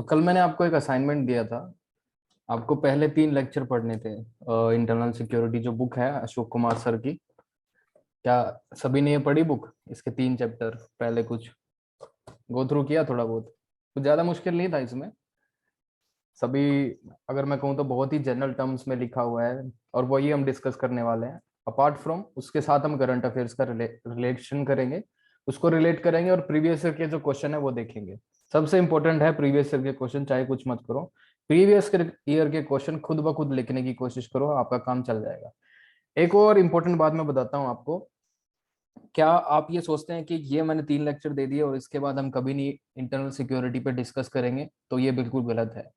कल मैंने आपको एक असाइनमेंट दिया था। आपको पहले 3 लेक्चर पढ़ने थे। इंटरनल सिक्योरिटी जो बुक है अशोक कुमार सर की। क्या सभी ने ये पढ़ी बुक? इसके 3 चैप्टर पहले कुछ गो थ्रू किया थोड़ा बहुत? कुछ ज्यादा मुश्किल नहीं था इसमें। सभी, अगर मैं कहूँ तो बहुत ही जनरल टर्म्स में लिखा हुआ है। और वही हम डिस्कस करने वाले हैं। अपार्ट फ्रॉम उसके साथ हम करंट अफेयर्स का रिलेशन करेंगे। उसको रिलेट करेंगे और प्रीवियस ईयर के जो क्वेश्चन है वो देखेंगे। सबसे इंपॉर्टेंट है प्रीवियस ईयर के क्वेश्चन, चाहे कुछ मत करो। प्रीवियस ईयर के क्वेश्चन खुद ब खुद लिखने की कोशिश करो, आपका काम चल जाएगा। एक और इम्पोर्टेंट बात मैं बताता हूँ आपको। क्या आप ये सोचते हैं कि ये मैंने 3 लेक्चर दे दिए और इसके बाद हम कभी नहीं इंटरनल सिक्योरिटी पे डिस्कस करेंगे? तो ये बिल्कुल गलत है।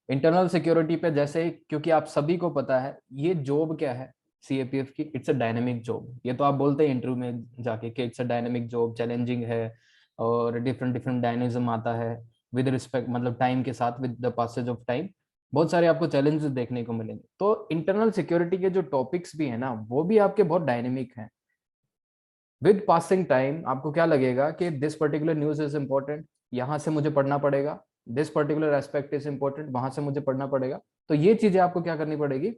इंटरनल सिक्योरिटी पे जैसे, क्योंकि आप सभी को पता है ये जॉब क्या है, सीएपीएफ की, इट्स अ डायनेमिक जॉब। ये तो आप बोलते हैं इंटरव्यू में जाके कि it's a dynamic job, challenging है और डिफरेंट डिफरेंट डायनेमिज्म आता है विद रिस्पेक्ट, मतलब टाइम के साथ, with the passage of time बहुत सारे आपको चैलेंजेस देखने को मिलेंगे। तो इंटरनल सिक्योरिटी के जो टॉपिक्स भी है ना, वो भी आपके बहुत डायनेमिक हैं। विद पासिंग टाइम आपको क्या लगेगा कि this particular news is important, यहां से मुझे पढ़ना पड़ेगा। This particular aspect is important, वहां से मुझे पढ़ना पड़ेगा। तो ये चीजें आपको क्या करनी पड़ेगी?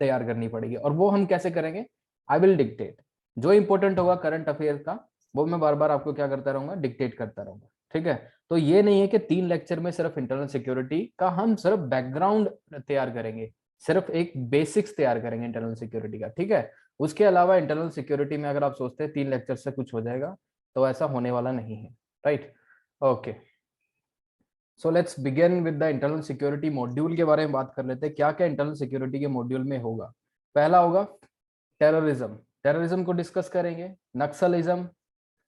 तैयार करनी पड़ेगी। और वो हम कैसे करेंगे? I will dictate. जो इंपॉर्टेंट होगा करंट अफेयर का, वो मैं बार बार आपको क्या करता रहूंगा? डिक्टेट करता रहूंगा। ठीक है? तो ये नहीं है कि 3 लेक्चर में सिर्फ इंटरनल सिक्योरिटी का हम सिर्फ बैकग्राउंड तैयार करेंगे, सिर्फ एक बेसिक्स तैयार करेंगे इंटरनल सिक्योरिटी का। ठीक है? उसके अलावा इंटरनल सिक्योरिटी में अगर आप सोचते हैं 3 लेक्चर से कुछ हो जाएगा, तो ऐसा होने वाला नहीं है। Right? Okay, so let's begin with the internal security module के बारे में बात कर लेते हैं। क्या क्या इंटरनल सिक्योरिटी के मॉड्यूल में होगा? पहला होगा टेररिज्म। टेररिज्म को डिस्कस करेंगे। Naxalism,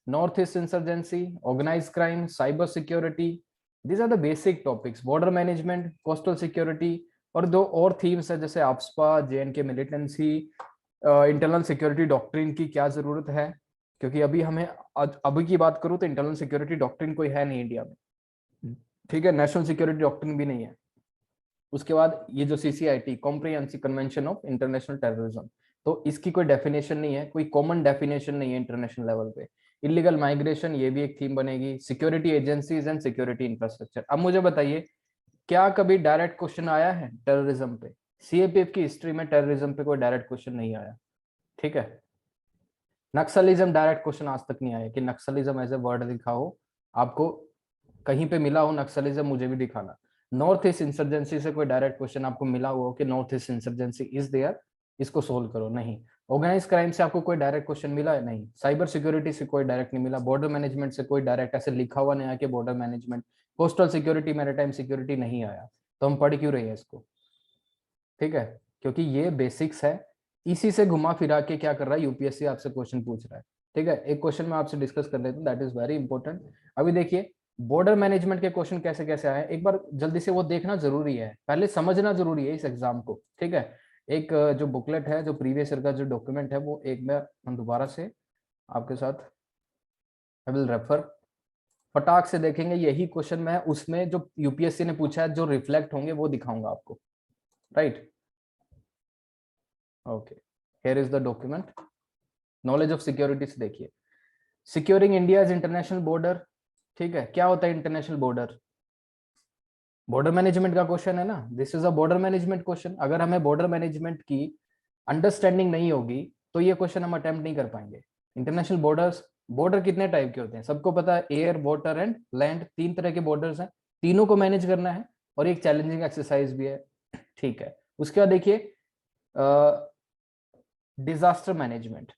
north east insurgency, organise crime, cyber security, these are the basic topics. Border management, coastal security, और दो और थीम्स है जैसे AFSPA, J and K militancy, internal security doctrine की क्या जरूरत है, क्योंकि अभी हमें अभी की बात करूं तो इंटरनल सिक्योरिटी डॉक्ट्रिन कोई है नहीं इंडिया में। ठीक है? नेशनल सिक्योरिटी डॉक्ट्रिन भी नहीं है। उसके बाद ये जो CCIT, comprehensive convention of international terrorism, तो इसकी कोई डेफिनेशन नहीं है, कोई कॉमन डेफिनेशन नहीं है इंटरनेशनल लेवल पे। इलीगल माइग्रेशन, ये भी एक थीम बनेगी। Security agencies and security infrastructure. अब मुझे बताइए, क्या कभी डायरेक्ट क्वेश्चन आया है टेररिज्म पे? सीएपीएफ की हिस्ट्री में टेररिज्म पे कोई डायरेक्ट क्वेश्चन नहीं आया। ठीक है? नक्सलिज्म डायरेक्ट क्वेश्चन आज तक नहीं आया कि नक्सलिज्म एज ए वर्ड लिखा हो, आपको कहीं पे मिला हो नक्सलिज्म, मुझे भी दिखाना। नॉर्थ ईस्ट इंसर्जेंसी से कोई डायरेक्ट क्वेश्चन आपको मिला हो कि north east insurgency is there, इसको सोल्व करो, नहीं। ऑर्गेनाइज क्राइम से आपको कोई डायरेक्ट क्वेश्चन मिला है? नहीं। साइबर सिक्योरिटी से कोई डायरेक्ट नहीं मिला। बॉर्डर मैनेजमेंट से कोई डायरेक्ट ऐसे लिखा हुआ नहीं आया कि border management. Coastal security, maritime security नहीं आया। तो हम पढ़ क्यों रहे हैं इसको? ठीक है? क्योंकि ये बेसिक्स है। इसी से घुमा फिरा के क्या कर रहा है यूपीएससी, आपसे क्वेश्चन पूछ रहा है। ठीक है? एक क्वेश्चन मैं आपसे डिस्कस कर लेता हूँ, दैट इज वेरी इंपॉर्टेंट। अभी देखिए, बॉर्डर मैनेजमेंट के क्वेश्चन कैसे कैसे आए, एक बार जल्दी से वो देखना जरूरी है, पहले समझना जरूरी है इस एग्जाम को। ठीक है? एक जो बुकलेट है, जो प्रीवियस ईयर का जो डॉक्यूमेंट है, वो एक बार हम दोबारा से आपके साथ आई विल रेफर, फटाक से देखेंगे। यही क्वेश्चन मैं उसमें जो यूपीएससी ने पूछा है, जो रिफ्लेक्ट होंगे वो दिखाऊंगा आपको। Right? Okay, here is the document. Knowledge of security से देखिए, सिक्योरिंग इंडिया इंटरनेशनल बॉर्डर। ठीक है? क्या होता है इंटरनेशनल बॉर्डर? बॉर्डर मैनेजमेंट का क्वेश्चन है ना, this is a border management question. अगर हमें बॉर्डर मैनेजमेंट की अंडरस्टैंडिंग नहीं होगी तो ये क्वेश्चन हम अटेम्प्ट नहीं कर पाएंगे। इंटरनेशनल बॉर्डर्स, बॉर्डर कितने टाइप के होते हैं सबको पता है, एयर, वाटर एंड लैंड, 3 तरह के बॉर्डर्स हैं। तीनों को मैनेज करना है और एक चैलेंजिंग एक्सरसाइज भी है। ठीक है? उसके बाद देखिए डिजास्टर मैनेजमेंट।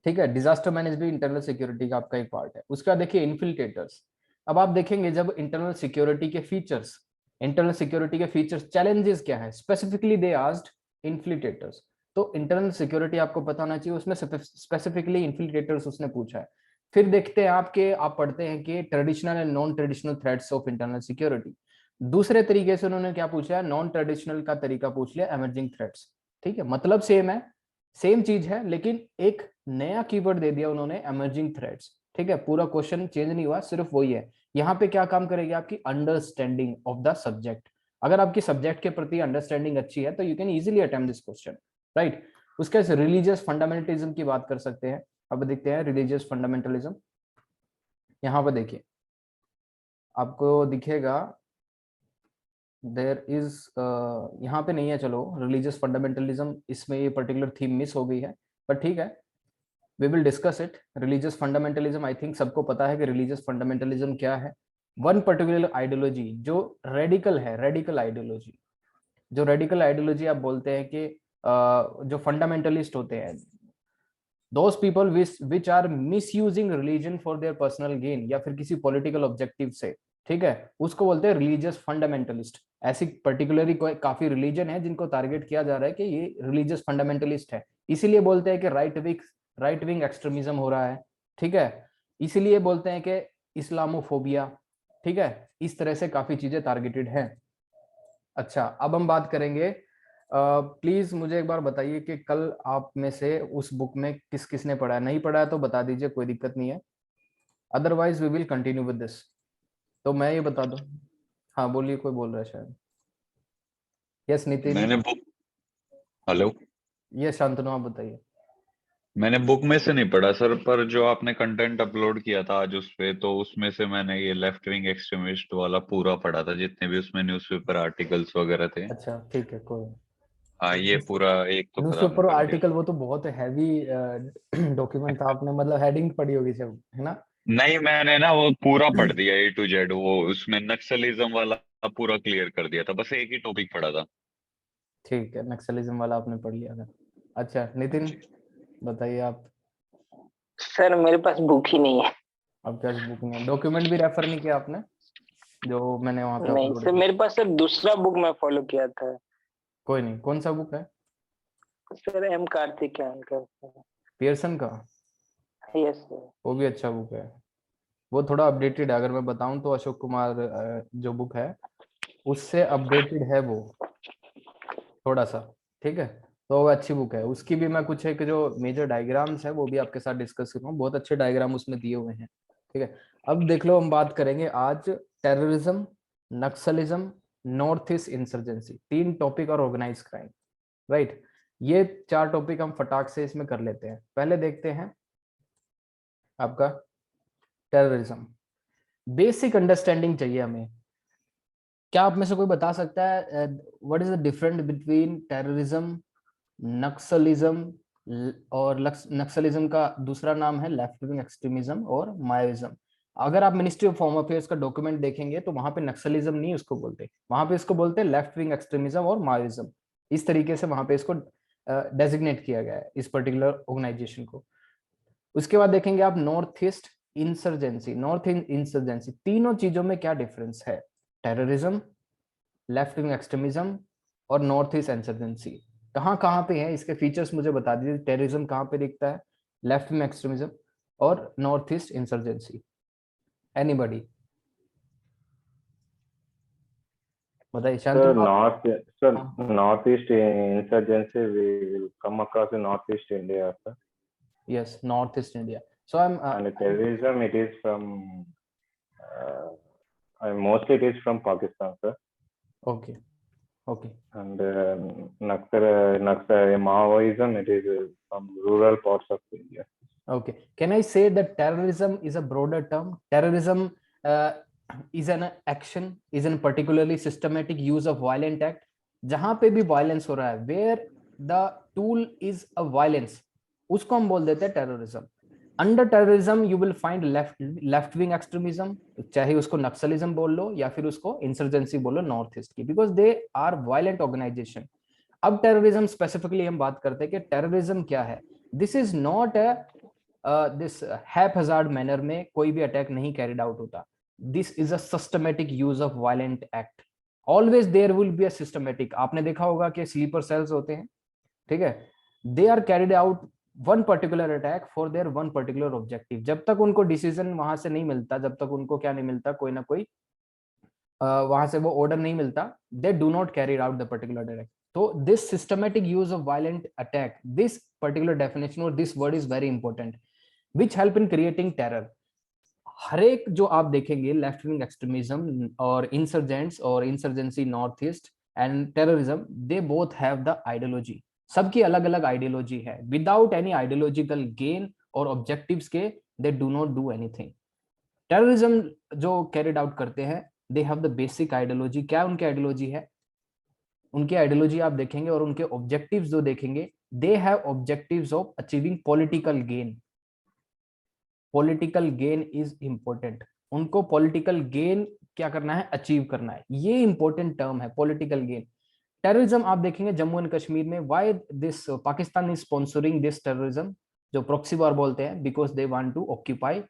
ठीक है? डिजास्टर मैनेजमेंट इंटरनल सिक्योरिटी का आपका एक पार्ट है। उसका देखिए इन्फिल्ट्रेटर्स। अब आप देखेंगे जब इंटरनल सिक्योरिटी के फीचर्स, इंटरनल सिक्योरिटी के फीचर्स, चैलेंजेस क्या है, स्पेसिफिकली दे आस्क्ड इन्फिल्ट्रेटर्स। तो इंटरनल सिक्योरिटी आपको पता होना चाहिए, उसमें स्पेसिफिकली इन्फिल्ट्रेटर्स उसने पूछा है। फिर देखते हैं आपके, आप पढ़ते हैं कि traditional and non traditional threats of internal security. दूसरे तरीके से उन्होंने क्या पूछा है? नॉन ट्रेडिशनल का तरीका पूछ लिया, एमर्जिंग थ्रेट्स। ठीक है? मतलब सेम है, सेम चीज है, लेकिन एक नया कीवर्ड दे दिया उन्होंने, एमर्जिंग थ्रेड्स। ठीक है? पूरा क्वेश्चन चेंज नहीं हुआ, सिर्फ वही है। यहाँ पे क्या काम करेगी? आपकी अंडरस्टैंडिंग ऑफ द सब्जेक्ट। अगर आपकी सब्जेक्ट के प्रति अंडरस्टैंडिंग अच्छी है तो you can easily attempt this question. Right? उसके रिलीजियस फंडामेंटलिज्म की बात कर सकते हैं। अब देखते हैं रिलीजियस फंडामेंटलिज्म। यहाँ पर देखिए, आपको दिखेगा देयर इज, यहाँ पे नहीं है, चलो रिलीजियस फंडामेंटलिज्म, इसमें ये पर्टिकुलर थीम मिस हो गई है, पर ठीक है, we will discuss it. Religious fundamentalism, I think सबको पता है कि रिलीजियस फंडामेंटलिज्म क्या है। वन पर्टिकुलर आइडियोलॉजी जो रेडिकल है, रेडिकल आइडियोलॉजी, जो रेडिकल आइडियोलॉजी आप बोलते हैं कि जो फंडामेंटलिस्ट होते हैं, those people which are misusing religion for their personal gain या फिर किसी पॉलिटिकल ऑब्जेक्टिव से, ठीक है, उसको बोलते हैं रिलीजियस फंडामेंटलिस्ट। ऐसी पर्टिकुलरली काफी रिलीजन है जिनको टारगेट किया जा रहा है कि ये रिलीजियस फंडामेंटलिस्ट है, इसीलिए बोलते हैं कि राइट विंग एक्सट्रीमिज्म हो रहा है, ठीक है, इसीलिए बोलते हैं कि इस्लामोफोबिया, ठीक है, इस तरह से काफी चीजें टारगेटेड हैं। अच्छा, अब हम बात करेंगे, प्लीज मुझे एक बार बताइए कि कल आप में से उस बुक में किस किसने पढ़ा है, नहीं पढ़ा है तो बता दीजिए, कोई दिक्कत नहीं है, otherwise we will continue with this. तो मैं ये बता दूं, हाँ बोलिए, कोई बोल रहा है शायद। यस नितिन। मैंने बुक हेलो ये शांतनु, आप बताइए। मैंने बुक में से नहीं पढ़ा सर, पर जो आपने कंटेंट अपलोड किया था आज उस पे, तो उसमें से मैंने ये लेफ्ट विंग एक्सट्रीमिस्ट वाला पूरा पढ़ा था, जितने भी उसमें न्यूज़पेपर आर्टिकल्स वगैरह थे। अच्छा ठीक है, कोई हाँ, ये पूरा एक तो खत्म न्यूज़पेपर कर दिया। आर्टिकल, वो तो बहुत हैवी डॉक्यूमेंट था, आपने मतलब हेडिंग पढ़ी होगी सब, है ना? नहीं, मैंने ना वो पूरा पढ़ दिया A to Z, वो उसमें नक्सलिज्म वाला पूरा क्लियर कर दिया था, बस एक ही टॉपिक पढ़ा था। ठीक है, नक्सलिज्म वाला आपने पढ़ लिया था। अच्छा हाँ नितिन, जी। बताइए आप। सर मेरे पास बुक ही नहीं है। आपके पास बुक नहीं है, डॉक्यूमेंट भी रेफर नहीं किया आपने जो मैंने वहां पे नहीं अपलोड सर, किया? मेरे पास सर दूसरा बुक मैं फॉलो किया था। कोई नहीं, कौन सा बुक है? सर M कार्तिकेयन का। पियर्सन का? Yes sir. वो भी अच्छा बुक है, वो थोड़ा अपडेटेड है, अगर मैं बताऊं तो अशोक कुमार जो बुक है उससे अपडेटेड है वो, थोड़ा सा, ठीक है, तो वो अच्छी बुक है। उसकी भी मैं कुछ एक जो मेजर डायग्राम्स है वो भी आपके साथ डिस्कस करूँ, बहुत अच्छे डायग्राम उसमें दिए हुए हैं, ठीक है। अब देख लो, हम बात करेंगे आज terrorism, Naxalism, north east insurgency, तीन टॉपिक और ऑर्गेनाइज क्राइम, राइट। ये चार टॉपिक हम फटाक से इसमें कर लेते हैं। पहले देखते हैं आपका टेररिज्म, बेसिक अंडरस्टैंडिंग चाहिए हमें। क्या आप में से कोई बता सकता है what is the difference between terrorism, Naxalism, और नक्सलिज्म का दूसरा नाम है लेफ्ट विंग एक्सट्रीमिज्म और माओइज्म। अगर आप मिनिस्ट्री ऑफ होम अफेयर्स का डॉक्यूमेंट देखेंगे तो वहां पे नक्सलिज्म नहीं उसको बोलते, वहां पे इसको बोलते हैं लेफ्ट विंग एक्सट्रीमिज्म और माओइज्म। इस तरीके से वहां पे इसको डेजिग्नेट किया गया है, इस पर्टिकुलर ऑर्गेनाइजेशन को। उसके बाद देखेंगे आप north east insurgency, north east insurgency, तीनों चीजों में क्या डिफरेंस है, टेररिज्म, लेफ्ट विंग एक्सट्रीमिज्म और नॉर्थ ईस्ट इंसर्जेंसी, कहाँ कहाँ पे है, इसके फीचर्स मुझे बता दीजिए। टेररिज्म कहाँ पे दिखता है, लेफ्ट विंग एक्सट्रीमिज्म और नॉर्थ ईस्ट इंसर्जेंसी, एनीबॉडी बताइए, Sir, शांतनु आप। हाँ, Northeast insurgency, we will come across in Northeast India, sir. Yes, north east India. So I am And terrorism, it is from, mostly it is from Pakistan, sir. Okay, okay, And Maoism, it is from rural parts of India. okay. Can I say that terrorism is a broader term? Terrorism is an action, is a particularly systematic use of violent act. जहां पे भी violence हो रहा है, where the tool is a violence, उसको हम बोल देते हैं terrorism. Under terrorism you will find left wing extremism, चाहे उसको नक्सलिज्म बोल लो या फिर उसको इंसर्जेंसी बोलो नॉर्थ ईस्ट की, because they are violent organization. अब टेररिज्म स्पेसिफिकली हम बात करते हैं कि टेररिज्म क्या है। This is not this haphazard manner में कोई भी अटैक नहीं कैरिड आउट होता, this is a systematic use of violent act. Always there will be a systematic, आपने देखा होगा कि स्लीपर सेल्स होते हैं, ठीक है, they are carried out one particular attack for their one particular objective. जब तक उनको डिसीजन वहां से नहीं मिलता, जब तक उनको क्या नहीं मिलता, कोई ना कोई वहां से वो ऑर्डर नहीं मिलता, they do not carry out the particular direct. तो this systematic use of violent attack, this particular definition और this word is very important, which help in creating terror. हर एक जो आप देखेंगे लेफ्ट विंग एक्सट्रीमिज्म और इंसर्जेंट्स और insurgency north east and terrorism, they both have the ideology, सबकी अलग अलग आइडियोलॉजी है, विदाउट एनी आइडियोलॉजिकल गेन और ऑब्जेक्टिव्स के they do not do anything. Terrorism जो कैरिड आउट करते हैं, they have the basic ideology. क्या उनकी आइडियोलॉजी है? उनकी आइडियोलॉजी आप देखेंगे और उनके ऑब्जेक्टिव्स जो देखेंगे, they have objectives of achieving political gain. Political gain is important. उनको पॉलिटिकल गेन क्या करना है? अचीव करना है। ये इंपॉर्टेंट टर्म है, पॉलिटिकल गेन। टेररिज्म आप देखेंगे जम्मू एंड कश्मीर में, why this Pakistan is sponsoring this terrorism, जो प्रॉक्सी वॉर बोलते हैं, because they want to occupy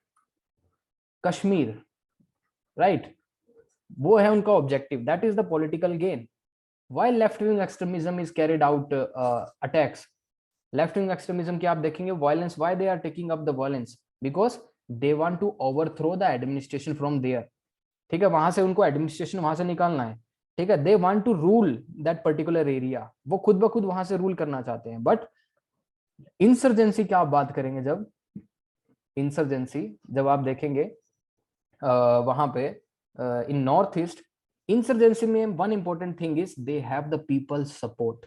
Kashmir, right? वो है उनका objective, that is the political gain. Why left wing extremism is carried out attacks? Left wing extremism की आप देखेंगे violence, why they are taking up the violence? Because they want to overthrow the administration from there. ठीक है, वहां से उनको administration वहां से निकालना है। ठीक है, they want to rule that particular area, वो खुद ब खुद वहां से रूल करना चाहते हैं। बट इंसर्जेंसी क्या आप बात करेंगे, जब इंसर्जेंसी जब आप देखेंगे वहां पे इन नॉर्थ ईस्ट, इंसर्जेंसी में one important thing is they have the people support.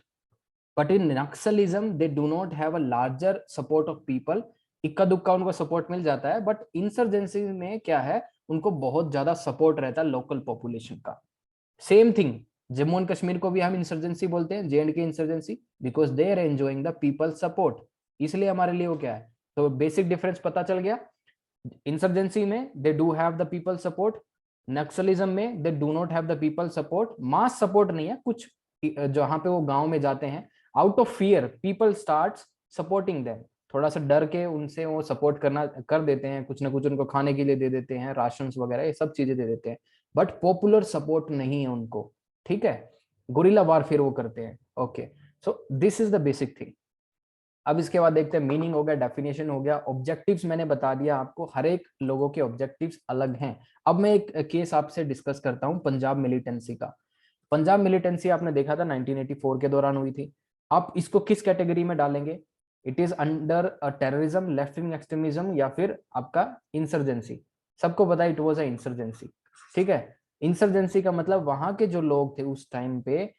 But in Naxalism they do not have a larger support of people. इक्का दुक्का उनको सपोर्ट मिल जाता है, बट इंसर्जेंसी में क्या है, उनको बहुत ज्यादा सपोर्ट रहता है लोकल पॉपुलेशन का। Same thing Jammu and Kashmir को भी हम इंसर्जेंसी बोलते हैं, J&K insurgency, because they are enjoying the people support, इसलिए हमारे लिए वो क्या है। तो बेसिक डिफरेंस पता चल गया। इंसर्जेंसी में they do have the people support, Naxalism में they do not have the people support. Mass support नहीं है, कुछ जहां पे वो गांव में जाते हैं, out of fear people starts supporting them, थोड़ा सा डर के उनसे वो सपोर्ट करना कर देते हैं, कुछ ना कुछ उनको खाने के लिए दे देते हैं, राशन वगैरह ये सब चीजें दे देते हैं, बट पॉपुलर सपोर्ट नहीं है उनको। ठीक है, गुरिल्ला वारफेयर वो करते हैं। Okay, so this is the basic thing. अब इसके बाद देखते हैं, मीनिंग हो गया, डेफिनेशन हो गया, ऑब्जेक्टिव्स मैंने बता दिया आपको, हर एक लोगों के ऑब्जेक्टिव्स अलग हैं। अब मैं एक केस आपसे डिस्कस करता हूं, पंजाब मिलिटेंसी का। पंजाब मिलिटेंसी आपने देखा था 1984 के दौरान हुई थी। आप इसको किस कैटेगरी में डालेंगे? It is under terrorism, left wing extremism, या फिर आपका इंसर्जेंसी? सबको पता है इट वाज अ इंसर्जेंसी। ठीक है, इंसर्जेंसी का मतलब वहां के जो लोग थे उस टाइम पे,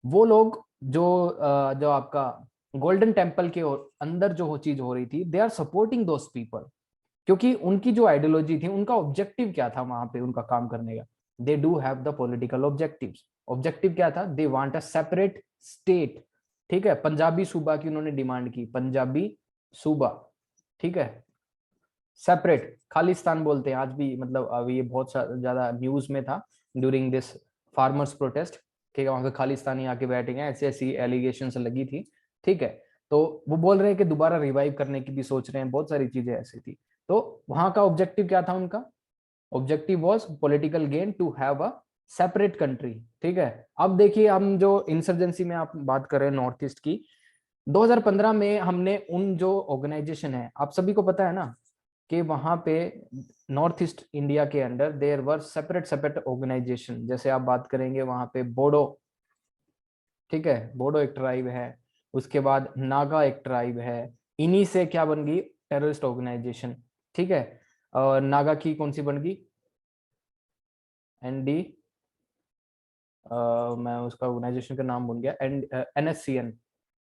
वो लोग जो आपका गोल्डन टेम्पल के अंदर जो चीज हो रही थी, they are supporting those people, क्योंकि उनकी जो आइडियोलॉजी थी, उनका ऑब्जेक्टिव क्या था वहां पे उनका काम करने का? दे do have the political objectives. Objective क्या था? They want a separate state. ठीक है, पंजाबी सूबा की उन्होंने डिमांड की, पंजाबी सूबा। ठीक है, सेपरेट, खालिस्तान बोलते हैं आज भी, मतलब अभी ये बहुत ज्यादा न्यूज में था ड्यूरिंग दिस फार्मर्स प्रोटेस्ट। ठीक है, वहां पे खालिस्तानी आके बैठेंगे, ऐसी ऐसी एलिगेशन लगी थी। ठीक है, तो वो बोल रहे हैं कि दोबारा रिवाइव करने की भी सोच रहे हैं, बहुत सारी चीजें ऐसी थी। तो वहां का ऑब्जेक्टिव क्या था उनका? Objective was political gain to have a separate country. ठीक है, अब देखिए हम जो इंसर्जेंसी में आप बात कर रहे हैं नॉर्थ ईस्ट की, 2015 में हमने उन जो ऑर्गेनाइजेशन है, आप सभी को पता है ना कि वहां पे नॉर्थ ईस्ट इंडिया के अंदर there were separate separate organisation. जैसे आप बात करेंगे वहां पे बोडो, ठीक है, बोडो एक ट्राइब है, उसके बाद नागा एक ट्राइब है, इन्हीं से क्या बन गई? Terrorist organisation. ठीक है, और नागा की कौन सी बन गई? एनडी, मैं उसका ऑर्गेनाइजेशन का नाम भूल गया, NSCN,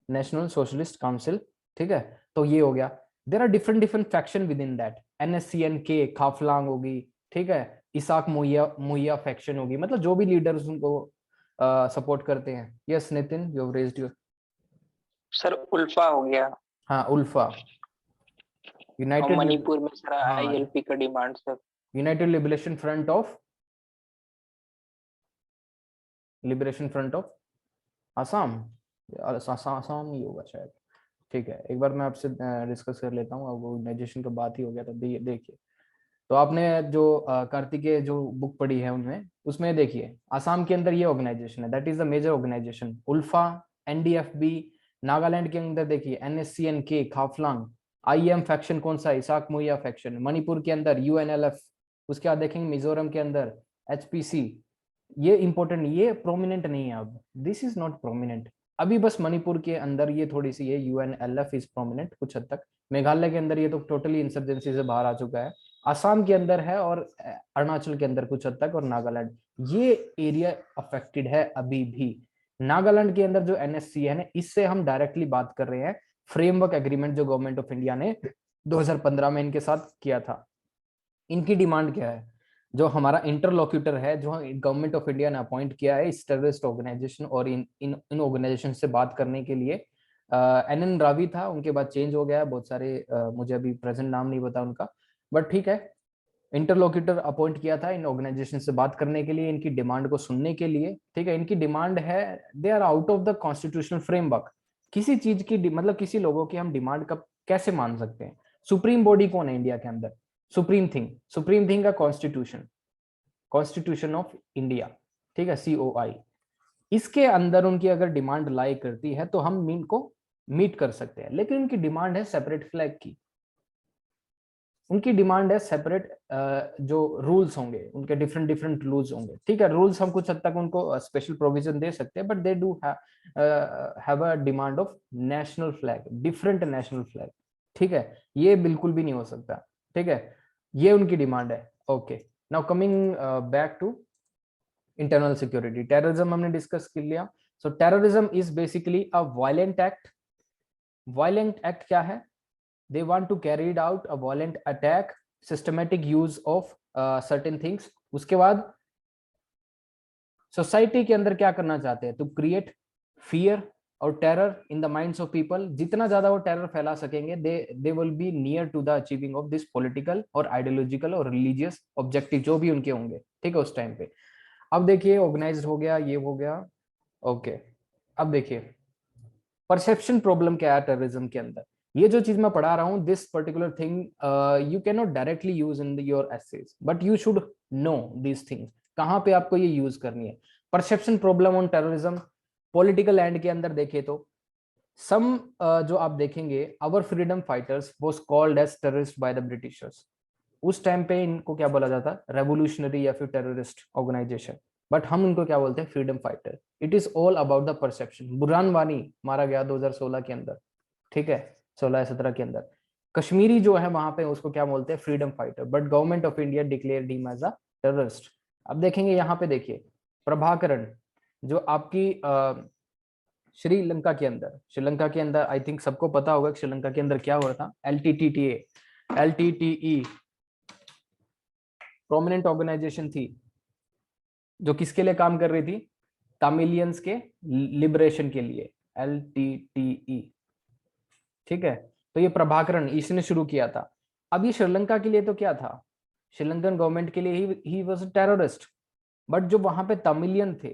नेशनल सोशलिस्ट काउंसिल। ठीक है, तो ये हो गया। There are different different faction within that. NSCN के खाफलांग होगी, ठीक है, इसाक मुइया फैक्शन होगी, मतलब जो भी लीडर्स उनको सपोर्ट करते हैं। Yes Nitin, you have raised your. Sir ULFA हो गया, हाँ, उल्फा, और यूनाइटेड, मणिपुर में सर हाँ, ILP का demand sir. United Liberation Front of Assam, Assam ही होगा शायद। ठीक है, एक बार मैं आपसे डिस्कस कर लेता हूँ, अब ऑर्गेनाइजेशन का बात ही हो गया, तो देखिए, तो आपने जो कार्तिकेय जो बुक पढ़ी है उनमें, उसमें देखिए आसाम के अंदर ये ऑर्गेनाइजेशन है, that is the major organisation, ULFA, NDFB। Nagaland के अंदर देखिए NSCN के खाफलांग, IM फैक्शन कौन सा? Isaac मुइया faction. मणिपुर के अंदर UNLF, उसके बाद देखेंगे मिजोरम के अंदर HPC। ये इंपॉर्टेंट, ये प्रोमिनेंट नहीं है, अब दिस इज नॉट प्रोमिनेंट अभी, बस मणिपुर के अंदर ये थोड़ी सी है, UNLF इज प्रोमिनेंट कुछ हद तक। मेघालय के अंदर ये तो टोटली इंसर्जेंसी से बाहर आ चुका है। आसाम के अंदर है, और अरुणाचल के अंदर कुछ हद तक, और नागालैंड, ये एरिया अफेक्टेड है अभी भी। नागालैंड के अंदर जो NSCN है, इससे हम डायरेक्टली बात कर रहे हैं, फ्रेमवर्क एग्रीमेंट जो गवर्नमेंट ऑफ इंडिया ने 2015 में इनके साथ किया था। इनकी डिमांड क्या है? जो हमारा इंटरलोक्यूटर है, जो गवर्नमेंट ऑफ इंडिया ने अपॉइंट किया है इस टेररिस्ट ऑर्गेनाइजेशन और इन ऑर्गेनाइजेशन से बात करने के लिए, NN रावी था, उनके बाद चेंज हो गया बहुत सारे, मुझे अभी प्रेजेंट नाम नहीं पता उनका, बट ठीक है, इंटरलोक्यूटर अपॉइंट किया था इन ऑर्गेनाइजेशन से बात करने के लिए, इनकी डिमांड को सुनने के लिए। ठीक है, इनकी डिमांड है, they are out of the constitutional framework. किसी चीज की मतलब किसी लोगों की हम डिमांड कब कैसे मान सकते हैं? सुप्रीम बॉडी कौन है इंडिया के अंदर? सुप्रीम थिंग का कॉन्स्टिट्यूशन, कॉन्स्टिट्यूशन ऑफ इंडिया, ठीक है, COI। इसके अंदर उनकी अगर डिमांड लाई करती है तो हम इनको मीट कर सकते हैं, लेकिन उनकी डिमांड है सेपरेट फ्लैग की, उनकी डिमांड है सेपरेट जो रूल्स होंगे, उनके डिफरेंट रूल्स होंगे। ठीक है, रूल्स हम कुछ हद तक उनको स्पेशल प्रोविजन दे सकते हैं, but they do have a demand of national flag, different national flag. ठीक है, ये बिल्कुल भी नहीं हो सकता। ठीक है, ये उनकी डिमांड है। Okay, now coming back to internal security. Terrorism हमने डिस्कस कर लिया। So terrorism is basically a violent act. Violent act क्या है? they want to carried out a violent attack, systematic use of certain things। उसके बाद society के अंदर क्या करना चाहते हैं? to create fear और terror in the minds of people. जितना ज्यादा वो टेरर फैला सकेंगे, they will be near to the achieving of this political और आइडियोलॉजिकल और रिलीजियस ऑब्जेक्टिव जो भी उनके होंगे। ठीक है, उस टाइम पे। अब देखिए, ऑर्गेनाइज्ड हो गया, ये हो गया। ओके, अब देखिए परसेप्शन प्रॉब्लम क्या है टेररिज्म के अंदर। ये जो चीज मैं पढ़ा रहा हूँ, this particular thing you can not directly use in your essays, but you should know this things, कहाँ पे आपको ये यूज करनी है। Perception problem on terrorism political end के अंदर देखे तो सम जो आप देखेंगे, our freedom fighters was called as terrorist by the Britishers. उस टाइम पे इनको क्या बोला जाता? रेवोल्यूशनरी या फिर टेररिस्ट ऑर्गेनाइजेशन, बट हम उनको क्या बोलते हैं? Freedom fighter. It is all about the perception. Burhan Wani मारा गया 2016 के अंदर, ठीक है, 16-17 के अंदर। कश्मीरी जो है वहां पे उसको क्या बोलते हैं? Freedom fighter, but government of India declared him as a terrorist. अब देखेंगे यहाँ पे, देखिए प्रभाकरण जो आपकी श्रीलंका के अंदर आई थिंक सबको पता होगा कि श्रीलंका के अंदर क्या हुआ था। LTTE प्रोमिनेंट ऑर्गेनाइजेशन थी जो किसके लिए काम कर रही थी? तमिलियंस के लिबरेशन के लिए, LTTE। ठीक है, तो ये प्रभाकरण इसने शुरू किया था। अब ये श्रीलंका के लिए तो क्या था? श्रीलंकन गवर्नमेंट के लिए he was a terrorist, but जो वहां पे तमिलियन थे,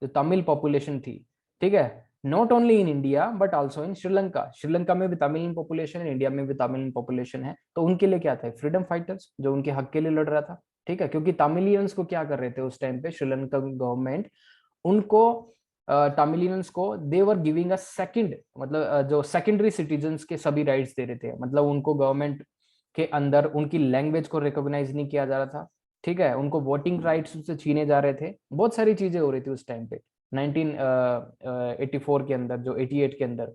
जो तमिल पॉपुलेशन थी, ठीक है, not only in India but also in Sri Lanka. Sri Lanka में भी तमिलियन पॉपुलेशन है, इंडिया में भी तमिलियन पॉपुलेशन है, तो उनके लिए क्या था? फ्रीडम फाइटर्स, जो उनके हक के लिए लड़ रहा था। ठीक है, क्योंकि तमिलियंस को क्या कर रहे थे उस टाइम पे श्रीलंकन गवर्नमेंट, उनको तमिलियंस को दे वर गिविंग अ सेकंड, मतलब जो सेकेंडरी सिटीजन्स के सभी राइट्स दे रहे थे। मतलब उनको गवर्नमेंट के अंदर उनकी लैंग्वेज को रिकॉग्नाइज नहीं किया जा रहा था। ठीक है, उनको वोटिंग राइट्स से छीने जा रहे थे, बहुत सारी चीजें हो रही थी उस टाइम पे 1984 के अंदर, जो 88 के अंदर।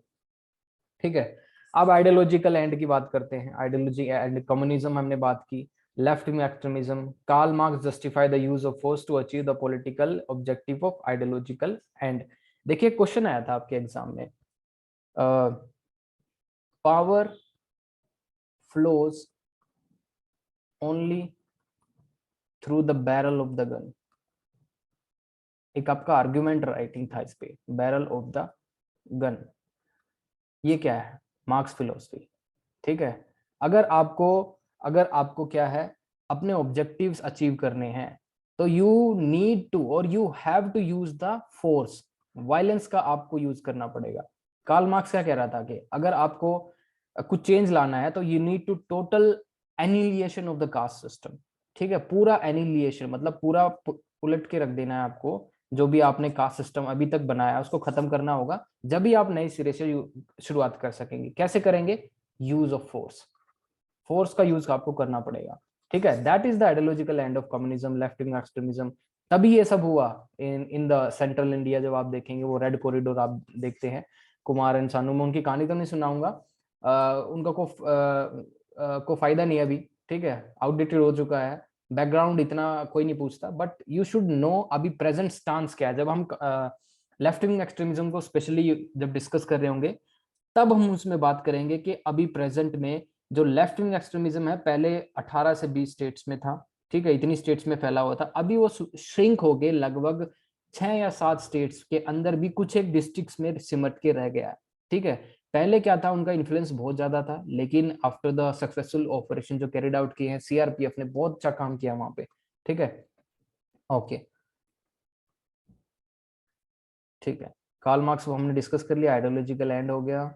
ठीक है, अब आइडियोलॉजिकल एंड की बात करते हैं। आइडियोलॉजी एंड कम्युनिज्म हमने बात की। Left wing extremism, Karl Marx justify the use of force to achieve the political objective of ideological end. देखिए क्वेश्चन आया था आपके एग्जाम में, power flows only through the barrel of the gun. एक आपका आर्ग्यूमेंट राइटिंग था इस पे, बैरल ऑफ द गन। ये क्या है? Marks philosophy. ठीक है, अगर आपको क्या है, अपने ऑब्जेक्टिव्स अचीव करने हैं, तो यू नीड टू और you have to use the force, violence का आपको यूज करना पड़ेगा। कार्ल मार्क्स क्या कह रहा था कि अगर आपको कुछ चेंज लाना है तो you need to total annihilation of the caste system. ठीक है, पूरा एनिलिएशन मतलब पूरा उलट के रख देना है आपको, जो भी आपने कास्ट सिस्टम अभी तक बनाया उसको खत्म करना होगा, जब भी आप नए सिरे से शुरुआत कर सकेंगे। कैसे करेंगे? यूज ऑफ फोर्स का यूज आपको करना पड़ेगा। ठीक है, that is the ideological end of communism, left wing extremism. तभी ये सब हुआ इन द सेंट्रल इंडिया। जब आप देखेंगे वो रेड कॉरिडोर आप देखते हैं, कुमार एंड सानू, मैं उनकी कहानी तो नहीं सुनाऊंगा, उनका को फायदा नहीं अभी। ठीक है, आउटडेटेड हो चुका है, बैकग्राउंड इतना कोई नहीं पूछता, बट यू शुड नो अभी प्रेजेंट स्टांस क्या है। जब हम लेफ्ट विंग एक्सट्रीमिज्म को स्पेशली जब डिस्कस कर रहे होंगे, तब हम उसमें बात करेंगे कि अभी प्रेजेंट में जो लेफ्ट विंग एक्सट्रीमिज्म है पहले 18 से 20 स्टेट्स में था, ठीक है, इतनी स्टेट्स में फैला हुआ था, अभी वो श्रिंक हो गए, लगभग 6 या 7 स्टेट्स के अंदर भी कुछ एक डिस्ट्रिक्ट्स में सिमट के रह गया, ठीक है। पहले क्या था, उनका इन्फ्लुएंस बहुत ज्यादा था, लेकिन आफ्टर द सक्सेसफुल ऑपरेशन जो कैरिड आउट किए हैं, सीआरपीएफ ने बहुत अच्छा काम किया वहां पे, ठीक है। ओके, ठीक है, कार्ल मार्क्स हमने डिस्कस कर लिया, आइडियोलॉजिकल एंड हो गया।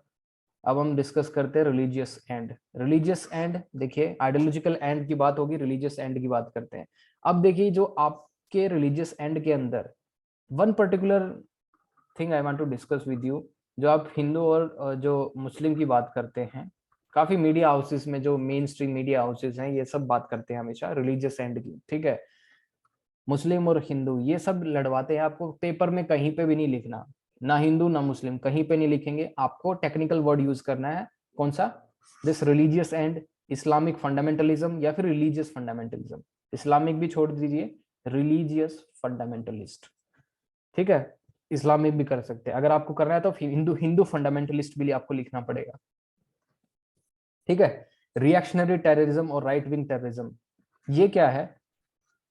अब हम डिस्कस करते हैं रिलीजियस एंड। रिलीजियस एंड देखिए, आइडियोलॉजिकल एंड की बात होगी, रिलीजियस एंड की बात करते हैं। अब देखिए, जो आपके रिलीजियस एंड के अंदर one particular thing I want to discuss with you, जो आप हिंदू और जो मुस्लिम की बात करते हैं, काफी मीडिया हाउसेस में जो मेन स्ट्रीम मीडिया हाउसेस हैं, ये सब बात करते हैं हमेशा रिलीजियस एंड की, ठीक है। मुस्लिम और हिंदू ये सब लड़वाते हैं, आपको पेपर में कहीं पे भी नहीं लिखना, ना हिंदू ना मुस्लिम, कहीं पे नहीं लिखेंगे, आपको टेक्निकल वर्ड यूज करना है, कौन सा, this religious and, Islamic fundamentalism या फिर रिलीजियस फंडामेंटलिज्म, इस्लामिक भी छोड़ दीजिए, रिलीजियस फंडामेंटलिस्ट, ठीक है। इस्लामिक भी कर सकते हैं, अगर आपको करना है तो हिंदू फंडामेंटलिस्ट भी आपको लिखना पड़ेगा, ठीक है। रिएक्शनरी टेररिज्म और राइट विंग टेररिज्म, ये क्या है,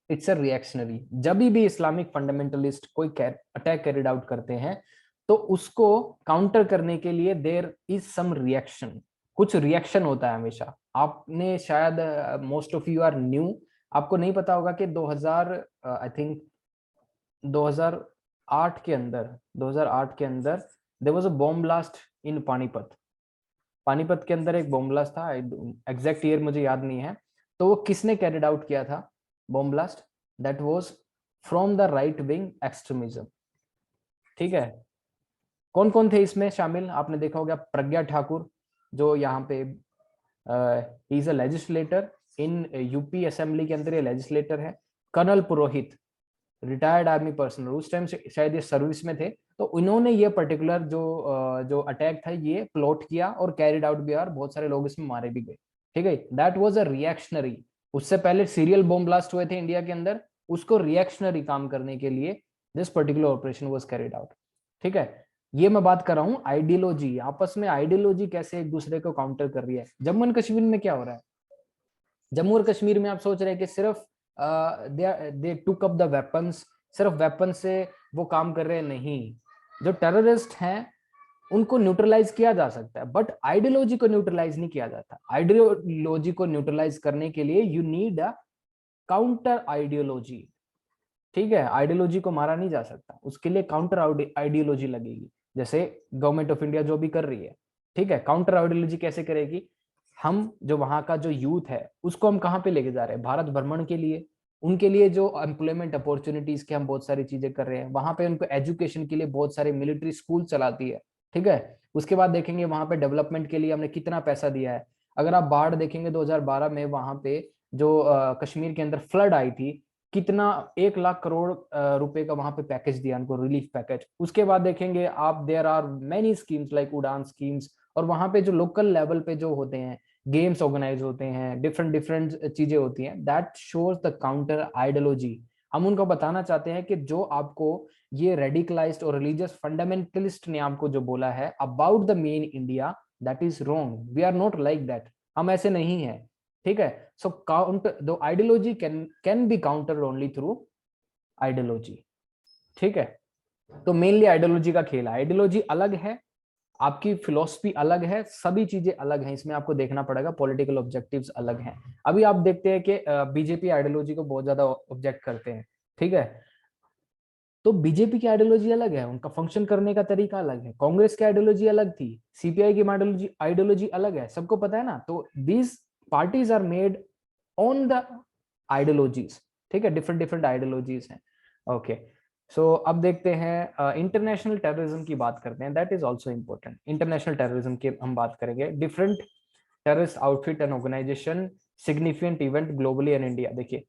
इट्स अ रिएक्शनरी। जब भी इस्लामिक फंडामेंटलिस्ट कोई अटैक कैरिड आउट करते हैं, तो उसको काउंटर करने के लिए देयर इज सम रिएक्शन, कुछ रिएक्शन होता है हमेशा। आपने शायद most of you are new, आपको नहीं पता होगा कि 2000 आई थिंक 2008 के अंदर there was a bomb blast in Panipat. Panipat के अंदर एक बॉम्ब ब्लास्ट था, एग्जैक्ट ईयर मुझे याद नहीं है। तो वो किसने कैरिड आउट किया था bomb blast, that was from the right wing extremism, ठीक है। कौन कौन थे इसमें शामिल, आपने देखा होगा, प्रज्ञा ठाकुर जो यहाँ पे he is a legislator in UP assembly के अंदर, ये लेजिस्लेटर है। कर्नल पुरोहित, रिटायर्ड आर्मी पर्सनल, उस टाइम से शायद ये सर्विस में थे, तो इन्होंने ये पर्टिकुलर जो अटैक था ये प्लॉट किया और कैरिड आउट भी, और बहुत सारे लोग इसमें मारे भी गए, ठीक है। That was a reactionary. उससे पहले सीरियल बॉम्ब ब्लास्ट हुए थे इंडिया के अंदर, उसको रिएक्शनरी काम करने के लिए this particular operation was carried out, ठीक है। ये मैं बात कर रहा हूँ आइडियोलॉजी, आपस में आइडियोलॉजी कैसे एक दूसरे को काउंटर कर रही है। जम्मू एंड कश्मीर में क्या हो रहा है, जम्मू और कश्मीर में आप सोच रहे हैं कि सिर्फ दे टुक अप द वेपन्स, सिर्फ वेपन से वो काम कर रहे हैं, नहीं, जो टेररिस्ट हैं उनको न्यूट्रलाइज किया जा सकता है, बट आइडियोलॉजी को न्यूट्रलाइज नहीं किया जाता। आइडियोलॉजी को न्यूट्रलाइज करने के लिए you need a counter ideology, ठीक है। आइडियोलॉजी को मारा नहीं जा सकता, उसके लिए काउंटर आइडियोलॉजी लगेगी, जैसे गवर्नमेंट ऑफ इंडिया जो भी कर रही है, ठीक है। काउंटर आइडियोलॉजी कैसे करेगी, हम जो वहां का जो यूथ है उसको हम कहाँ पे लेके जा रहे हैं, भारत भ्रमण के लिए, उनके लिए जो एम्प्लॉयमेंट अपॉर्चुनिटीज के हम बहुत सारी चीजें कर रहे हैं, वहां पे उनको एजुकेशन के लिए बहुत सारे मिलिट्री स्कूल चलाती है, ठीक है। उसके बाद देखेंगे वहां पे डेवलपमेंट के लिए हमने कितना पैसा दिया है। अगर आप बाढ़ देखेंगे 2012 में, वहां पे जो कश्मीर के अंदर फ्लड आई थी, कितना 1 लाख करोड़ रुपए का वहां पे पैकेज दिया उनको, रिलीफ पैकेज। उसके बाद देखेंगे आप, there are many schemes like Udan schemes, और वहां पे जो लोकल लेवल पे जो होते हैं गेम्स ऑर्गेनाइज होते हैं, डिफरेंट डिफरेंट चीजें होती हैं, that shows the counter ideology. हम उनको बताना चाहते हैं कि जो आपको ये रेडिकलाइज्ड और रिलीजियस फंडामेंटलिस्ट ने आपको जो बोला है about the main India, that is wrong, we are not like that, हम ऐसे नहीं है, ठीक है। So counter the ideology can be counter only through ideology, ठीक है। तो मेनली आइडियोलॉजी का खेल है, आइडियोलॉजी अलग है, आपकी फिलोसफी अलग है, सभी चीजें अलग हैं, इसमें आपको देखना पड़ेगा, पॉलिटिकल ऑब्जेक्टिव्स अलग हैं। अभी आप देखते हैं कि बीजेपी आइडियोलॉजी को बहुत ज्यादा ऑब्जेक्ट करते हैं, ठीक है। तो बीजेपी की आइडियोलॉजी अलग है, उनका फंक्शन करने का तरीका अलग है, कांग्रेस की आइडियोलॉजी अलग थी, सीपीआई की आइडियोलॉजी अलग है, सबको पता है ना। तो these parties are made on the ideologies, ठीक है, डिफरेंट डिफरेंट आइडियोलॉजीज हैं, ओके। सो अब देखते हैं इंटरनेशनल टेररिज्म की बात करते हैं, that is also important. International terrorism की हम बात करेंगे, different terrorist outfit and organisation, significant event globally and India. देखिए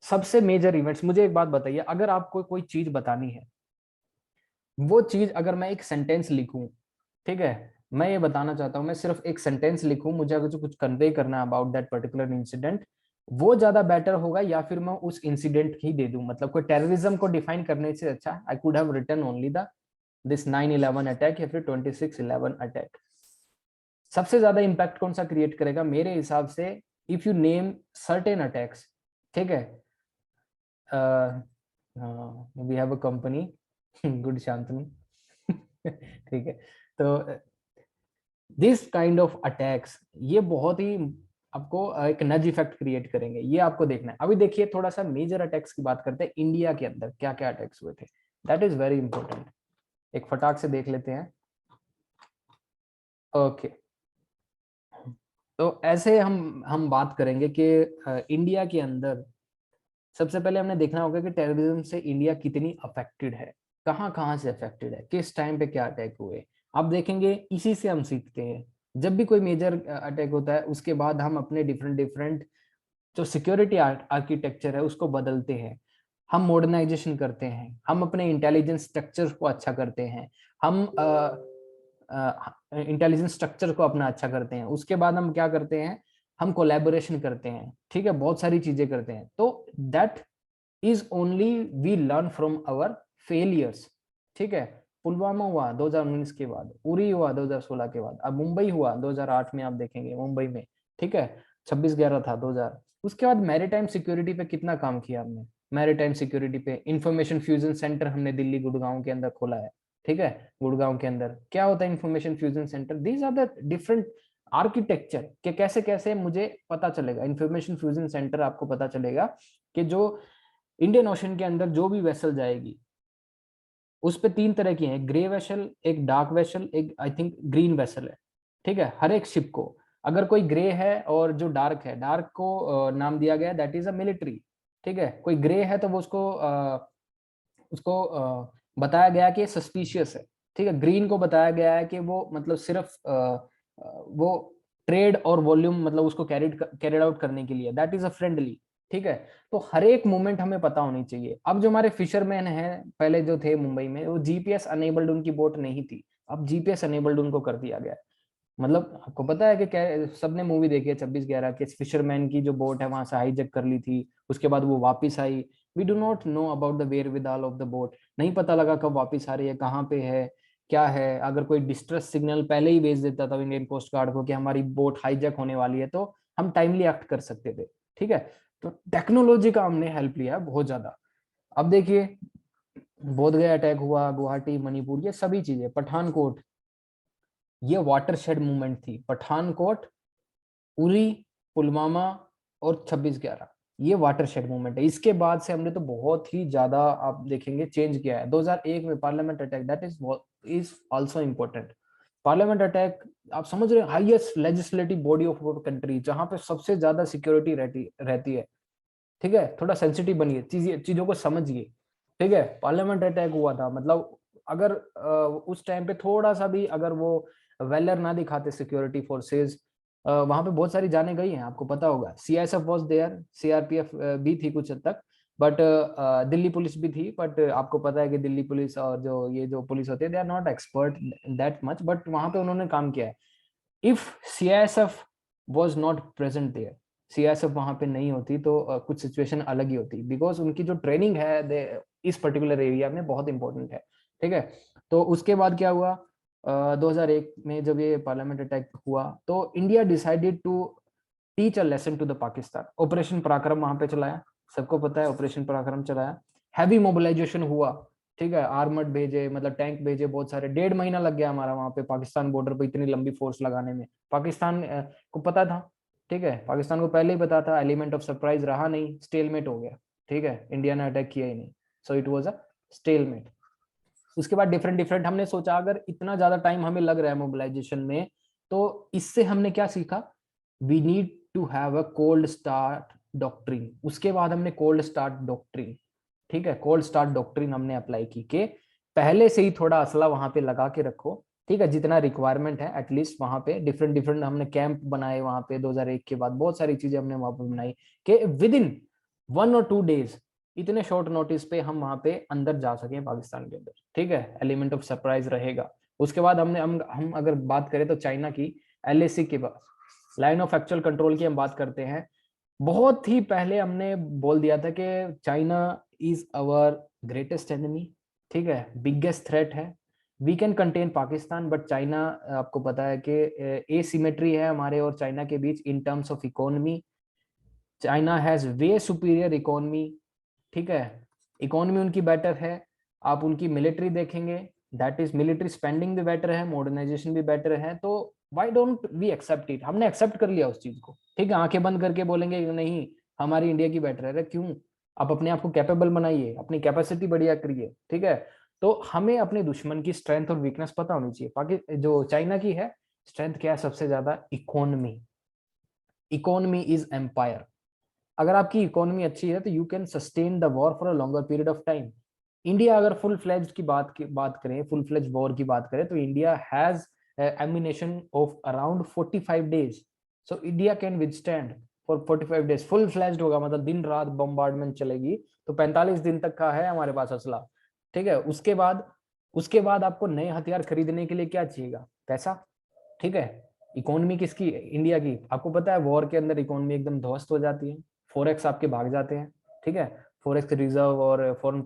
सबसे मेजर इवेंट्स, मुझे एक बात बताइए, अगर आपको कोई चीज बतानी है, वो चीज अगर मैं एक सेंटेंस लिखूं, ठीक है, मैं ये बताना चाहता हूं, मैं सिर्फ एक सेंटेंस लिखूं, मुझे अगर जो कुछ कन्वे करना है अबाउट दैट पर्टिकुलर इंसिडेंट, वो ज्यादा बेटर होगा, या फिर मैं उस इंसिडेंट ही दे दूं। मतलब कोई टेररिज्म को डिफाइन करने से अच्छा I could have written only the this 9/11 attack या फिर 26/11 अटैक, सबसे ज्यादा इम्पैक्ट कौन सा क्रिएट करेगा मेरे हिसाब से, if you name certain attacks, ठीक है, we have a company good Shantanu ठीक है, तो दिस काइंड ऑफ अटैक्स ये बहुत ही आपको एक नज इफेक्ट क्रिएट करेंगे, ये आपको देखना है। अभी देखिए थोड़ा सा मेजर अटैक्स की बात करते हैं, इंडिया के अंदर क्या क्या अटैक्स हुए थे, दैट इज वेरी इंपॉर्टेंट। एक फटाक से देख लेते हैं। ओके, तो ऐसे हम बात करेंगे कि इंडिया के अंदर सबसे पहले हमने देखना होगा कि टेररिज्म से इंडिया कितनी अफेक्टेड है, कहाँ कहाँ से अफेक्टेड है, किस टाइम पे क्या अटैक हुए। आप देखेंगे इसी से हम सीखते हैं, जब भी कोई मेजर अटैक होता है उसके बाद हम अपने डिफरेंट डिफरेंट जो सिक्योरिटी आर्किटेक्चर है उसको बदलते हैं, हम मॉडर्नाइजेशन करते हैं, हम अपने इंटेलिजेंस स्ट्रक्चर को अच्छा करते हैं, हम इंटेलिजेंस स्ट्रक्चर को अपना अच्छा करते हैं। उसके बाद हम क्या करते हैं, हम कोलैबोरेशन करते हैं, ठीक है, बहुत सारी चीजें करते हैं। तो that is only we learn from our failures, ठीक है। पुलवामा हुआ 2019 के बाद, उरी हुआ 2016 के बाद, अब मुंबई हुआ 2008 में, आप देखेंगे मुंबई में, ठीक है, 26/11 था 2000। उसके बाद मैरीटाइम सिक्योरिटी पे कितना काम किया हमने, मैरीटाइम सिक्योरिटी पे इंफॉर्मेशन फ्यूजन सेंटर हमने दिल्ली गुड़गांव के अंदर खोला है, ठीक है। गुड़गांव के अंदर क्या होता है information fusion centre, these are the different architecture के कैसे कैसे मुझे पता चलेगा। इंफॉर्मेशन फ्यूजन सेंटर आपको पता चलेगा कि जो इंडियन ओशन के अंदर जो भी वेसल जाएगी उस पे 3 तरह की हैं, ग्रे वेसल, एक डार्क वेसल, एक आई थिंक ग्रीन वेसल है, ठीक है। हर एक शिप को अगर कोई ग्रे है और जो डार्क है, डार्क को नाम दिया गया दैट इज अ मिलिट्री, ठीक है। कोई ग्रे है तो वो उसको बताया गया कि सस्पिशियस है, ठीक है। ग्रीन को बताया गया है कि वो मतलब सिर्फ वो ट्रेड और वॉल्यूम मतलब उसको कैरिड आउट करने के लिए, दैट इज अ फ्रेंडली, ठीक है। तो हर एक मूवमेंट हमें पता होनी चाहिए। अब जो हमारे फिशरमैन हैं पहले जो थे मुंबई में, वो जीपीएस अनेबल्ड उनकी बोट नहीं थी, अब जीपीएस अनेबल्ड उनको कर दिया गया। मतलब आपको पता है कि सबने मूवी देखी है 26/11 के, फिशरमैन की जो बोट है वहां से हाईजैक कर ली थी, उसके बाद वो वापस आई। We do not know about the wherewithal of the boat, नहीं पता लगा कब वापस आ रही है, कहाँ पे है, क्या है। अगर कोई डिस्ट्रेस सिग्नल पहले ही भेज देता था इंडियन कोस्ट गार्ड को कि हमारी बोट हाईजैक होने वाली है, तो हम टाइमली एक्ट कर सकते थे, ठीक है। तो टेक्नोलॉजी का हमने हेल्प लिया है बहुत ज्यादा। अब देखिए बोधगया अटैक हुआ, गुवाहाटी, मणिपुर, ये सभी चीजें, पठानकोट, ये वाटरशेड मूवमेंट थी। पठानकोट, उरी, पुलवामा और 26/11 ये वाटरशेड मूवमेंट है। इसके बाद से हमने तो बहुत ही ज्यादा आप देखेंगे चेंज किया है। 2001 में parliament attack, that is also important. Parliament attack आप समझ रहे हैं, highest legislative body of our country, जहां पे सबसे ज्यादा सिक्योरिटी रहती है, ठीक है। थोड़ा सेंसिटिव बनिए, चीजों को समझिए, ठीक है। पार्लियामेंट अटैक हुआ था, मतलब अगर उस टाइम पे थोड़ा सा भी अगर वो वेलर ना दिखाते सिक्योरिटी फोर्सेस, वहां पे बहुत सारी जाने गई हैं, आपको पता होगा। सीआईएसएफ वाज देयर, सीआरपीएफ भी थी कुछ हद तक, बट दिल्ली पुलिस भी थी। बट आपको पता है कि दिल्ली पुलिस और जो ये जो पुलिस होती है, they are not expert that much, but वहां पे उन्होंने काम किया है। If CISF was not present there, CISF वहां पे नहीं होती, तो कुछ सिचुएशन अलग ही होती, बिकॉज उनकी जो ट्रेनिंग है इस पर्टिकुलर एरिया में बहुत इंपॉर्टेंट है, ठीक है। तो उसके बाद क्या हुआ, 2001 में जब ये पार्लियामेंट अटैक हुआ, तो India decided to teach a lesson to the Pakistan. Operation Parakram वहां पे चलाया, सबको पता है ऑपरेशन पराक्रम चलाया। हैवी मोबिलाइजेशन हुआ, ठीक है, आर्मड भेजे, मतलब टैंक भेजे बहुत सारे। 1.5 महीना लग गया हमारा वहां पे पाकिस्तान बॉर्डर पे इतनी लंबी फोर्स लगाने में। पाकिस्तान को पता था, ठीक है, पाकिस्तान को पहले ही पता था, एलिमेंट ऑफ सरप्राइज रहा नहीं, स्टेलमेट हो गया, ठीक है, इंडिया ने अटैक किया ही नहीं, so it was a stalemate. उसके बाद डिफरेंट डिफरेंट हमने सोचा अगर इतना ज्यादा टाइम हमें लग रहा है मोबिलाइजेशन में, तो इससे हमने क्या सीखा, we need to have a cold start doctrine. उसके बाद हमने कोल्ड स्टार्ट डॉक्ट्रिन, ठीक है, कोल्ड स्टार्ट डॉक्ट्रिन हमने अप्लाई की कि पहले से ही थोड़ा असला वहां पे लगा के रखो, ठीक है, जितना रिक्वायरमेंट है एटलीस्ट। वहां पे डिफरेंट डिफरेंट हमने कैंप बनाए वहां पे 2001 के बाद, बहुत सारी चीजें हमने वहां पे बनाई कि विद इन 1 और 2 डेज, इतने शॉर्ट नोटिस पे हम वहां पे अंदर जा सके पाकिस्तान के अंदर, ठीक है, एलिमेंट ऑफ सरप्राइज रहेगा। उसके बाद हम अगर बात करें तो चाइना की LAC के पास लाइन ऑफ एक्चुअल कंट्रोल की हम बात करते हैं। बहुत ही पहले हमने बोल दिया था कि China is our greatest enemy, ठीक है, बिगेस्ट थ्रेट है। We can contain Pakistan, but China, आपको पता है कि एसिमेट्री है हमारे और चाइना के बीच in terms of economy. China has way superior economy, ठीक है, इकोनॉमी उनकी बेटर है। आप उनकी मिलिट्री देखेंगे, दैट इज मिलिट्री स्पेंडिंग भी बेटर है, मॉडर्नाइजेशन भी बेटर है। तो why don't we accept it? हमने एक्सेप्ट कर लिया उस चीज को, ठीक है, आंखें बंद करके बोलेंगे नहीं हमारी इंडिया की बेटर है। अरे क्यों? आप अपने आप को कैपेबल बनाइए, अपनी कैपेसिटी बढ़िया करिए, ठीक है। तो हमें अपने दुश्मन की स्ट्रेंथ और वीकनेस पता होनी चाहिए। बाकी जो चाइना की है स्ट्रेंथ क्या है? सबसे ज्यादा इकोनॉमी। Economy is empire. अगर आपकी इकोनॉमी अच्छी है तो you can sustain the war for a longer period of time. India अगर फुल फ्लेज्ड की बात करें, फुल फ्लेज्ड वॉर की बात करें, तो India has ammunition of around 45 days. So India can withstand for 45 days. Full fledged होगा मतलब दिन रात बम्बार्डमेंट चलेगी, तो 45 दिन तक का है हमारे पास असला, ठीक है। उसके बाद आपको नए हथियार खरीदने के लिए क्या चाहिएगा? पैसा, ठीक है। इकोनॉमी किसकी? इंडिया की। आपको पता है वॉर के अंदर इकोनॉमी एकदम ध्वस्त हो जाती है, फॉरेक्स आपके भाग जाते हैं, ठीक है। फॉरेक्स रिजर्व और फॉरेन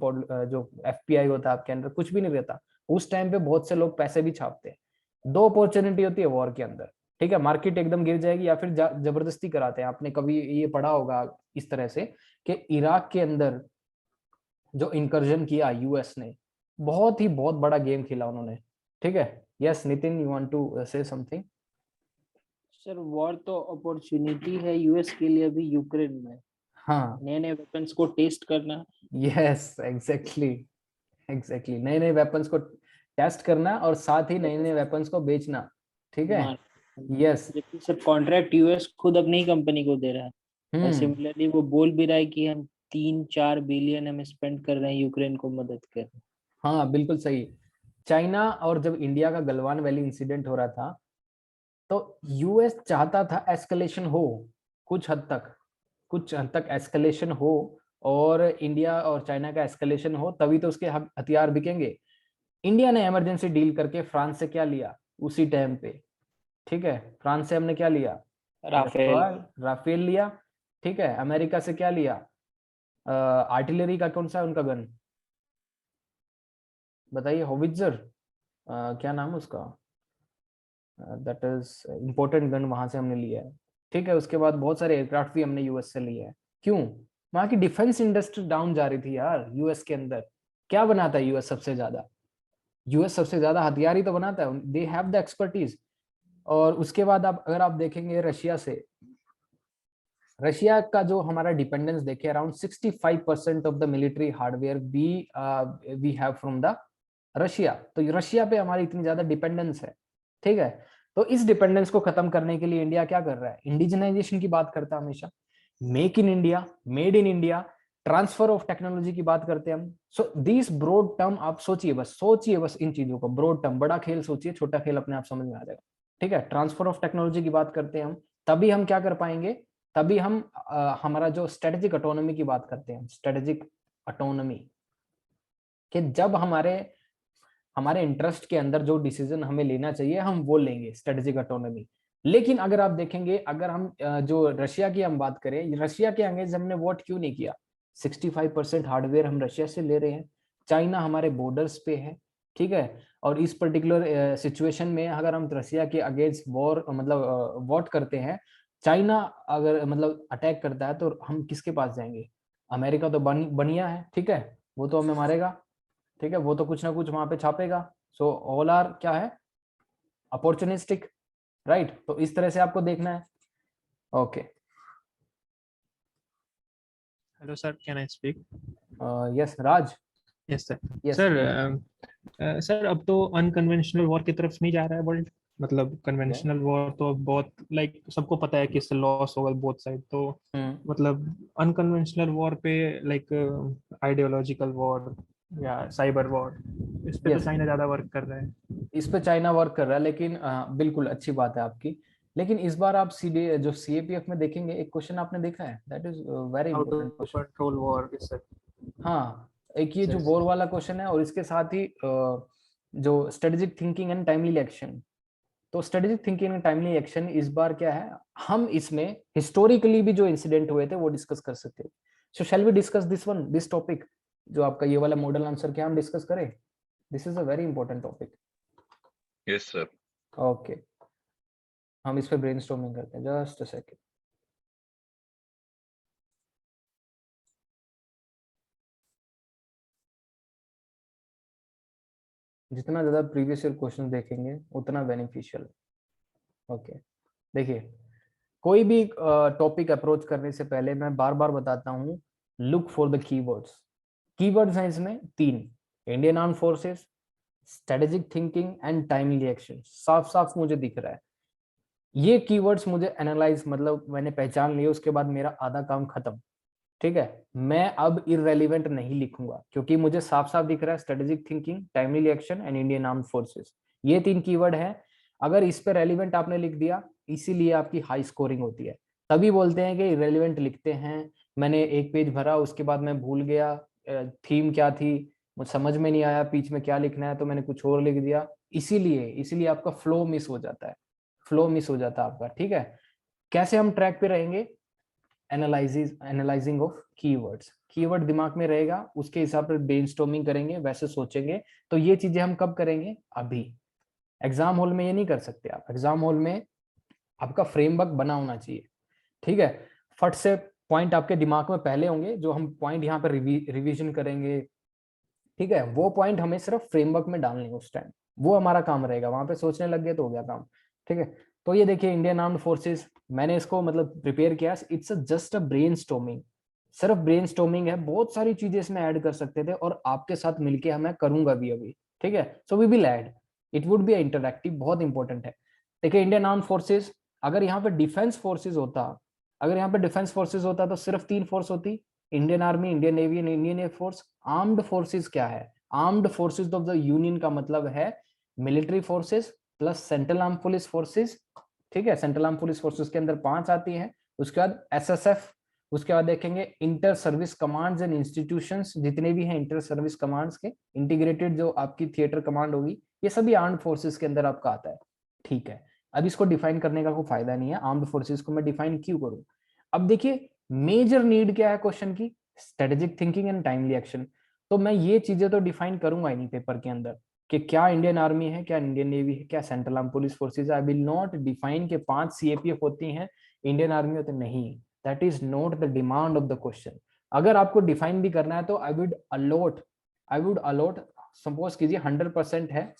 जो एफपीआई होता है आपके अंदर, कुछ भी नहीं रहता। उस टाइम पे बहुत से लोग पैसे भी छापते हैं। दो अपॉर्चुनिटी होती है वॉर के अंदर, ठीक है। मार्केट एकदम गिर जाएगी या फिर जबरदस्ती कराते हैं। आपने कभी ये पढ़ा होगा इस तरह से कि इराक के अंदर जो इंकर्जन किया यूएस ने, बहुत बड़ा गेम खेला उन्होंने, ठीक है। Yes Nitin, you want to say something? Sir war तो अपॉर्चुनिटी है यूएस के लिए अभी यूक्रेन में, हाँ, नए नए वेपन्स को टेस्ट करना। यस एग्जैक्टली नए नए वेपन्स को टेस्ट करना और साथ ही नए नए वेपन्स को बेचना, ठीक है। यस। जबकि सर कॉन्ट्रैक्ट यूएस खुद अपनी कंपनी को दे रहा है, और हम्म सिमिलरली वो बोल भी रहा है कि हम 3-4 बिलियन हम स्पेंड कर रहे हैं यूक्रेन को मदद कर। हाँ बिल्कुल सही। चाइना और जब इंडिया का गलवान वैली इंसिडेंट हो रहा था, तो यूएस चाहता था एस्केलेशन हो, कुछ हद तक एस्केलेशन हो, और इंडिया और चाइना का एस्केलेशन हो, तभी तो उसके हथियार बिकेंगे। इंडिया ने इमरजेंसी डील करके फ्रांस से क्या लिया उसी टाइम पे, ठीक है। फ्रांस से हमने क्या लिया? राफेल। राफेल लिया, ठीक है। अमेरिका से क्या लिया? आर्टिलरी का कौन सा उनका गन बताइए? होविट्जर, क्या नाम है उसका? दैट इज इम्पोर्टेंट गन, वहां से हमने लिया है, ठीक है। उसके बाद बहुत सारे एयरक्राफ्ट भी हमने यूएस से लिए हैं। क्यों? वहां की डिफेंस इंडस्ट्री डाउन जा रही थी यार। यूएस के अंदर क्या बनाता है यूएस सबसे ज्यादा? यूएस सबसे ज्यादा हथियार ही तो बनाता है, दे हैव द एक्सपर्टीज। और उसके बाद आप अगर आप देखेंगे रशिया से, रशिया का जो हमारा डिपेंडेंस देखे, around 65% of the military hardware we have from the Russia. तो रशिया पे हमारी इतनी ज्यादा डिपेंडेंस है, ठीक है। तो इस डिपेंडेंस को खत्म करने के लिए इंडिया क्या कर रहा है? इंडिजिनाइजेशन की बात करता है हमेशा, make in India, made in India, transfer of technology की बात करते हैं हम। सो दिस ब्रॉड टर्म आप सोचिए बस इन चीजों को, ब्रॉड टर्म, बड़ा खेल सोचिए, छोटा खेल अपने आप समझ में आ जाएगा, ठीक है। ट्रांसफर ऑफ टेक्नोलॉजी की बात करते हैं हम, तभी हम क्या कर पाएंगे? तभी हम हमारा जो स्ट्रेटेजिक ऑटोनॉमी की बात करते हैं, स्ट्रेटेजिक ऑटोनॉमी, कि जब हमारे हमारे इंटरेस्ट के अंदर जो डिसीजन हमें लेना चाहिए हम वो लेंगे, स्ट्रेटेजिक ऑटोनॉमी। लेकिन अगर आप देखेंगे, अगर हम जो रशिया की हम बात करें, रशिया के अंगेज हमने वोट क्यों नहीं किया? 65% हार्डवेयर हम रशिया से ले रहे हैं, चाइना हमारे बॉर्डर्स पे है, ठीक है। और इस पर्टिकुलर सिचुएशन में अगर हम रशिया के अगेंस्ट वॉर मतलब वोट करते हैं, चाइना अगर मतलब अटैक करता है, तो हम किसके पास जाएंगे? अमेरिका तो बढ़िया है, ठीक है, वो तो हमें मारेगा, ठीक है, वो तो कुछ ना कुछ वहां पे छापेगा। सो ऑल आर क्या है? Opportunistic, right. तो इस तरह से आपको देखना है। Okay, hello sir, can I speak? Yes Raj. Yes sir. Yes sir sir अब तो अनकन्वेंशनल वॉर की तरफ नहीं जा रहा है वर्ल्ड। मतलब कन्वेंशनल वॉर तो अब बहुत लाइक सबको पता है कि इससे लॉस होगा बोथ साइड। तो मतलब अनकन्वेंशनल वॉर पे लाइक आइडियोलॉजिकल वॉर या साइबर वॉर, इस पे तो Yes. चाइना ज्यादा वर्क कर रहा है। इस पे चाइना वर्क कर रहा है, लेकिन बिल्कुल अच्छी बात है आपकी। लेकिन इस बार आप सीधे जो सीएपीएफ में देखेंगे, एक क्वेश्चन आपने देखा है, that is very how two important question. Control war is sir. हाँ, एक ये जो वॉर वाला क्वेश्चन है, और इसके साथ ही जो strategic thinking and timely action. तो strategic thinking and timely action इस बार क्या है, हम इसमें हिस्टोरिकली भी जो इंसिडेंट हुए थे वो डिस्कस कर सकते हैं। So shall we discuss this topic, जो आपका ये वाला मॉडल आंसर क्या हम डिस्कस करें? This is a very important topic. Yes sir. Okay, हम इस पे ब्रेनस्टॉर्मिंग करते हैं, जस्ट अ सेकंड। जितना ज्यादा प्रीवियस ईयर क्वेश्चन देखेंगे उतना बेनिफिशियल है। ओके, देखिए कोई भी टॉपिक अप्रोच करने से पहले मैं बार बार बताता हूँ, look for the keywords. Keywords हैं इसमें 3, Indian arm forces, strategic thinking and timely action. साफ साफ मुझे दिख रहा है ये कीवर्ड्स मुझे एनालाइज, मतलब मैंने पहचान लिया, उसके बाद मेरा आधा काम खत्म। ठीक है, मैं अब इररेलेवेंट नहीं लिखूंगा क्योंकि मुझे साफ साफ दिख रहा है strategic thinking, timely action and Indian arm forces, ये 3 कीवर्ड है। अगर इस पे रेलिवेंट आपने लिख दिया, इसीलिए आपकी हाई स्कोरिंग होती है। तभी बोलते हैं कि इररेलेवेंट लिखते हैं, मैंने एक पेज भरा उसके बाद मैं भूल गया थीम क्या थी, मुझे समझ में नहीं आया बीच में क्या लिखना है, तो मैंने कुछ और लिख दिया। इसीलिए आपका फ्लो मिस हो जाता है, फ्लो मिस हो जाता है आपका। ठीक है, कैसे हम ट्रैक पे रहेंगे? Analysing of keywords. कीवर्ड दिमाग में रहेगा, उसके हिसाब से ब्रेनस्टॉर्मिंग करेंगे, वैसे सोचेंगे। तो ये चीजें हम कब करेंगे? अभी। एग्जाम हॉल में ये नहीं कर सकते आप। एग्जाम हॉल में आपका फ्रेमवर्क बना होना चाहिए। ठीक है, फट से पॉइंट आपके दिमाग में पहले होंगे, जो हम पॉइंट यहाँ पर रिवीजन करेंगे, ठीक है, वो पॉइंट हमें सिर्फ फ्रेमवर्क में डालने उस टाइम, वो हमारा काम रहेगा। वहां पे सोचने लग गए तो हो गया काम। ठीक है, तो ये देखिए इंडियन आर्म्ड फोर्सेस, मैंने इसको मतलब प्रिपेयर किया, इट्स जस्ट अ ब्रेनस्टॉर्मिंग, सिर्फ ब्रेनस्टॉर्मिंग है। बहुत सारी चीजें इसमें ऐड कर सकते थे और आपके साथ मिलके मैं करूंगा भी अभी। ठीक है, so we will add, it would be interactive, बहुत इंपॉर्टेंट है। देखिए इंडियन आर्म्ड फोर्सेस, अगर यहाँ पे डिफेंस फोर्सेज होता, अगर यहाँ पे डिफेंस फोर्सेज होता तो सिर्फ 3 फोर्स होती, Indian army, Indian navy and Indian air force. Armed forces क्या है? Armed forces of the union का मतलब है military forces plus central arm police forces. ठीक है, सेंट्रल आर्म पुलिस फोर्सेस के अंदर 5 आती हैं। उसके बाद एसएसएफ, उसके बाद देखेंगे inter service commands and institutions, जितने भी हैं इंटर सर्विस कमांड्स के, इंटीग्रेटेड जो आपकी थिएटर कमांड होगी, ये सभी आर्म्ड फोर्सेस के अंदर आपका आता है। ठीक है, अब इसको डिफाइन करने का कोई फायदा नहीं है, आर्म्ड फोर्सेस को मैं डिफाइन क्यों करूं? अब देखिए मेजर नीड क्या है क्वेश्चन की? Strategic thinking and timely action. तो मैं ये चीजें तो डिफाइन करूंगा ही नहीं पेपर के अंदर कि क्या इंडियन आर्मी है, क्या इंडियन नेवी है, क्या central arm police forces. I will not define के 5 सीएपीएफ होती हैं, इंडियन आर्मी होते नहीं। That is not the demand of the question. अगर आपको डिफाइन भी करना है तो आई वुड अलॉट, सपोज कीजिए 100% है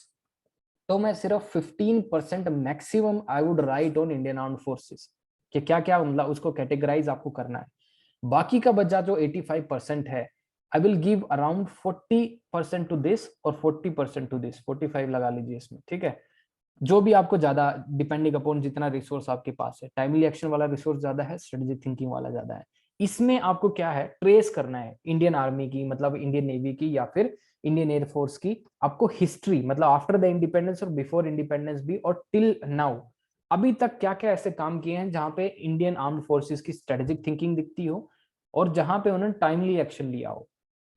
तो मैं सिर्फ 15% maximum I would write on Indian armed forces, कि क्या क्या मतलब उसको कैटेगराइज आपको करना है। बाकी का बचा जो 85% है, I will give around 40% to this और 40% टू दिस, 45 लगा लीजिए इसमें। ठीक है, जो भी आपको ज्यादा, डिपेंडिंग अपॉन जितना रिसोर्स आपके पास है, टाइमली एक्शन वाला रिसोर्स ज्यादा है, स्ट्रेटेजिक थिंकिंग वाला ज्यादा है। इसमें आपको क्या है, ट्रेस करना है इंडियन आर्मी की, मतलब इंडियन नेवी की या फिर इंडियन एयरफोर्स की, आपको हिस्ट्री, मतलब आफ्टर द इंडिपेंडेंस और बिफोर इंडिपेंडेंस भी, और टिल नाउ अभी तक क्या क्या ऐसे काम किए हैं जहां पे इंडियन आर्म्ड फोर्सेस की स्ट्रेटेजिक थिंकिंग दिखती हो और जहां पे उन्होंने टाइमली एक्शन लिया हो।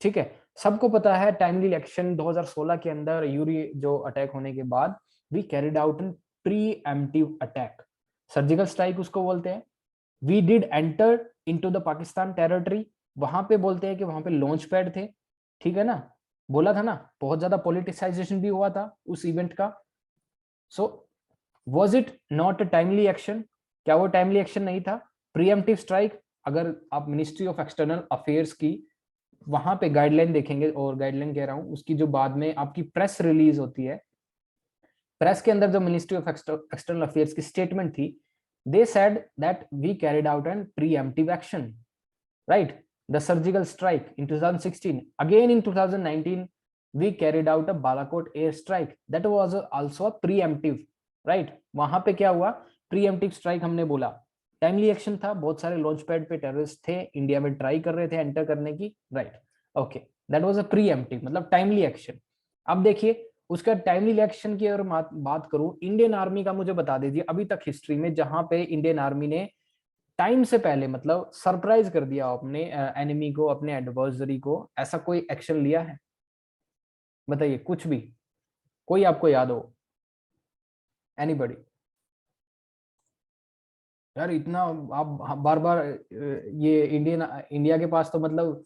ठीक है, सबको पता है टाइमली एक्शन 2016 के अंदर यूरी जो अटैक होने के बाद we carried out an preemptive attack, surgical strike उसको बोलते हैं। We did enter into the Pakistan territory, वहां पे बोलते हैं कि वहां पे लॉन्च पैड थे। ठीक है ना, बोला था ना, बहुत ज्यादा पॉलिटिसाइजेशन भी हुआ था उस इवेंट का। So was it not a timely action? क्या वो टाइमली एक्शन नहीं था? प्रीएम्प्टिव स्ट्राइक, अगर आप मिनिस्ट्री ऑफ एक्सटर्नल अफेयर्स की वहां पे गाइडलाइन देखेंगे, और गाइडलाइन कह रहा हूं उसकी जो बाद में आपकी प्रेस रिलीज होती है, प्रेस के अंदर जो मिनिस्ट्री ऑफ एक्सटर्नल अफेयर्स की स्टेटमेंट थी, they said that we carried out an preemptive action, right? The surgical strike in 2016, again in 2019 we carried out a Balakot air strike, that was also a preemptive, right? वहां पे क्या हुआ, preemptive strike हमने बोला, timely action था, बहुत सारे launch pad पे टेररिस्ट थे, इंडिया में ट्राई कर रहे थे एंटर करने की, right? Okay, that was a pre-emptive, मतलब टाइमली एक्शन। अब देखिए उसका टाइमली एक्शन की अगर बात करूं, इंडियन आर्मी का मुझे बता दीजिए अभी तक हिस्ट्री में जहां पे इंडियन आर्मी ने टाइम से पहले मतलब सरप्राइज कर दिया अपने एनिमी को, अपने एडवर्सरी को, ऐसा कोई एक्शन लिया है? बताइए, कुछ भी, कोई आपको याद हो? एनीबॉडी? यार इतना आप बार बार ये इंडिया के पास तो मतलब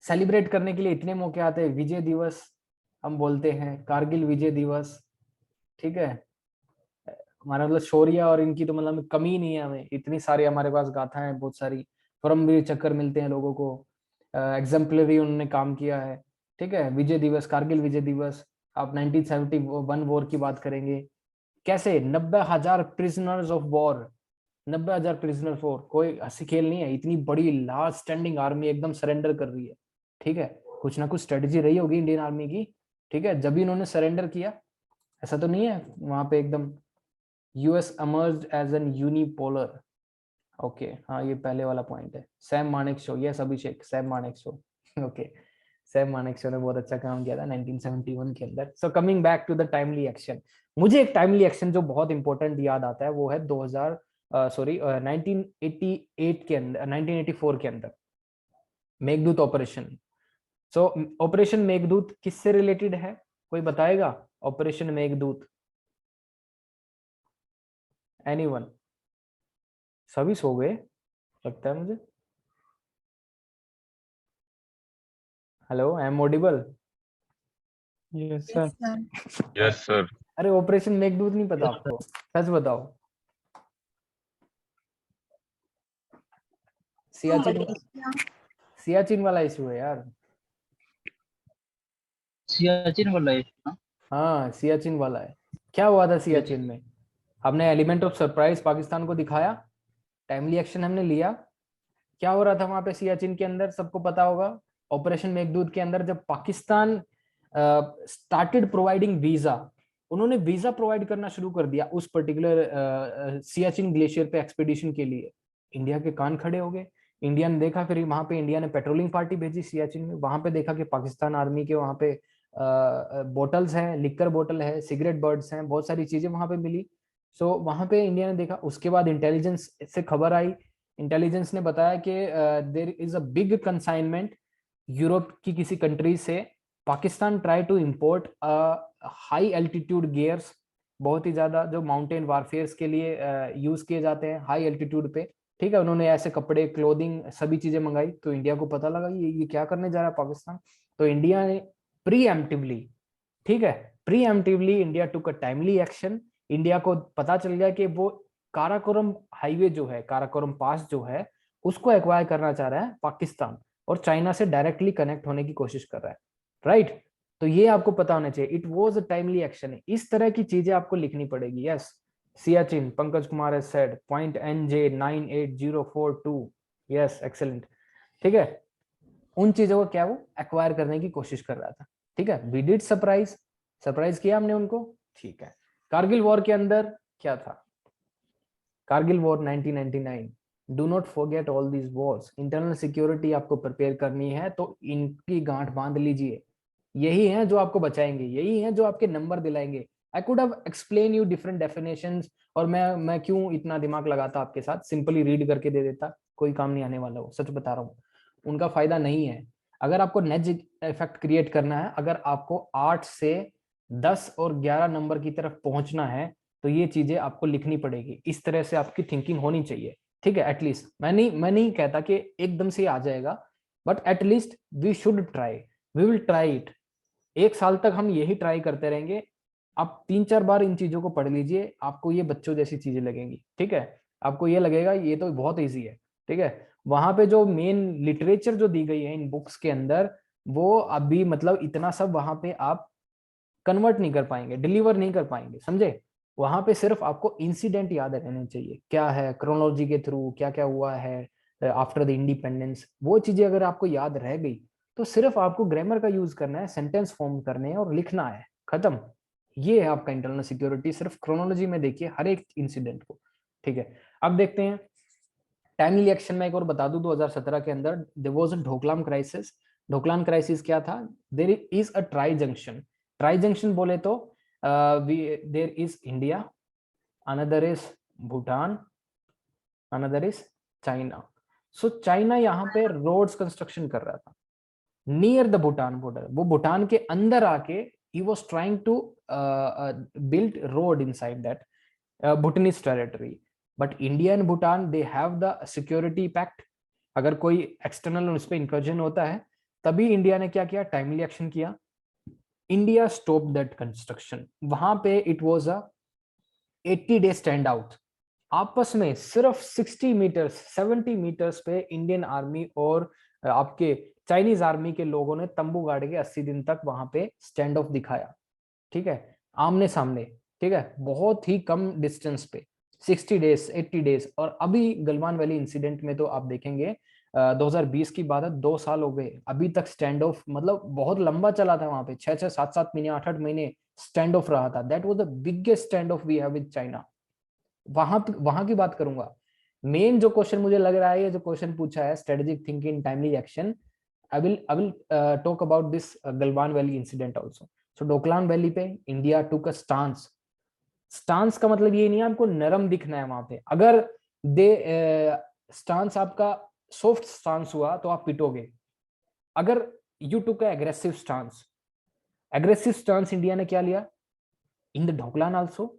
सेलिब्रेट करने के लिए इतने मौके आते हैं, विजय दिवस, हम बोलते हैं कारगिल विजय दिवस, ठीक है। हमारा मतलब शौर्य और इनकी तो मतलब कमी नहीं है, हमें इतनी सारी हमारे पास गाथाएं हैं, बहुत सारी परमवीर चक्र मिलते हैं लोगों को, एग्जाम्पलरी उन्होंने काम किया है, ठीक है। विजय दिवस, कारगिल विजय दिवस, आप 1971 वॉर की बात करेंगे, कैसे 90,000 prisoners of war, 90,000 prisoner for, कोई हंसी खेल नहीं है, इतनी बड़ी लार्ज स्टैंडिंग आर्मी एकदम सरेंडर कर रही है, ठीक है। कुछ ना कुछ स्ट्रेटजी रही होगी इंडियन आर्मी की, ठीक है, जब भी इन्होंने सरेंडर किया, ऐसा तो नहीं है वहां पे एकदम। US emerged as an unipolar, okay हाँ ये पहले वाला पॉइंट है। Sam Manekshaw, yes Abhishek, Sam Manekshaw, okay. Sam Manekshaw ने बहुत अच्छा काम किया था 1971 के अंदर। So coming back to the timely action, मुझे एक टाइमली एक्शन जो बहुत इंपॉर्टेंट याद आता है वो है 1988 के अंदर, 1984 के अंदर मेघदूत ऑपरेशन। सो ऑपरेशन मेघदूत किससे रिलेटेड है, कोई बताएगा? Operation Meghdoot, anyone? सभी सो गए लगता है मुझे। Hello, I am audible? Yes sir. Yes sir. अरे ऑपरेशन मेघदूत नहीं पता आपको? सच बताओ। सियाचिन वाला इशू है यार। सियाचिन वाला है ना? हाँ सियाचिन वाला है। क्या हुआ था सियाचिन में? हमने एलिमेंट ऑफ सरप्राइज पाकिस्तान को दिखाया, टाइमली एक्शन हमने लिया। क्या हो रहा था वहां पे सियाचिन के अंदर, सबको पता होगा। ऑपरेशन मेघदूत के अंदर जब पाकिस्तान स्टार्टेड प्रोवाइडिंग वीजा, उन्होंने वीजा प्रोवाइड करना शुरू कर दिया उस पर्टिकुलर सियाचिन ग्लेशियर पे एक्सपीडिशन के लिए, इंडिया के कान खड़े हो गए। इंडिया ने देखा, फिर वहां पे इंडिया ने पेट्रोलिंग पार्टी भेजी सियाचिन में, वहां पे देखा कि पाकिस्तान आर्मी के वहां पे बोटल्स हैं, लिक्कर बोटल है, सिगरेट बर्ड्स हैं, बहुत सारी चीजें वहां पे मिली। सो वहां पे इंडिया ने देखा। उसके बाद इंटेलिजेंस से खबर आई, इंटेलिजेंस ने बताया कि there is a big consignment Europe की किसी कंट्री से। Pakistan try to import high altitude gears, बहुत ही ज्यादा जो माउंटेन वारफेयर्स के लिए यूज किए जाते हैं हाई एल्टीट्यूड पे, ठीक है। उन्होंने ऐसे कपड़े, क्लोथिंग, सभी चीजें मंगाई। तो इंडिया को पता लगा ये क्या करने जा रहा है पाकिस्तान। तो इंडिया ने प्रीएम्प्टिवली, ठीक है, preemptively India took a timely action. India को पता चल गया कि वो काराकोरम हाईवे जो है, काराकोरम पास जो है, उसको एक्वायर करना चाह रहा है पाकिस्तान, और चाइना से डायरेक्टली कनेक्ट होने की कोशिश कर रहा है, राइट। तो ये आपको पता होना चाहिए, it was a timely action. इस तरह की चीजें आपको लिखनी पड़ेगी। Yes, Siachen, Pankaj Kumar has said, point NJ 98042, yes excellent, ठीक है। उन चीजों को क्या वो एक्वायर करने की कोशिश कर रहा था, ठीक है। वी डिड सरप्राइज किया हमने उनको, ठीक है। कारगिल वॉर के अंदर क्या था? Kargil war 1999, do not forget all these Wars. Internal security आपको प्रिपेयर करनी है तो इनकी गांठ बांध लीजिए, यही है जो आपको बचाएंगे, यही है जो आपके नंबर दिलाएंगे। आई could have explain you different definitions, और मैं क्यों इतना दिमाग लगाता आपके साथ, सिंपली रीड करके दे देता, कोई काम नहीं आने वाला वो, सच बता रहा हूँ। उनका फायदा नहीं है। अगर आपको नेज इफेक्ट क्रिएट करना है, अगर आपको 8 से 10 और 11 नंबर की तरफ पहुंचना है, तो ये चीजें आपको लिखनी पड़ेगी। इस तरह से आपकी थिंकिंग होनी चाहिए, ठीक है। एटलीस्ट मैं नहीं कहता कि एकदम से आ जाएगा, but at least we should try, we will try it. 1 साल तक हम यही ट्राई करते रहेंगे। आप 3-4 बार इन चीजों को पढ़ लीजिए, आपको ये बच्चों जैसी चीजें लगेंगी, ठीक है। आपको ये लगेगा ये तो बहुत ईजी है, ठीक है। वहां पे जो मेन लिटरेचर जो दी गई है इन बुक्स के अंदर, वो अभी मतलब इतना सब वहां पे आप कन्वर्ट नहीं कर पाएंगे, डिलीवर नहीं कर पाएंगे, समझे। वहां पे सिर्फ आपको इंसिडेंट याद रहने चाहिए, क्या है क्रोनोलॉजी के थ्रू क्या क्या हुआ है आफ्टर द इंडिपेंडेंस। वो चीजें अगर आपको याद रह गई तो सिर्फ आपको ग्रामर का यूज करना है, सेंटेंस फॉर्म करने हैं और लिखना है, खत्म। ये है आपका इंटरनल सिक्योरिटी। सिर्फ क्रोनोलॉजी में देखिए हर एक इंसिडेंट को, ठीक है। अब देखते हैं टाइमली एक्शन में। एक और बता दूं, 2017 के अंदर there was a Doklam crisis. Doklam crisis क्या था? There is a tri junction. Tri junction बोले तो there is India, another is Bhutan, another is China. So China यहाँ पे रोड्स कंस्ट्रक्शन कर रहा था नियर द भूटान बॉर्डर। वो भूटान के अंदर आके ही was trying to build road inside that Bhutanese territory. But India and Bhutan, they have the security pact. अगर कोई एक्सटर्नल उस पर इंकर्जन होता है, तभी इंडिया ने क्या किया? टाइमली एक्शन किया। India stop that construction. वहां पे it was a 80 day stand out. आपस में सिर्फ 60 मीटर्स 70 मीटर्स पे इंडियन आर्मी और आपके चाइनीज आर्मी के लोगों ने तंबू गाड़ के 80 दिन तक वहां पे स्टैंड ऑफ दिखाया, ठीक है, आमने सामने, ठीक है, बहुत ही कम डिस्टेंस पे 60 डेज 80 डेज। और अभी गलवान वैली इंसिडेंट में तो आप देखेंगे 2020 की बात है, 2 साल हो गए अभी तक स्टैंड ऑफ, मतलब बहुत लंबा चला था वहां पे, 6-6 7-7 महीने 8-8 महीने स्टैंड ऑफ रहा था। That was the biggest stand off we have with China. वहां की बात करूंगा। मेन जो क्वेश्चन मुझे लग रहा है, ये जो क्वेश्चन पूछा है strategic thinking timely action, I will talk about this Galwan Valley incident also. So Doklam valley पे इंडिया टुक अ स्टांस। स्टांस का मतलब ये नहीं है आपको नरम दिखना है वहां पे। अगर दे स्टांस आपका सॉफ्ट स्टांस हुआ तो आप पिटोगे। अगर you took a aggressive stance, aggressive stance India ने क्या लिया in the Doklam also,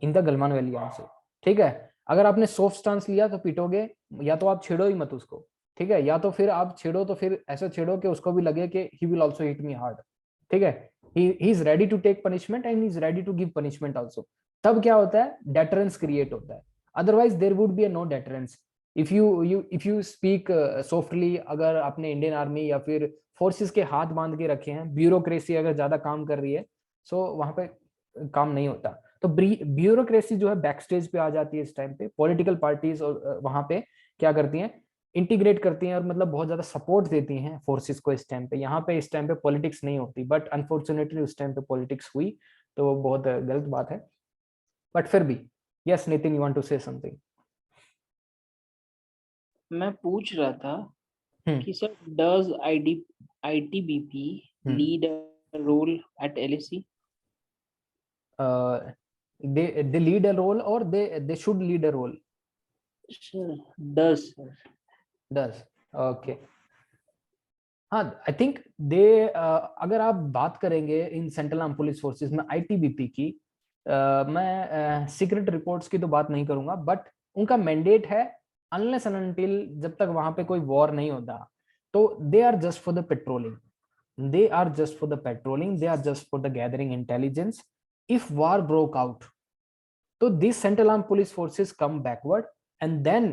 in the Galwan valley also, ठीक है। अगर आपने सॉफ्ट स्टांस लिया तो पिटोगे, या तो आप छेड़ो ही मत उसको, ठीक है, या तो फिर आप छेड़ो तो फिर ऐसा छेड़ो कि उसको भी लगे कि he will also hit me hard, ठीक है। He is ready to take punishment and he is ready to give punishment also. तब क्या होता है, डेटरेंस क्रिएट होता है। Otherwise there would be no deterrence if you speak softly. अगर आपने इंडियन आर्मी या फिर फोर्सेस के हाथ बांध के रखे हैं, ब्यूरोक्रेसी अगर ज्यादा काम कर रही है, सो वहां पे काम नहीं होता। तो ब्यूरोक्रेसी जो है बैक स्टेज पे आ जाती है इस टाइम पे। पॉलिटिकल पार्टीज और वहां पे क्या करती हैं, इंटीग्रेट करती हैं और मतलब बहुत ज्यादा सपोर्ट देती हैं फोर्सेस को इस टाइम पे। यहाँ पे इस टाइम पे पॉलिटिक्स नहीं होती, बट अनफॉर्चुनेटली उस टाइम पे पॉलिटिक्स हुई, तो वो बहुत गलत बात है। बट फिर भी, yes Nitin, you want to say something? मैं पूछ रहा था हम्म। कि sir does ITBP lead a role at LAC? they lead a role or they should lead a role? Sir, does okay। हाँ, आई थिंक दे, अगर आप बात करेंगे in central arm police forces में ITBP की, मैं सीक्रेट रिपोर्ट्स की तो बात नहीं करूंगा, बट उनका मैंडेट है अनलेस एंड अनटिल जब तक वहां पे कोई वॉर नहीं होता, तो they are just for the patrolling, they are just for the patrolling, they are just for the gathering intelligence. If war broke out, so these central armed police forces come backward, and then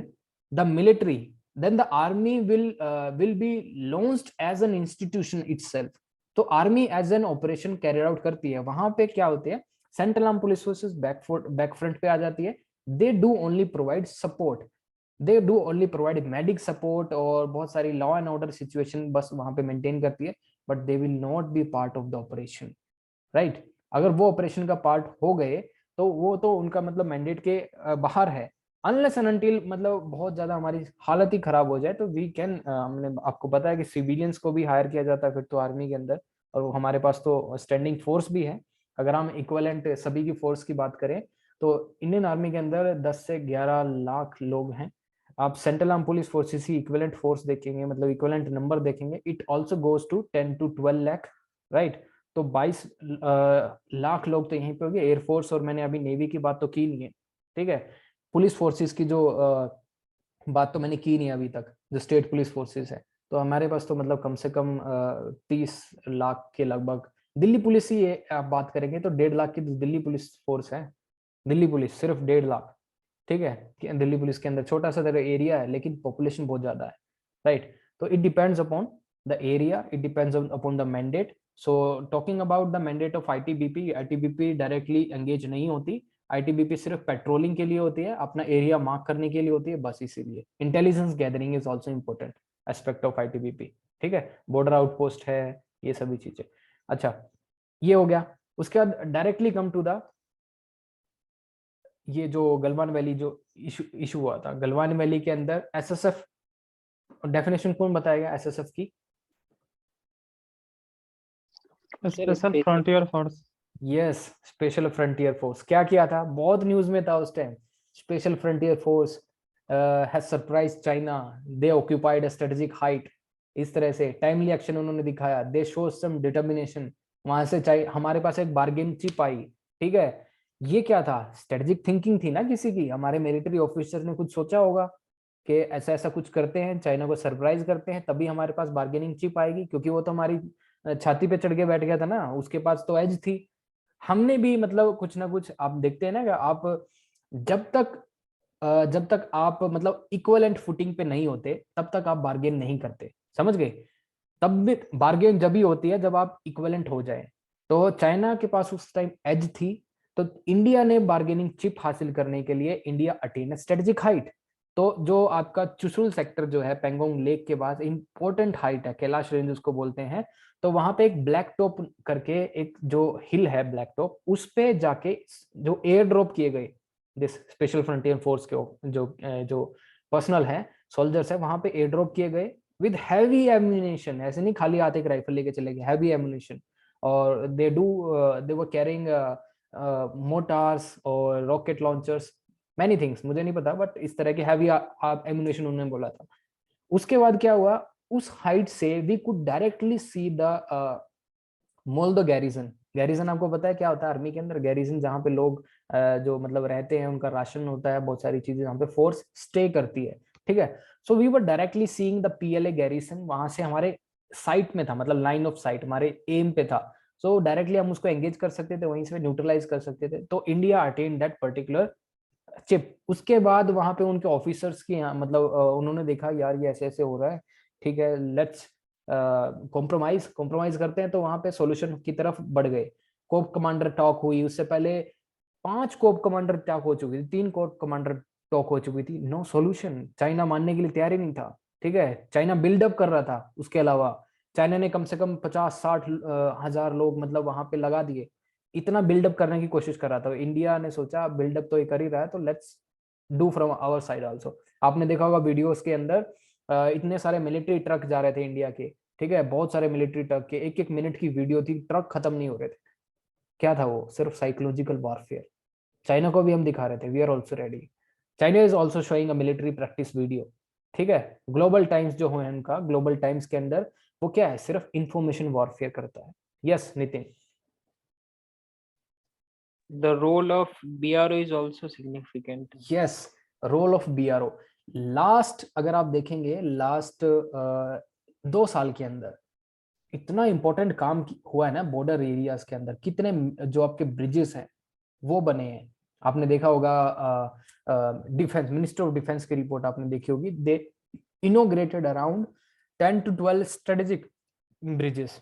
the military, then the army will be launched as an institution itself. तो army as an operation carry out करती है। वहां पे क्या होते हैं, central arm police forces back front पे आ जाती है। They do only provide support, they do only provide medic support और बहुत सारी लॉ एंड ऑर्डर सिचुएशन बस वहां पे मेंटेन करती है, but they will not be part of the operation, right. अगर वो ऑपरेशन का पार्ट हो गए तो वो तो उनका मतलब मैंडेट के बाहर है। अनलेस एंड अनटिल मतलब बहुत ज्यादा हमारी हालत ही खराब हो जाए तो वी कैन, हमने आपको पता है कि सिविलियंस को भी हायर किया जाता है फिर तो आर्मी के अंदर, और हमारे पास तो स्टैंडिंग फोर्स भी है। अगर हम इक्वलेंट सभी की फोर्स की बात करें तो इंडियन आर्मी के अंदर 10 से 11 लाख लोग हैं। आप सेंट्रल आर्म पुलिस फोर्सेस की इक्विवेलेंट फोर्स देखेंगे, मतलब इक्विवेलेंट नंबर देखेंगे, it also goes to 10 to 12 lakh, right. तो 22 लाख लोग तो यहीं पे हो गए। एयरफोर्स और मैंने अभी नेवी की बात तो की नहीं है, ठीक है। पुलिस फोर्सेस की जो बात तो मैंने की नहीं अभी तक, जो स्टेट पुलिस फोर्सेस है, तो हमारे पास तो मतलब कम से कम 30 लाख के लगभग। दिल्ली पुलिस ही आप बात करेंगे तो 1.5 लाख की दिल्ली पुलिस फोर्स है। दिल्ली पुलिस सिर्फ 1.5 लाख, ठीक है। दिल्ली पुलिस के अंदर छोटा सा एरिया है लेकिन पॉपुलेशन बहुत ज्यादा है, राइट। तो it depends upon the area, it depends upon the mandate. So talking about the mandate of ITBP directly engage नहीं होती। ITBP सिर्फ पेट्रोलिंग के लिए होती है, अपना एरिया मार्क करने के लिए होती है, बस इसीलिए। Intelligence gathering is also important aspect of ITBP, ठीक है। बॉर्डर आउटपोस्ट है, ये सभी चीजें। अच्छा, ये हो गया। उसके बाद डायरेक्टली कम टू द, ये जो गलवान वैली जो इशू हुआ था, गलवान वैली के अंदर SSF डेफिनेशन कौन बताएगा SSF की? Special frontier force. Yes, special frontier force. क्या किया था, बहुत न्यूज में था उस time. Special frontier force has surprise China, they occupied a strategic height. इस तरह से टाइमली एक्शन उन्होंने दिखाया, दे शो सम डिटर्मिनेशन। वहां से हमारे पास एक बार्गेन चिप आई, ठीक है। ये क्या था, स्ट्रेटेजिक थिंकिंग थी ना किसी की। हमारे मिलिट्री ऑफिसर ने कुछ सोचा होगा कि ऐसा ऐसा कुछ करते हैं, चाइना को सरप्राइज करते हैं, तभी हमारे पास बार्गेनिंग चिप आएगी, क्योंकि वो तो हमारी छाती पे चढ़ के बैठ गया था ना, उसके पास तो एज थी। हमने भी मतलब कुछ ना कुछ, आप देखते हैं ना कि आप जब तक आप मतलब इक्वलेंट फुटिंग पे नहीं होते तब तक आप बार्गेन नहीं करते, समझ गए। तब भी बार्गेन जब भी होती है जब आप इक्वलेंट हो जाए। तो चाइना के पास उस टाइम एज थी, तो इंडिया ने बार्गेनिंग चिप हासिल करने के लिए इंडिया अटेन स्ट्रेटेजिक हाइट। तो जो आपका चुशुल सेक्टर जो है पेंगोंग लेक के पास इंपॉर्टेंट हाइट है, कैलाश रेंज उसको बोलते हैं। तो वहां पे एक ब्लैक टॉप करके एक जो हिल है ब्लैक टॉप, उस पे जाके जो एयर ड्रॉप किए गए दिस स्पेशल फ्रंटियर फोर्स के जो पर्सनल है, सोल्जर्स है, वहां पे एयर ड्रॉप किए गए विद हैवी एम्यूनेशन। ऐसे नहीं खाली हाथ एक राइफल लेके चले गए, हैवी एम्यूनेशन। और दे वर कैरिंग मोटार्स और रॉकेट लॉन्चर्स, मैनी थिंग्स, मुझे नहीं पता, बट इस तरह की हैवी एम्यूनेशन उन्होंने बोला था। उसके बाद क्या हुआ, उस हाइट से we could directly see the Moldo garrison. Garrison आपको पता है क्या होता है आर्मी के अंदर? गैरिजन जहाँ पे लोग जो मतलब रहते हैं, उनका राशन होता है, बहुत सारी चीजें, जहाँ पे फोर्स स्टे करती है, ठीक है। So we were directly seeing the PLA garrison, वहां से हमारे साइट में था, मतलब लाइन ऑफ साइट हमारे एम पे था। सो डायरेक्टली हम उसको एंगेज कर सकते थे, वहीं से न्यूट्रलाइज कर सकते थे। तो India attain that particular chip. उसके बाद वहां पे उनके ऑफिसर्स की मतलब उन्होंने देखा यार ये ऐसे ऐसे हो रहा है, ठीक है, लेट्स कॉम्प्रोमाइज करते हैं। तो वहां पे सॉल्यूशन की तरफ बढ़ गए। कोप कमांडर टॉक हुई, उससे पहले 5 कोप कमांडर टॉक हो चुकी थी, 3 कोप कमांडर टॉक हो चुकी थी, नो सॉल्यूशन। चाइना मानने के लिए तैयार ही नहीं था, ठीक है। चाइना बिल्डअप कर रहा था। उसके अलावा चाइना ने कम से कम 50-60 हजार लोग मतलब वहां पे लगा दिए, इतना बिल्डअप करने की कोशिश कर रहा था। इंडिया ने सोचा बिल्डअप तो ये कर ही रहा है, तो let's do from our side also. आपने देखा होगा वीडियोस के अंदर इतने सारे मिलिट्री ट्रक जा रहे थे इंडिया के, ठीक है, बहुत सारे मिलिट्री ट्रक के, 1-1 मिनट की वीडियो थी, ट्रक खत्म नहीं हो रहे थे। क्या था वो? सिर्फ साइकोलॉजिकल वॉरफेयर। चाइना को भी हम दिखा रहे थे we are also ready. China is also showing a military practice video, ठीक है। ग्लोबल टाइम्स जो है उनका, ग्लोबल टाइम्स के अंदर वो क्या है, सिर्फ इंफॉर्मेशन वॉरफेयर करता है। Yes Nitin. The role of BRO is also significant. Yes, role of BRO. Last अगर आप देखेंगे, लास्ट 2 साल के अंदर इतना इंपॉर्टेंट काम हुआ है ना बॉर्डर एरियाज के अंदर। कितने जो आपके ब्रिजेस हैं वो बने हैं। आपने देखा होगा डिफेंस मिनिस्टर ऑफ डिफेंस की रिपोर्ट आपने देखी होगी, they inaugurated around 10 to 12 strategic bridges.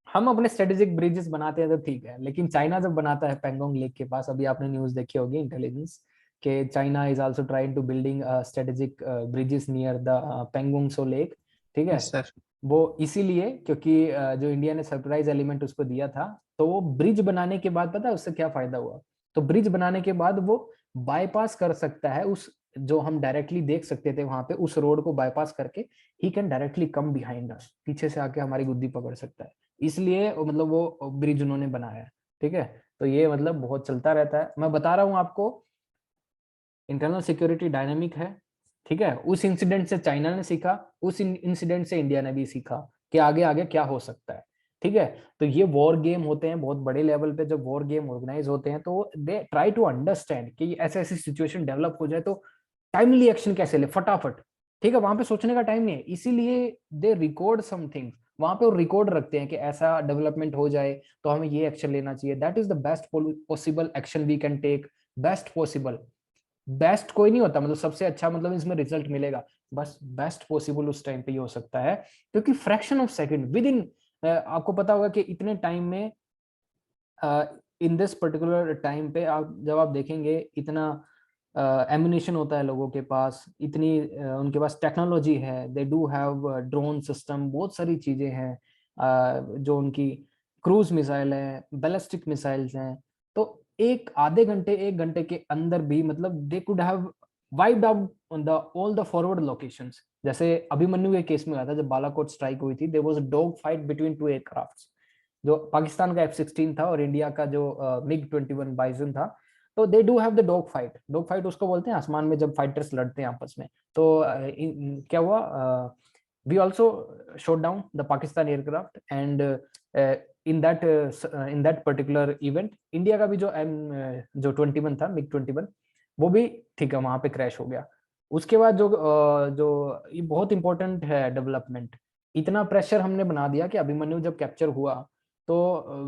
हम अपने स्ट्रेटेजिक ब्रिजेस बनाते हैं तो ठीक है, लेकिन चाइना जब बनाता है पेंगोंग लेक के पास, अभी आपने न्यूज देखी होगी इंटेलिजेंस के, China is also trying to building strategic bridges near the Pangong Tso lake, ठीक है। Yes sir. वो इसीलिए क्योंकि जो इंडिया ने सरप्राइज एलिमेंट उसको दिया था। तो वो ब्रिज बनाने के बाद पता है उससे क्या फायदा हुआ? तो ब्रिज बनाने के बाद वो बाईपास कर सकता है उस, जो हम डायरेक्टली देख सकते थे वहां पे, उस रोड को बाईपास करके he can directly come behind us, पीछे से आके हमारी गुद्दी पकड़ सकता है। इसलिए मतलब वो ब्रिज उन्होंने बनाया है, ठीक है। तो ये मतलब बहुत चलता रहता है, मैं बता रहा हूँ आपको। इंटरनल सिक्योरिटी डायनामिक है, ठीक है। उस इंसिडेंट से चाइना ने सीखा, उस इंसिडेंट से इंडिया ने भी सीखा कि आगे आगे क्या हो सकता है, ठीक है। तो ये वॉर गेम होते हैं बहुत बड़े लेवल पे, जब वॉर गेम ऑर्गेनाइज होते हैं तो दे ट्राई टू अंडरस्टैंड कि ऐसे ऐसी सिचुएशन डेवलप हो जाए तो टाइमली एक्शन कैसे ले फटाफट, ठीक है। वहां पे सोचने का टाइम नहीं है, इसीलिए दे रिकॉर्ड समथिंग। वहां पे वो रिकॉर्ड रखते हैं कि ऐसा डेवलपमेंट हो जाए तो हमें ये एक्शन लेना चाहिए, that is the best possible action we can take. Best possible, best कोई नहीं होता, मतलब सबसे अच्छा मतलब इसमें रिजल्ट मिलेगा, बस बेस्ट पॉसिबल उस टाइम पे ही हो सकता है। क्योंकि fraction of second with in, आपको पता होगा कि इतने टाइम में, इन दिस पर्टिकुलर टाइम पे आप जब आप देखेंगे इतना एम्यूनेशन होता है लोगों के पास, इतनी उनके पास टेक्नोलॉजी है, they do have drone system, बहुत सारी चीजें हैं, जो उनकी क्रूज मिसाइल है, बैलिस्टिक मिसाइल्स हैं। तो एक आधे घंटे 1 घंटे के अंदर भी मतलब they could have wiped out on the all the forward locations. जैसे अभिमन्यु के केस में हुआ था जब बालाकोट स्ट्राइक हुई थी, there was a dog fight between 2 aircrafts, जो पाकिस्तान का F-16 था और इंडिया का जो MiG-21 बाइसन था। तो दे do have the dog fight. Dog fight उसको बोलते हैं आसमान में जब फाइटर्स लड़ते हैं आपस में। तो क्या हुआ, we also shot down the Pakistan aircraft and in that particular event India का भी जो 21 था, MiG-21, वो भी ठीक है वहां पे क्रैश हो गया। उसके बाद जो ये बहुत इंपॉर्टेंट है डेवलपमेंट, इतना प्रेशर हमने बना दिया कि अभिमन्यु जब कैप्चर हुआ तो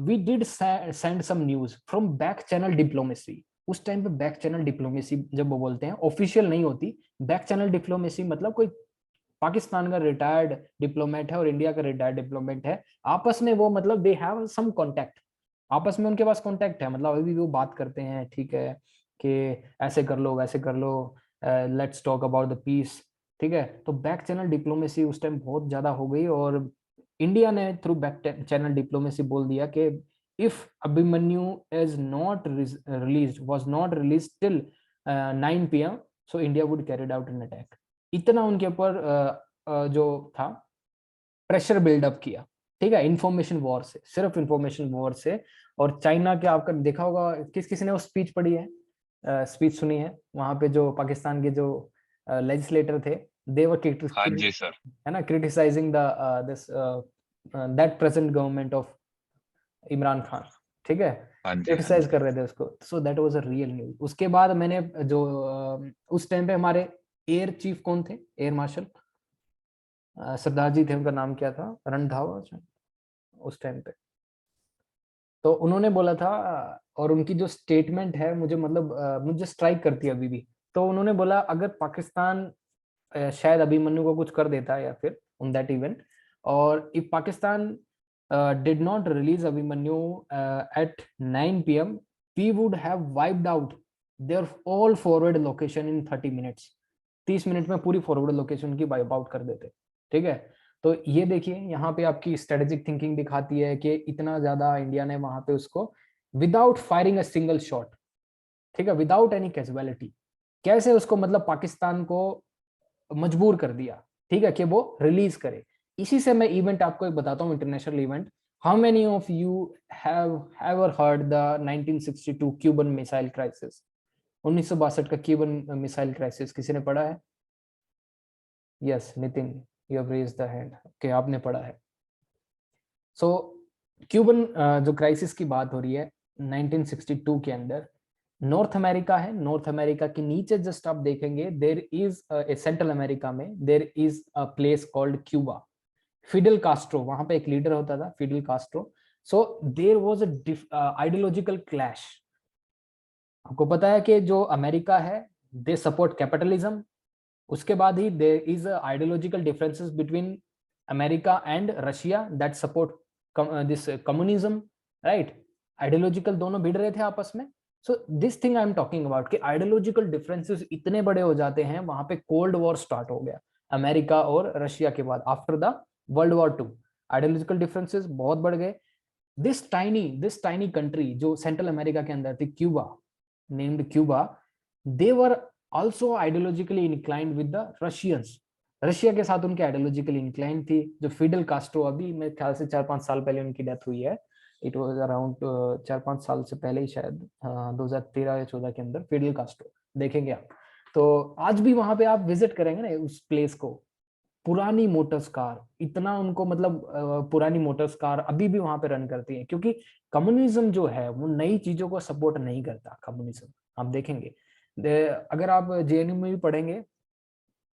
we did send some news from back channel diplomacy. उस टाइम पे बैक चैनल डिप्लोमेसी जब वो बोलते हैं, ऑफिशियल नहीं होती। बैक चैनल डिप्लोमेसी मतलब कोई पाकिस्तान का रिटायर्ड डिप्लोमेट है और इंडिया का रिटायर्ड डिप्लोमेट है, आपस में वो मतलब दे हैव सम कांटेक्ट, आपस में उनके पास कांटेक्ट है, मतलब अभी भी वो बात करते हैं, ठीक है, कि ऐसे कर लो वैसे कर लो, let's talk about the peace, ठीक है। तो बैक चैनल डिप्लोमेसी उस टाइम बहुत ज्यादा हो गई और इंडिया ने थ्रू बैक चैनल डिप्लोमेसी बोल दिया कि if Abhimanyu is not released, was not released till 9 PM, so India would carried out an attack. इतना उनके ऊपर जो था प्रेशर बिल्डअप किया, ठीक है, इंफॉर्मेशन वॉर से, सिर्फ इंफॉर्मेशन वॉर से। और चाइना के आपका देखा होगा, किस ने वो स्पीच पढ़ी है, स्पीच सुनी है, वहां पे जो पाकिस्तान के जो लेजिस्लेटर थे, दे वर हाँ जी सर, है ना, criticising the this that present government of Imran Khan, ठीक है, हाँ जी, हाँ क्रिटिसाइज जी। कर रहे थे उसको। So that was a real news. उसके बाद मैंने जो उस टाइम पे हमारे एयर चीफ कौन थे, एयर मार्शल सरदार जी थे, उनका नाम क्या था, रणधावा उस टाइम पे। तो उन्होंने बोला था, और उनकी जो स्टेटमेंट है मुझे मतलब मुझे स्ट्राइक करती है अभी भी। तो उन्होंने बोला अगर पाकिस्तान शायद अभिमन्यु को कुछ कर देता या फिर ऑन दैट इवेंट, और if Pakistan did not release Abhimanyu at 9 PM, we would have wiped out their all forward location in 30 minutes. 30 minute में पूरी फॉरवर्ड लोकेशन की वाइप आउट कर देते, ठीक है। तो ये देखिए यहाँ पे आपकी स्ट्रेटेजिक थिंकिंग दिखाती है कि इतना ज्यादा इंडिया ने वहां पे उसको without firing a single shot, ठीक है, विदाउट एनी कैजुअलिटी, कैसे उसको मतलब पाकिस्तान को मजबूर कर दिया, ठीक है, कि वो रिलीज करे। इसी से मैं इवेंट आपको एक बताता हूँ, international event. How many of you have ever heard the 1962 Cuban missile crisis? 1962 का क्यूबन मिसाइल क्राइसिस किसी ने पढ़ा है? Yes Nitin, you have raised the hand, okay, आपने पढ़ा है। सो क्यूबन जो क्राइसिस की बात हो रही है 1962 के अंदर, नॉर्थ अमेरिका है, नॉर्थ अमेरिका के नीचे जस्ट आप देखेंगे देयर इज सेंट्रल अमेरिका में there is a place called Cuba. Fidel Castro वहां पे एक लीडर होता था, Fidel Castro. So there was a ideological clash. आपको पता है कि जो अमेरिका है दे सपोर्ट कैपिटलिज्म, उसके बाद ही there is ideological differences between America and Russia that support this communism, right. Ideological दोनों भिड़ रहे थे आपस में। So this thing I am talking about कि आइडियोलॉजिकल डिफरेंसेस इतने बड़े हो जाते हैं, वहां पे कोल्ड वॉर स्टार्ट हो गया अमेरिका और रशिया के बाद, after the world war 2 ideological differences बहुत बढ़ गए। दिस टाइनी कंट्री जो सेंट्रल अमेरिका के अंदर थी, Cuba, named Cuba, they were also ideologically inclined with the Russians। Russia के साथ उनके आइडियोलॉजिकली इंक्लाइन थी। जो फिडेल कास्ट्रो, अभी मेरे ख्याल से 4-5 साल पहले उनकी डेथ हुई है, इट वाज अराउंड 4-5 साल से पहले ही शायद, 2013 या 14 के अंदर फिडेल कास्ट्रो, देखेंगे आप। तो आज भी वहां पे आप विजिट करेंगे ना उस प्लेस को, पुरानी मोटर्स कार, इतना उनको मतलब पुरानी मोटर्स कार अभी भी वहां पे रन करती है, क्योंकि कम्युनिज्म जो है वो नई चीजों को सपोर्ट नहीं करता। कम्युनिज्म आप देखेंगे, अगर आप जेएनयू में भी पढ़ेंगे,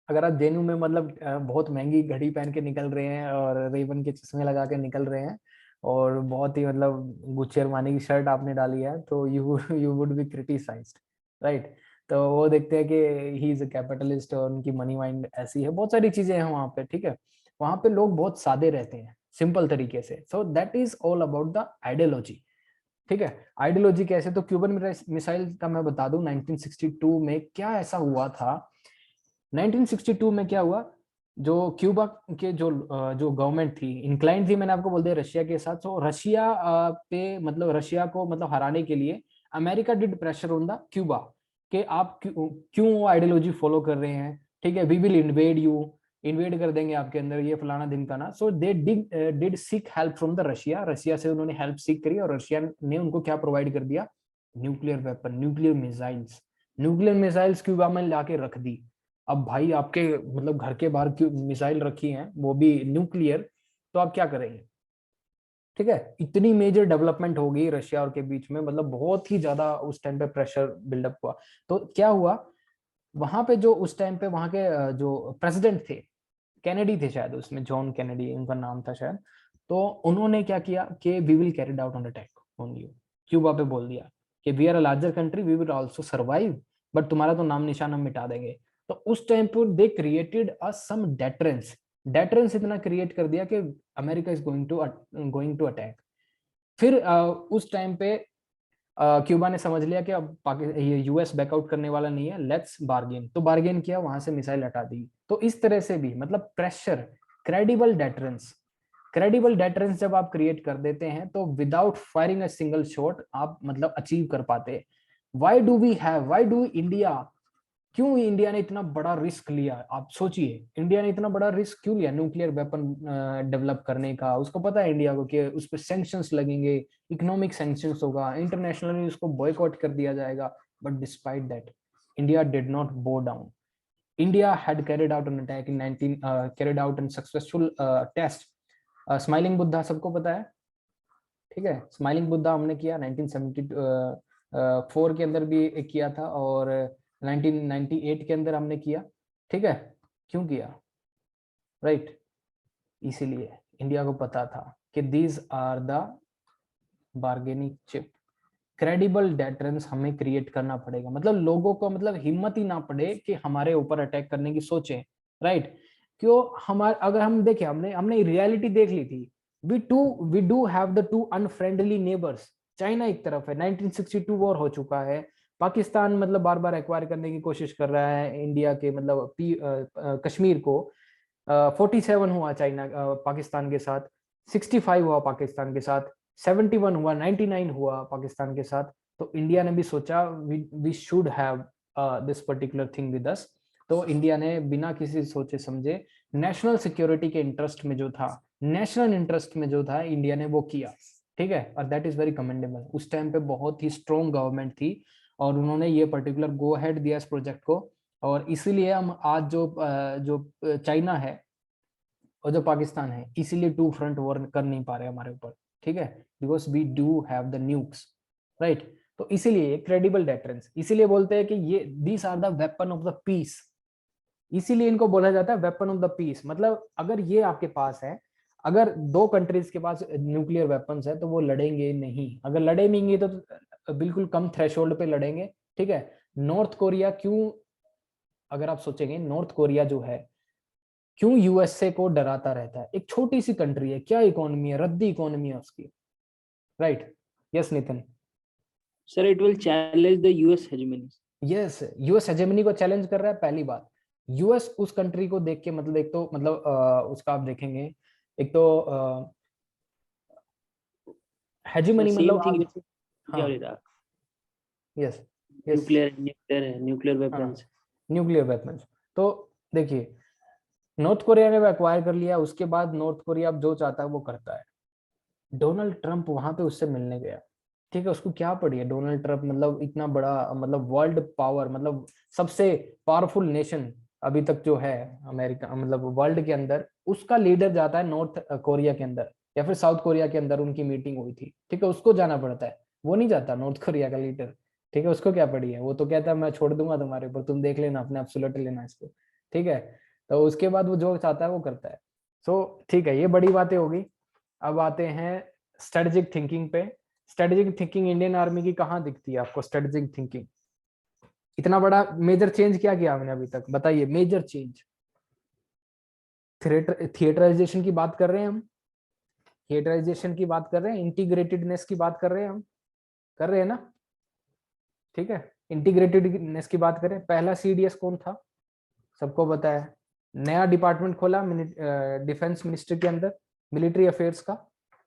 अगर आप जेएनयू में मतलब बहुत महंगी घड़ी पहन के निकल रहे हैं और रेबन के चश्मे लगा के निकल रहे हैं और बहुत ही मतलब गुच्ची अरमानी की शर्ट आपने डाली है, तो you would be criticised, right. तो वो देखते हैं कि ही इज अ कैपिटलिस्ट और उनकी मनी माइंड ऐसी है, बहुत सारी चीजें हैं वहां पे, ठीक है। वहां पे लोग बहुत सादे रहते हैं, सिंपल तरीके से। So that is all about the ideology, ठीक है। आइडियोलॉजी कैसे, तो क्यूबन मिसाइल का मैं बता दूं 1962 में क्या ऐसा हुआ था। 1962 में क्या हुआ, जो क्यूबा के जो गवर्नमेंट थी इंक्लाइन थी, मैंने आपको बोल दिया रशिया के साथ। तो रशिया पे मतलब रशिया को मतलब हराने के लिए America did pressure on the Cuba कि आप क्यों वो आइडियोलॉजी फॉलो कर रहे हैं, ठीक है, we will invade you, invade कर देंगे आपके अंदर, ये फलाना दिन का ना। So they did seek help from the Russia, Russia से उन्होंने हेल्प सीख करी और रशिया ने उनको क्या प्रोवाइड कर दिया, nuclear weapon, nuclear missiles. Nuclear missiles Cuba में लाके रख दी। अब भाई आपके मतलब घर के बाहर मिसाइल रखी हैं, वो भी न्यूक्लियर, तो आप क्या करेंगे, ठीक है। इतनी मेजर डेवलपमेंट हो गई रशिया और के बीच में, मतलब बहुत ही ज्यादा उस टाइम पे प्रेशर बिल्डअप हुआ। तो क्या हुआ वहां पे, जो उस टाइम पे वहां के जो प्रेसिडेंट थे, कैनेडी थे शायद उसमें, जॉन कैनेडी उनका नाम था शायद। तो उन्होंने क्या किया कि we will carried out on attack on you, Cuba पे बोल दिया कि we are a larger country, we will also survive, but तुम्हारा तो नाम निशान हम मिटा देंगे। तो उस टाइम पर they created a some deterrence, deterrence इतना क्रिएट कर दिया कि America is going to attack. फिर उस टाइम पे क्यूबा ने समझ लिया कि अब ये यूएस बैकआउट करने वाला नहीं है, लेट्स बार्गेन। तो बार्गेन किया, वहां से मिसाइल हटा दी। तो इस तरह से भी मतलब pressure, credible deterrence, credible deterrence जब आप क्रिएट कर देते हैं तो without firing a single shot आप मतलब अचीव कर पाते। व्हाई डू इंडिया, क्यों इंडिया ने इतना बड़ा रिस्क लिया? आप सोचिए, इंडिया ने इतना बड़ा रिस्क क्यों लिया न्यूक्लियर वेपन डेवलप करने का? उसको पता है इंडिया को कि उस पर सैंक्शंस लगेंगे, इकोनॉमिक सैंक्शंस होगा, इंटरनेशनली उसको बॉयकॉट कर दिया जाएगा। But despite that, India did not bow down. India had carried out an attack in 19 carried out an successful test. Smiling Buddha सबको पता है, ठीक है? स्माइलिंग बुद्धा हमने किया 1974 के अंदर भी किया था, और 1998 के अंदर हमने किया, ठीक है? क्यों किया? राइट, इसीलिए इंडिया को पता था कि these are the bargaining chip. Credible deterrence हमें क्रिएट करना पड़ेगा, मतलब लोगों को मतलब हिम्मत ही ना पड़े कि हमारे ऊपर अटैक करने की सोचें, राइट? क्यों? हमारे अगर हम देखें, हमने रियलिटी देख ली थी। We do have the two unfriendly neighbours. China एक तरफ है, 1962 वॉर हो चुका है, पाकिस्तान मतलब बार बार एक्वायर करने की कोशिश कर रहा है इंडिया के मतलब कश्मीर को। 47 हुआ चाइना पाकिस्तान के साथ, 65 हुआ पाकिस्तान के साथ, 71 हुआ, 99 हुआ पाकिस्तान के साथ। तो इंडिया ने भी सोचा we should have this particular thing with us. तो इंडिया ने बिना किसी सोचे समझे नेशनल सिक्योरिटी के इंटरेस्ट में जो था, नेशनल इंटरेस्ट में जो था, इंडिया ने वो किया, ठीक है? और दैट इज वेरी कमेंडेबल। उस टाइम पे बहुत ही स्ट्रॉन्ग गवर्नमेंट थी और उन्होंने ये पर्टिकुलर गो हेड दिया इस प्रोजेक्ट को। और इसीलिए हम आज जो चाइना है और जो पाकिस्तान है, इसीलिए टू फ्रंट वॉर कर नहीं पा रहे हमारे ऊपर, ठीक है? Because we do have the nukes, right? तो इसीलिए क्रेडिबल डेटरेंस, इसीलिए बोलते हैं कि ये these are the weapon of the peace. इसीलिए इनको बोला जाता है वेपन ऑफ द पीस। मतलब अगर ये आपके पास है, अगर दो कंट्रीज के पास न्यूक्लियर वेपन्स है तो वो लड़ेंगे नहीं। अगर लड़ेंगे तो बिल्कुल कम थ्रेशोल्ड पे लड़ेंगे, ठीक है? नॉर्थ कोरिया क्यों, अगर आप सोचेंगे नॉर्थ कोरिया जो है क्यों यूएसए को डराता रहता है? एक छोटी सी कंट्री है, क्या इकोनॉमी है, रद्दी इकोनॉमी है उसकी, right? Yes Nitin. Sir it will challenge the US hegemony. Yes, US hegemony को चैलेंज कर रहा है। पहली बात, यूएस उस कंट्री को देख के मतलब एक तो मतलब उसका आप देखेंगे, एक तो हेजेमनी मतलब हाँ, yes yes, nuclear weapons, nuclear weapons. तो देखिए, नॉर्थ कोरिया ने एक्वायर कर लिया, उसके बाद नॉर्थ कोरिया अब जो चाहता है वो करता है। डोनाल्ड ट्रंप वहां पे उससे मिलने गया, ठीक है? उसको क्या पड़ी है डोनाल्ड ट्रंप, मतलब इतना बड़ा मतलब वर्ल्ड पावर, मतलब सबसे पावरफुल नेशन अभी तक जो है अमेरिका, मतलब वर्ल्ड के अंदर, उसका लीडर जाता है नॉर्थ कोरिया के अंदर या फिर साउथ कोरिया के अंदर, उनकी मीटिंग हुई थी, ठीक है? उसको जाना पड़ता है, वो नहीं जाता नॉर्थ कोरिया का लीडर, ठीक है? उसको क्या पड़ी है? वो तो कहता है मैं छोड़ दूंगा तुम्हारे ऊपर, तुम देख लेना, अपने आप सुलट लेना इसको, ठीक है? तो उसके बाद वो जो चाहता है वो करता है। सो ठीक है, ये बड़ी बातें होगी। अब आते हैं स्ट्रेटेजिक थिंकिंग पे। स्ट्रेटेजिक थिंकिंग इंडियन आर्मी की कहाँ दिखती है आपको? स्ट्रेटेजिक थिंकिंग, इतना बड़ा मेजर चेंज क्या किया हमने अभी तक, बताइए? मेजर चेंज, थिएटराइजेशन की बात कर रहे हैं हम, थिएटराइजेशन की बात कर रहे हैं, इंटीग्रेटेडनेस की बात कर रहे हैं हम, कर रहे हैं ना? ठीक है, इंटीग्रेटेडनेस की बात करें। पहला सीडीएस कौन था? सबको पता है। नया डिपार्टमेंट खोला डिफेंस मिनिस्ट्री के अंदर, मिलिट्री अफेयर्स का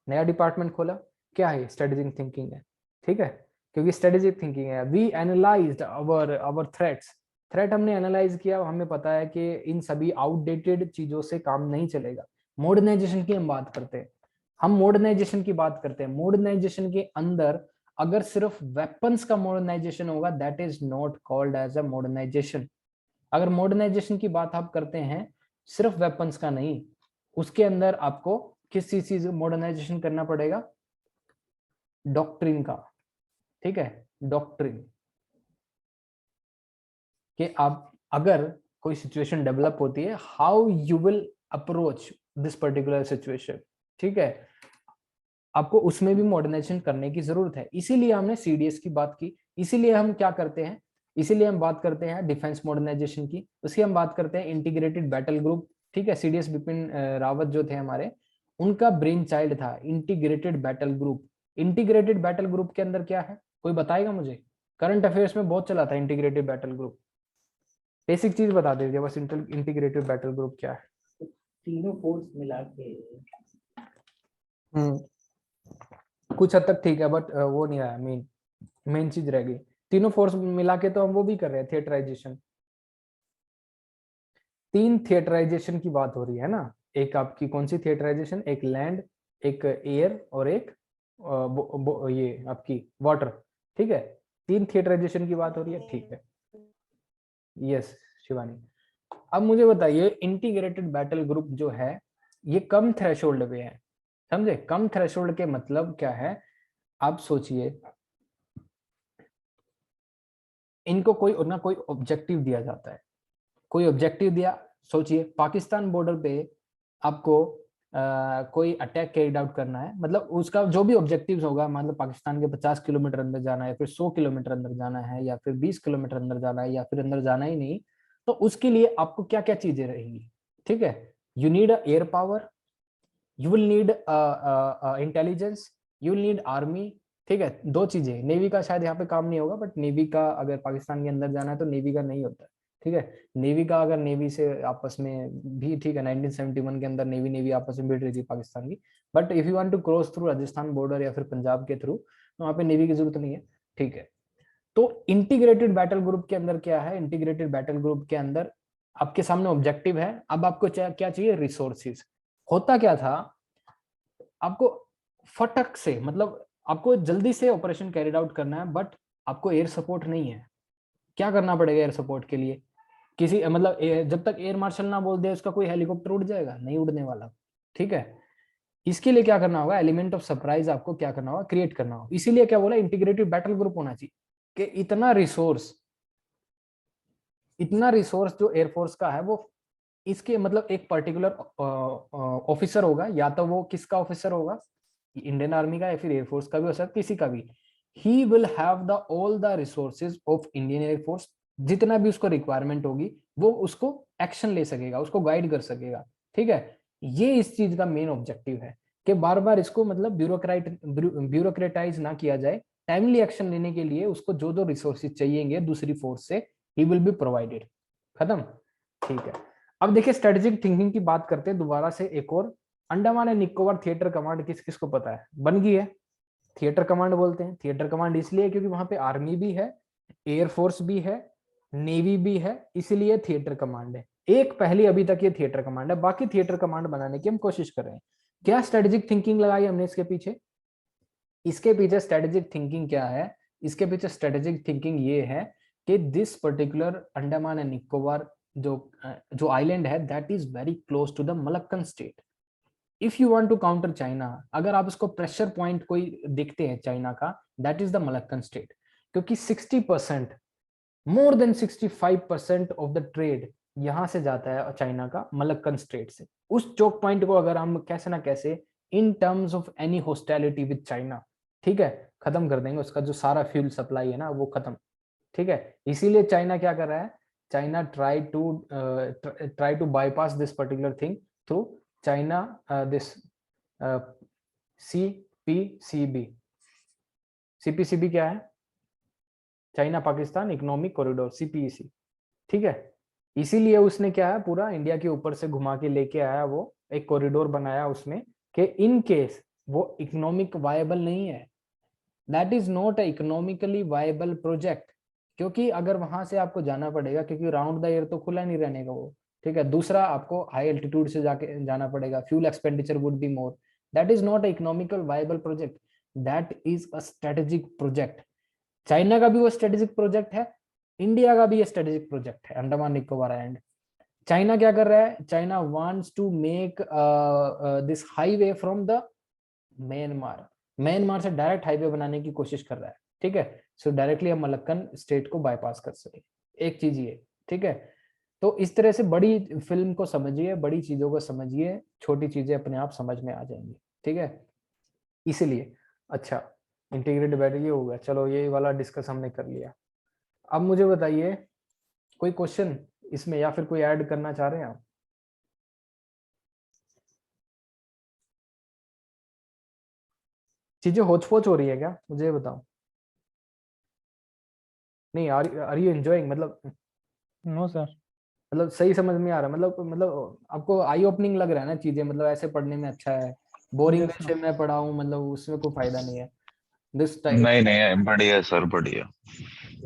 नया डिपार्टमेंट खोला। क्या है? स्ट्रेटेजिक थिंकिंग है, ठीक है? क्योंकि स्ट्रेटेजिक थिंकिंग है। We analysed our threats, threat हमने एनालाइज किया, हमें पता है कि इन सभी आउटडेटेड चीजों से काम नहीं चलेगा। मॉडर्नाइजेशन की हम बात करते हैं, हम मॉडर्नाइजेशन की बात करते हैं। मॉडर्नाइजेशन के अंदर अगर सिर्फ वेपन्स का मॉडर्नाइजेशन होगा, that is not called as a modernisation. अगर मॉडर्नाइजेशन की बात आप करते हैं सिर्फ वेपन्स का नहीं, उसके अंदर आपको किस चीज मॉडर्नाइजेशन करना पड़ेगा? डॉक्ट्रिन का, ठीक है? डॉक्ट्रिन कि आप अगर कोई सिचुएशन डेवलप होती है, how you will approach this particular situation, ठीक है। आपको उसमें भी मॉडर्नाइजेशन करने की जरूरत है, इसीलिए हमने सीडीएस की बात की, इसीलिए हम क्या करते हैं, इसीलिए हम बात करते हैं डिफेंस मॉडर्नाइजेशन की, उसकी हम बात करते हैं इंटीग्रेटेड बैटल ग्रुप, ठीक है। सीडीएस बिपिन रावत जो थे हमारे, उनका ब्रेन चाइल्ड था integrated battle group. Integrated battle group के अंदर क्या है, कोई बताएगा मुझे? करंट अफेयर्स में बहुत चला था इंटीग्रेटेड बैटल ग्रुप, बेसिक चीज बता दीजिए बस, इंटीग्रेटेड बैटल ग्रुप क्या है? तीनों फोर्स मिला के। कुछ हद तक ठीक है, बट वो नहीं आया, मेन चीज रह गई। तीनों फोर्स मिला के तो हम वो भी कर रहे हैं, थिएटराइजेशन। 3 थिएटराइजेशन की बात हो रही है ना, एक आपकी कौन सी थिएटराइजेशन, एक लैंड, एक एयर और एक ये आपकी वाटर, ठीक है। 3 थिएटराइजेशन की बात हो रही है, ठीक है। यस शिवानी, अब मुझे बताइए इंटीग्रेटेड बैटल ग्रुप जो है ये कम थ्रेशोल्ड पे है, समझे? कम थ्रेशोल्ड के मतलब क्या है, आप सोचिए, इनको कोई ना कोई ऑब्जेक्टिव दिया जाता है, कोई ऑब्जेक्टिव दिया, सोचिए पाकिस्तान बॉर्डर पे आपको कोई अटैक कैरिड आउट करना है, मतलब उसका जो भी ऑब्जेक्टिव्स होगा, मतलब पाकिस्तान के 50 किलोमीटर अंदर जाना है, फिर 100 किलोमीटर अंदर जाना है, या फिर 20 किलोमीटर अंदर जाना है, या फिर अंदर जाना ही नहीं, तो उसके लिए आपको क्या क्या चीजें रहेंगी, ठीक है। You need air power, you will need intelligence, you will need army, ठीक है। 2 चीजें, नेवी का शायद यहाँ पे काम नहीं होगा, बट नेवी का अगर पाकिस्तान के अंदर जाना है तो नेवी का नहीं होता है, ठीक है। नेवी का अगर नेवी से आपस में भी, ठीक है, 1971 के अंदर नेवी आपस में भिड़ रही थी पाकिस्तान की, but if you want to cross through Rajasthan border या फिर पंजाब के थ्रू, तो वहाँ पे नेवी की जरूरत नहीं है, ठीक है। तो इंटीग्रेटेड बैटल ग्रुप के अंदर क्या है, इंटीग्रेटेड बैटल ग्रुप के अंदर आपके सामने ऑब्जेक्टिव है, अब आपको क्या चाहिए, रिसोर्सेज। होता क्या था, आपको फटक से, मतलब आपको जल्दी से ऑपरेशन कैरिड आउट करना है, बट आपको एयर सपोर्ट नहीं है। क्या करना पड़ेगा एयर सपोर्ट के लिए? किसी मतलब जब तक एयर मार्शल ना बोल दे उसका कोई हेलीकॉप्टर उड़ जाएगा? नहीं उड़ने वाला, ठीक है। इसके लिए क्या करना होगा, एलिमेंट ऑफ सरप्राइज आपको क्या करना होगा, क्रिएट करना होगा। इसीलिए क्या बोला, इंटीग्रेटेड बैटल ग्रुप होना चाहिए, कि इतना रिसोर्स जो एयरफोर्स का है, वो इसके मतलब एक पर्टिकुलर ऑफिसर होगा, या तो वो किसका ऑफिसर होगा, इंडियन आर्मी का, या फिर एयरफोर्स का भी हो सकता है, किसी का भी। He will have the all the resources of Indian air force, जितना भी उसको रिक्वायरमेंट होगी वो उसको एक्शन ले सकेगा, उसको गाइड कर सकेगा, ठीक है। ये इस चीज का मेन ऑब्जेक्टिव है, कि बार बार इसको मतलब ब्यूरोक्रेटाइज ना किया जाए, टाइमली एक्शन लेने के लिए उसको जो जो रिसोर्सेज चाहिए दूसरी फोर्स से, ही विल बी प्रोवाइडेड। खत्म, ठीक है। अब देखिए स्ट्रेटेजिक थिंकिंग की बात करते हैं दोबारा से एक और। Andaman and Nicobar theatre command किस किस को पता है, बन गई है। थिएटर कमांड बोलते हैं, थिएटर कमांड इसलिए क्योंकि वहां पे आर्मी भी है, एयरफोर्स भी है, नेवी भी है, इसलिए थिएटर कमांड है। एक पहली अभी तक ये थिएटर कमांड है, बाकी थिएटर कमांड बनाने की हम कोशिश कर रहे हैं। क्या स्ट्रेटेजिक थिंकिंग लगाई हमने इसके पीछे? इसके पीछे स्ट्रेटेजिक थिंकिंग क्या है, इसके पीछे स्ट्रेटेजिक थिंकिंग ये है कि this particular Andaman and Nicobar जो आइलैंड है, that is very close to the Malaccan strait. If you want to counter China, अगर आप इसको प्रेशर पॉइंट कोई देखते हैं चाइना का, that is the Malaccan state, क्योंकि 60%, more than 65% of the trade यहां से जाता है चाइना का मलक्कन स्ट्रेट से। उस चोक पॉइंट को अगर हम कैसे ना कैसे इन terms of any hostility with China, ठीक है, खत्म कर देंगे, उसका जो सारा फ्यूल सप्लाई है ना वो खत्म, ठीक है। इसीलिए चाइना क्या कर रहा है, China try to bypass this particular thing through China this CPCB क्या है, China Pakistan economic corridor, CPEC, ठीक है। इसीलिए उसने क्या है, पूरा इंडिया के ऊपर से घुमा के लेके आया, वो एक कॉरिडोर बनाया उसमें, कि इन केस वो इकोनॉमिक वायबल नहीं है, that is not a economically viable project, क्योंकि अगर वहां से आपको जाना पड़ेगा, क्योंकि राउंड द ईयर तो खुला नहीं रहने का वो, ठीक है। दूसरा, आपको हाई एल्टीट्यूड से जाके जाना पड़ेगा, fuel expenditure would be more, that is not a economical viable project, that is a strategic project. China का भी वो स्ट्रेटेजिक प्रोजेक्ट है, इंडिया का भी ये स्ट्रेटेजिक प्रोजेक्ट है, अंडमान निकोबार आइलैंड। चाइना क्या कर रहा है, China wants to make this highway from the Myanmar से डायरेक्ट हाईवे बनाने की कोशिश कर रहा है, ठीक है। सो डायरेक्टली हम मलक्कन स्टेट को बाईपास कर सके, एक चीज ये, ठीक है। तो इस तरह से बड़ी फिल्म को समझिए, बड़ी चीजों को समझिए, छोटी चीजें अपने आप समझ में आ जाएंगी, ठीक है। इसीलिए अच्छा, इंटीग्रेटेड बैटरी हो गया, चलो ये वाला डिस्कस हमने कर लिया। अब मुझे बताइए कोई क्वेश्चन इसमें, या फिर कोई ऐड करना चाह रहे हैं आप? चीजें होच पोच हो रही है क्या, मुझे बताओ। नहीं, आर यू एंजॉयिंग, मतलब नो सर। मतलब सही समझ में आ रहा है, मतलब आपको आई ओपनिंग लग रहा है ना चीजें, मतलब ऐसे पढ़ने में अच्छा है। बोरिंग Yes, वैसे मैं पढ़ा हूँ, मतलब उसमें कोई फायदा नहीं है। दिस टाइप नहीं नहीं, बढ़िया सर, बढ़िया।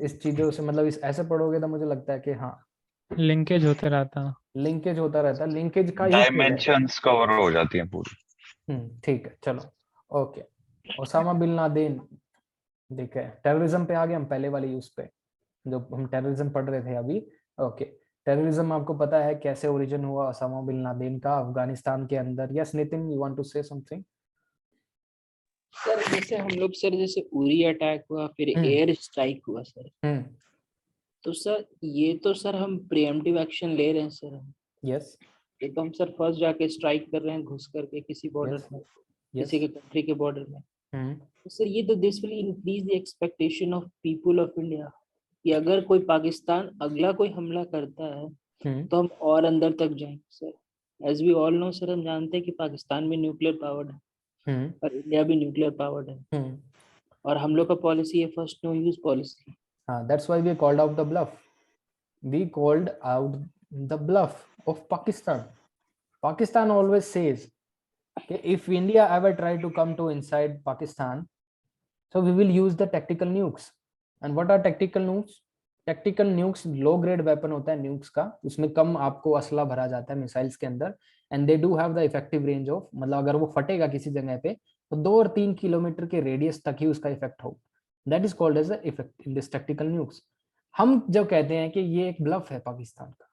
इस चीजों से, मतलब इस ऐसे पढ़ोगे तो मुझे लगता है कि हाँ लिंकेज होते रहता। लिंकेज होता रहता है, लिंकेज का ही खेल है। डायमेंशंस कवर हो जाती हैं पूरी। ठीक है, चलो ओके। ओसामा बिन लादेन, ठीक है, टेररिज्म पे आ गए हम, पहले वाली उस पे जो हम टेररिज्म पढ़ रहे थे अभी। ओके, टेररिज्म आपको पता है कैसे ओरिजिन हुआ ओसामा बिन लादेन का अफगानिस्तान के अंदर। Yes Nitin, you want to say something? Sir जैसे हम लोग सर, जैसे उरी अटैक हुआ, फिर हम्म। एयर स्ट्राइक हुआ सर, हम्म। तो सर ये तो सर हम प्रिएम्प्टिव एक्शन ले रहे हैं सर हम। यस। ये तो हम सर फर्स्ट जाके स्ट्राइक कर रहे हैं घुस करके किसी बॉर्डर यस। में, यस। किसी के कंट्री के बॉर्डर में। हम्म। तो सर ये तो this will increase the expectation of people of India, कि अगर कोई पाकिस्तान अगला कोई हमला करता है हम्म। तो हम और अंदर तक जाएंगे sir. As we all know sir, हम जानते हैं कि पाकिस्तान भी न्यूक्लियर पावर्ड है हम्म। और इंडिया भी न्यूक्लियर पावर्ड है, हम्म। और हम लोग का पॉलिसी है फर्स्ट नो यूज पॉलिसी। हाँ, that's why we called out the bluff. We called out the bluff of Pakistan. Pakistan always says that if India ever try to come to inside Pakistan, so we will use the tactical nukes. And what are tactical nukes? Tactical nukes low grade weapon होता है nukes का, उसमें कम आपको असला भरा जाता है missiles के अंदर, and they do have the effective range of, मतलब अगर वो फटेगा किसी जगह पे तो 2 और 3 किलोमीटर के रेडियस तक ही उसका इफेक्ट हो। That is called as effect in this tactical nukes. हम जब कहते हैं कि ये एक ब्लफ है पाकिस्तान का,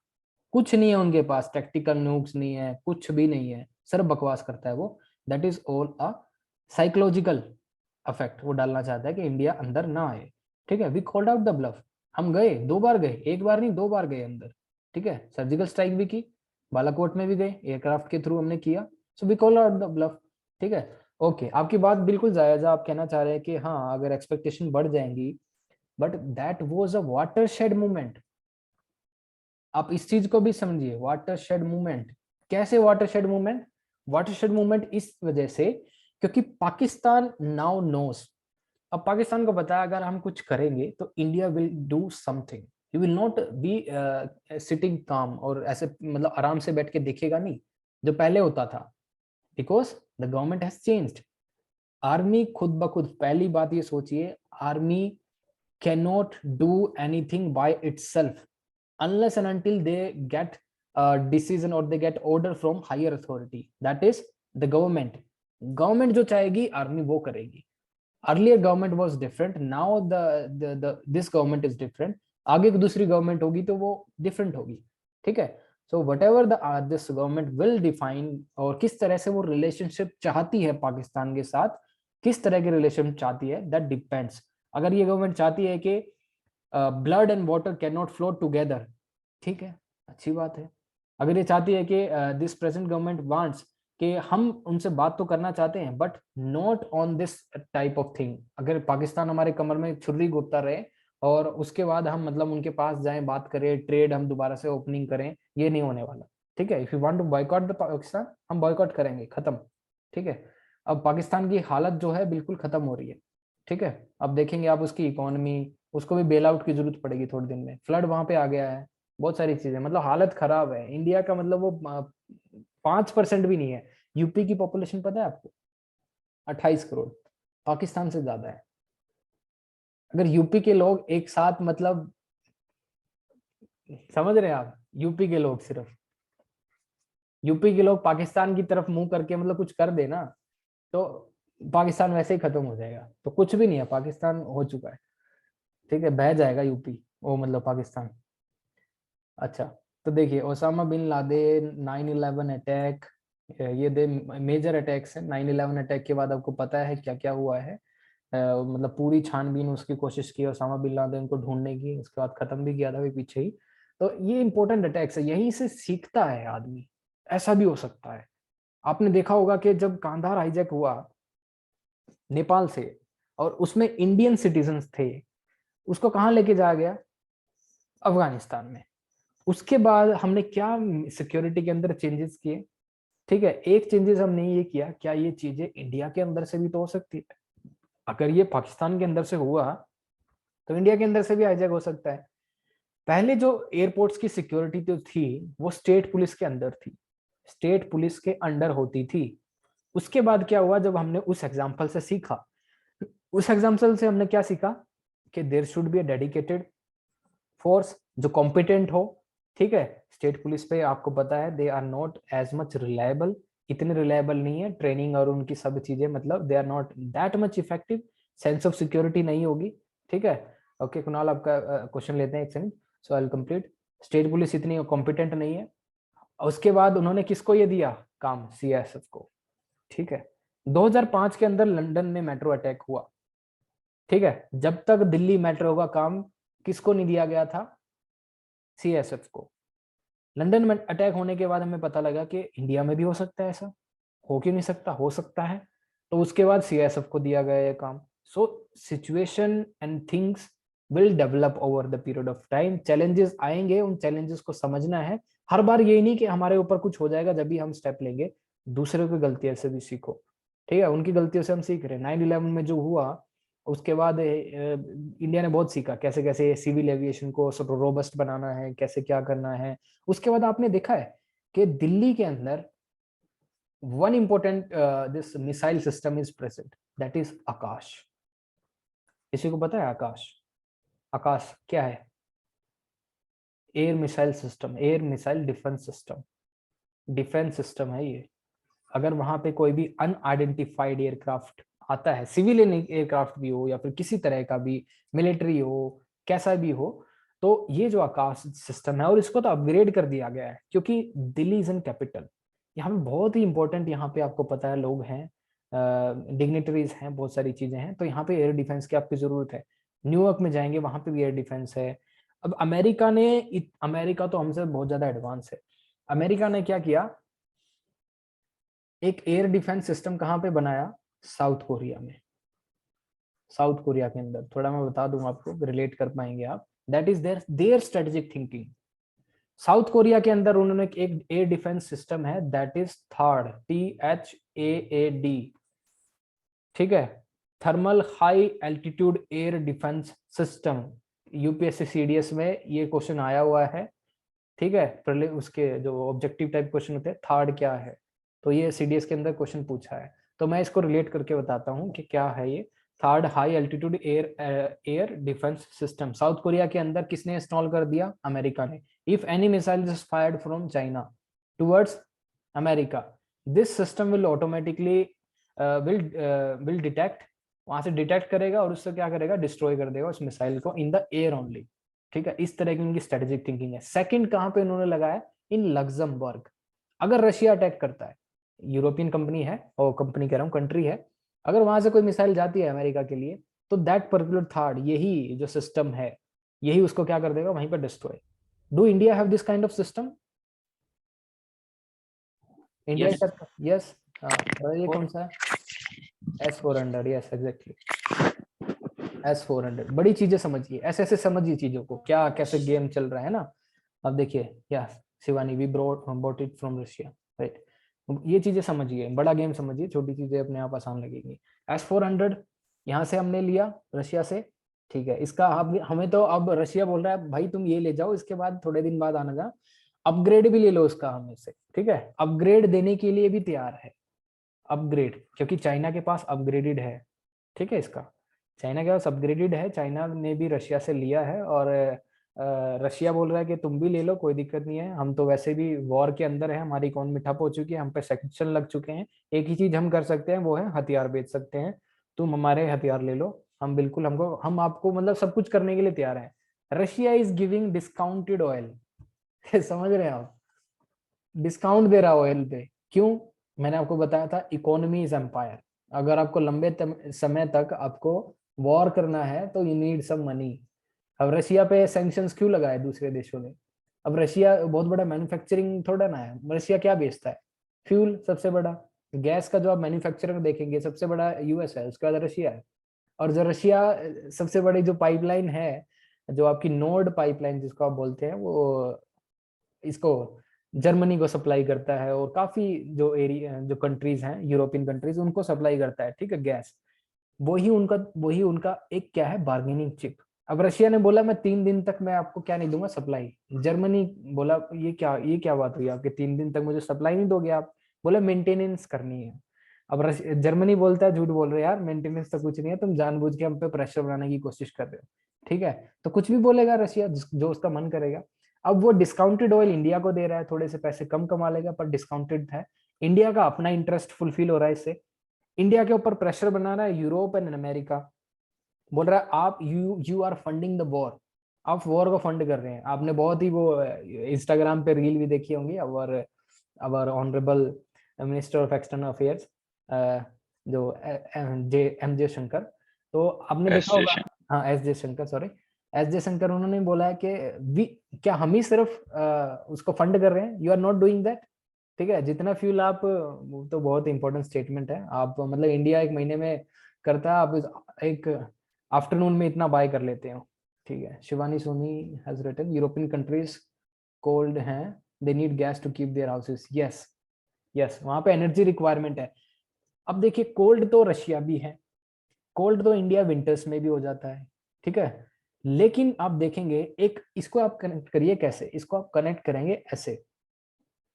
कुछ नहीं है उनके पास, टैक्टिकल न्यूक्स नहीं है, कुछ भी नहीं है, सिर्फ बकवास करता है वो, that is all a psychological affect वो डालना चाहता है कि इंडिया अंदर ना आए। ठीक है, we called out the bluff. हम गए, 2 बार गए, 1 बार नहीं 2 बार गए अंदर। ठीक है, सर्जिकल स्ट्राइक भी की, बालाकोट में भी गए, एयरक्राफ्ट के थ्रू हमने किया। So we called out the bluff. ठीक है, ओके, आपकी बात बिल्कुल जायज है। आप कहना चाह रहे हैं कि हाँ अगर एक्सपेक्टेशन बढ़ जाएंगी, but that was a watershed movement. आप इस चीज को भी समझिए, वाटरशेड मूवमेंट। कैसे वाटरशेड मूवमेंट? वाटरशेड मूवमेंट इस वजह से क्योंकि पाकिस्तान नाउ नोस, अब पाकिस्तान को पता है अगर हम कुछ करेंगे तो India will do something. You will not be sitting काम, और ऐसे मतलब आराम से बैठ के देखेगा नहीं जो पहले होता था, because the government has changed. Army खुद ब खुद, पहली बात ये सोचिए, army can not do anything by itself unless and until they get a decision or they get order from higher authority, that is the government. Government जो चाहेगी army वो करेगी। earlier government was different, now the this government is different। आगे की दूसरी government होगी तो वो डिफरेंट होगी। ठीक है, so whatever the this government will define, और किस तरह से वो रिलेशनशिप चाहती है पाकिस्तान के साथ, किस तरह के रिलेशन चाहती है, that depends। अगर ये गवर्नमेंट चाहती है कि blood and water can not flow together, ठीक है, अच्छी बात है। अगर ये चाहती है कि दिस प्रेजेंट गवर्नमेंट वांट्स कि हम उनसे बात तो करना चाहते हैं but not on this type of thing, अगर पाकिस्तान हमारे कमर में छुरी घुसता रहे और उसके बाद हम मतलब उनके पास जाएं, बात करें, ट्रेड हम दोबारा से ओपनिंग करें, ये नहीं होने वाला। ठीक है, if you want to boycott the Pakistan, हम बॉयकॉट करेंगे, खत्म। ठीक है, अब पाकिस्तान की हालत जो है बिल्कुल खत्म हो रही है। ठीक है, अब देखेंगे आप उसकी इकोनॉमी, उसको भी बेल आउट की जरूरत पड़ेगी थोड़े दिन में, फ्लड वहां पे आ गया है, बहुत सारी चीजें, मतलब हालत खराब है इंडिया का। मतलब वो 5% भी नहीं है। यूपी की पॉपुलेशन पता है आपको? 28 करोड़, पाकिस्तान से ज्यादा है। अगर यूपी के लोग एक साथ, मतलब समझ रहे हैं आप, यूपी के लोग, सिर्फ यूपी के लोग पाकिस्तान की तरफ मुंह करके मतलब कुछ कर देना तो पाकिस्तान वैसे ही खत्म हो जाएगा। तो कुछ भी नहीं है, पाकिस्तान हो चुका है। ठीक है, बह जाएगा यूपी, वो मतलब पाकिस्तान। अच्छा, तो देखिए ओसामा बिन लादेन, 9/11 अटैक, ये दे मेजर अटैक्स है। 9/11 अटैक के बाद आपको पता है क्या क्या हुआ है, मतलब पूरी छानबीन उसकी कोशिश की ओसामा बिन लादेन को ढूंढने की, उसके बाद खत्म भी किया था अभी पीछे ही। तो ये इंपॉर्टेंट अटैक्स है, यहीं से सीखता है आदमी, ऐसा भी हो सकता है। आपने देखा होगा कि जब कांधार हाईजैक हुआ नेपाल से और उसमें इंडियन सिटीजन्स थे, उसको कहाँ लेके जाया गया? अफगानिस्तान में। उसके बाद हमने क्या सिक्योरिटी के अंदर चेंजेस किए? ठीक है, एक चेंजेस हमने ये किया, क्या ये चीजें इंडिया के अंदर से भी तो हो सकती है? अगर ये पाकिस्तान के अंदर से हुआ तो इंडिया के अंदर से भी हाईजैक हो सकता है। पहले जो एयरपोर्ट्स की सिक्योरिटी तो थी वो स्टेट पुलिस के अंदर थी, स्टेट पुलिस के अंडर होती थी। उसके बाद क्या हुआ, जब हमने उस एग्जाम्पल से सीखा, उस एग्जाम्पल से हमने क्या सीखा कि there should be a dedicated force जो कॉम्पिटेंट हो। ठीक है, स्टेट पुलिस पे आपको पता है they are not as much reliable, इतने रिलायबल नहीं है, ट्रेनिंग और उनकी सब चीजें, मतलब they are not that much effective, sense of security नहीं होगी। ठीक है, ओके कुणाल आपका क्वेश्चन लेते हैं एक second, so I will complete. State police इतनी कॉम्पिटेंट नहीं है। उसके बाद उन्होंने किसको ये दिया काम? सीआईएसएफ को। ठीक है, 2005 के अंदर लंदन में मेट्रो अटैक हुआ। ठीक है, जब तक दिल्ली मेट्रो का काम किसको नहीं दिया गया था? सीएसएफ को। लंदन में अटैक होने के बाद हमें पता लगा कि इंडिया में भी हो सकता है ऐसा, हो क्यों नहीं सकता, हो सकता है। तो उसके बाद सीएसएफ को दिया गया ये काम। So situation and things will develop over the period of time, challenges आएंगे, उन चैलेंजेस को समझना है। हर बार यही नहीं कि हमारे ऊपर कुछ हो जाएगा जब भी हम स्टेप लेंगे, दूसरे की गलतियों से भी सीखो। ठीक है, उनकी गलतियों से हम सीख रहे हैं। 9/11 में जो हुआ उसके बाद इंडिया ने बहुत सीखा कैसे कैसे सिविल एविएशन को रोबस्ट बनाना है, कैसे क्या करना है। उसके बाद आपने देखा है कि दिल्ली के अंदर one important this missile system is present, that is Akash. किसी को पता है आकाश? आकाश क्या है? Air missile system, air missile defence system, defence system है ये। अगर वहां पे कोई भी अनआइडेंटिफाइड एयरक्राफ्ट आता है, सिविलियन एयरक्राफ्ट भी हो या फिर किसी तरह का भी, मिलिट्री हो, कैसा भी हो, तो ये जो आकाश सिस्टम है, और इसको तो अपग्रेड कर दिया गया है क्योंकि दिल्ली इज एन कैपिटल। यहाँ पे बहुत ही इंपॉर्टेंट, यहाँ पे आपको पता है लोग हैं, डिग्नेटरीज हैं, बहुत सारी चीजें हैं, तो यहाँ पे एयर डिफेंस की आपकी जरूरत है। न्यूयॉर्क में जाएंगे वहां पे भी एयर डिफेंस है। अब अमेरिका तो हमसे बहुत ज्यादा एडवांस है। अमेरिका ने क्या किया, एक एयर डिफेंस सिस्टम कहाँ पे बनाया? साउथ कोरिया में। साउथ कोरिया के अंदर, थोड़ा मैं बता दूं आपको, रिलेट कर पाएंगे आप। That is their strategic thinking. South Korea के अंदर उन्होंने एक एयर डिफेंस सिस्टम है, दैट इज THAAD, THAAD। ठीक है, thermal high altitude air defence system. UPSC CDS में ये क्वेश्चन आया हुआ है। ठीक है, पहले उसके जो ऑब्जेक्टिव टाइप क्वेश्चन होते हैं, THAAD क्या है, तो ये सीडीएस के अंदर क्वेश्चन पूछा है। तो मैं इसको रिलेट करके बताता हूँ कि क्या है ये THAAD, high altitude air defence system. South Korea के अंदर किसने इंस्टॉल कर दिया? अमेरिका ने। If any missile is fired from China towards America, this system will automatically will detect, वहां से डिटेक्ट करेगा और उससे क्या करेगा? डिस्ट्रॉय कर देगा उस मिसाइल को इन द एयर ओनली। ठीक है, इस तरह की उनकी स्ट्रेटेजिक थिंकिंग है। सेकंड कहां पे उन्होंने लगाया? इन लग्जमबर्ग। अगर रशिया अटैक करता है, यूरोपियन कंपनी है, और कंपनी कह रहा हूँ कंट्री है, अगर वहां से कोई मिसाइल जाती है अमेरिका के लिए, तो दैट पर्टिकुलर THAAD, यही जो सिस्टम है, यही उसको क्या कर देगा? वहीं पर destroy. Do India have this kind of system? India Yes. Yes. ये कौन सा है? S-400, yes exactly, S-400। बड़ी चीजें समझिए, ऐसे ऐसे समझिए चीजों को, क्या कैसे गेम चल रहा है ना। अब देखिए, yes Shivani, we bought it from Russia, right. ये चीजें समझिए, बड़ा गेम समझिए, छोटी चीजें अपने आप आसान लगेंगी। S-400 यहाँ से हमने लिया रशिया से। ठीक है, इसका हमें तो अब रशिया बोल रहा है भाई तुम ये ले जाओ, इसके बाद थोड़े दिन बाद आना जा, अपग्रेड भी ले लो उसका हमें से। ठीक है, अपग्रेड देने के लिए भी तैयार है, अपग्रेड, क्योंकि चाइना के पास अपग्रेडेड है। ठीक है, इसका चाइना के पास अपग्रेडेड है, चाइना ने भी रशिया से लिया है, और रशिया बोल रहा है कि तुम भी ले लो, कोई दिक्कत नहीं है, हम तो वैसे भी वॉर के अंदर है, हमारी इकोनॉमी ठप हो चुकी है, हम पे सैंक्शन लग चुके हैं, एक ही चीज हम कर सकते हैं, वो है हथियार बेच सकते हैं, तुम हमारे हथियार ले लो, हम बिल्कुल हम आपको मतलब सब कुछ करने के लिए तैयार हैं। Russia is giving discounted oil समझ रहे हैं आप, डिस्काउंट दे रहा ऑयल पे। क्यों? मैंने आपको बताया था, इकोनॉमी इज एम्पायर। अगर आपको लंबे समय तक आपको वॉर करना है तो यू नीड सम मनी। अब रशिया पे सैंक्शंस क्यों लगाए दूसरे देशों ने? अब रशिया बहुत बड़ा मैन्युफैक्चरिंग थोड़ा ना है, रशिया क्या बेचता है? फ्यूल सबसे बड़ा, गैस का जो आप मैन्युफैक्चरर देखेंगे सबसे बड़ा यूएस है, उसके बाद रशिया है। और जो रशिया सबसे बड़ी जो पाइपलाइन है, जो आपकी नोर्ड पाइपलाइन जिसको आप बोलते हैं, वो इसको जर्मनी को सप्लाई करता है, और काफी जो एरिया जो कंट्रीज हैं यूरोपियन कंट्रीज उनको सप्लाई करता है, ठीक है, गैस। वही उनका एक क्या है, बार्गेनिंग चिप। अब रशिया ने बोला मैं 3 दिन तक मैं आपको क्या नहीं दूंगा, सप्लाई। जर्मनी बोला ये क्या बात हुई आपके, 3 दिन तक मुझे सप्लाई नहीं दोगे आप? बोला मेंटेनेंस करनी है। अब जर्मनी बोलता है झूठ बोल रहे यार, मेंटेनेंस तो कुछ नहीं है, तुम जानबूझ के हम पे प्रेशर बनाने की कोशिश कर रहे हो, ठीक है। तो कुछ भी बोलेगा रशिया, जो उसका मन करेगा। अब वो डिस्काउंटेड ऑयल इंडिया को दे रहा है, थोड़े से पैसे कम कमा लेगा, पर डिस्काउंटेड है। इंडिया का अपना इंटरेस्ट फुलफिल हो रहा है इससे। इंडिया के ऊपर प्रेशर बना रहा है यूरोप एंड अमेरिका, बोल रहा है आप you are funding the war, आप वॉर को फंड कर रहे हैं। आपने बहुत ही वो इंस्टाग्राम पे रील भी देखी होंगी, our honourable minister of external affairs जो एम जे शंकर, तो आपने देखा होगा, हाँ S J Shankar, sorry S J Shankar, उन्होंने बोला है कि क्या हम ही सिर्फ उसको फंड कर रहे हैं, you are not doing that, ठीक है। जितना फ्यूल आप, तो बहुत इंपॉर्टेंट स्टेटमेंट है, आप मतलब इंडिया 1 महीने में करता है, आप एक आफ्टरनून में इतना बाय कर लेते हो, ठीक है। Shivani Soni has written European countries cold हैं, they need gas to keep their houses, yes yes, वहां पे एनर्जी रिक्वायरमेंट है। अब देखिए कोल्ड तो रशिया भी है, कोल्ड तो इंडिया विंटर्स में भी हो जाता है, ठीक है। लेकिन आप देखेंगे एक, इसको आप कनेक्ट करिए कैसे, इसको आप कनेक्ट करेंगे ऐसे,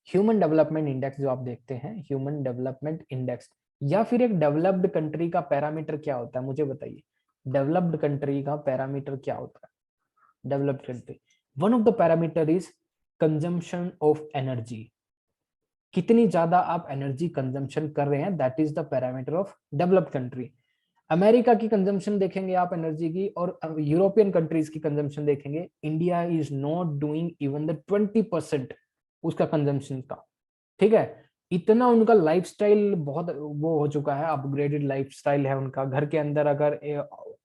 ह्यूमन डेवलपमेंट इंडेक्स जो आप देखते हैं, ह्यूमन डेवलपमेंट इंडेक्स, या फिर एक डेवलप्ड कंट्री का पैरामीटर क्या होता है, मुझे बताइए। डेवलप्ड कंट्री का पैरामीटर क्या होता है? Developed country, one of the parameter is consumption of energy, कितनी ज्यादा आप एनर्जी कंजम्पशन कर रहे हैं, that is the parameter of developed country. America की कंजम्पशन देखेंगे आप एनर्जी की, और यूरोपियन कंट्रीज की कंजम्पशन देखेंगे, India is not doing even the 20% उसका कंजम्पशन का, ठीक है। इतना उनका लाइफस्टाइल बहुत वो हो चुका है, अपग्रेडेड लाइफस्टाइल है उनका। घर के अंदर अगर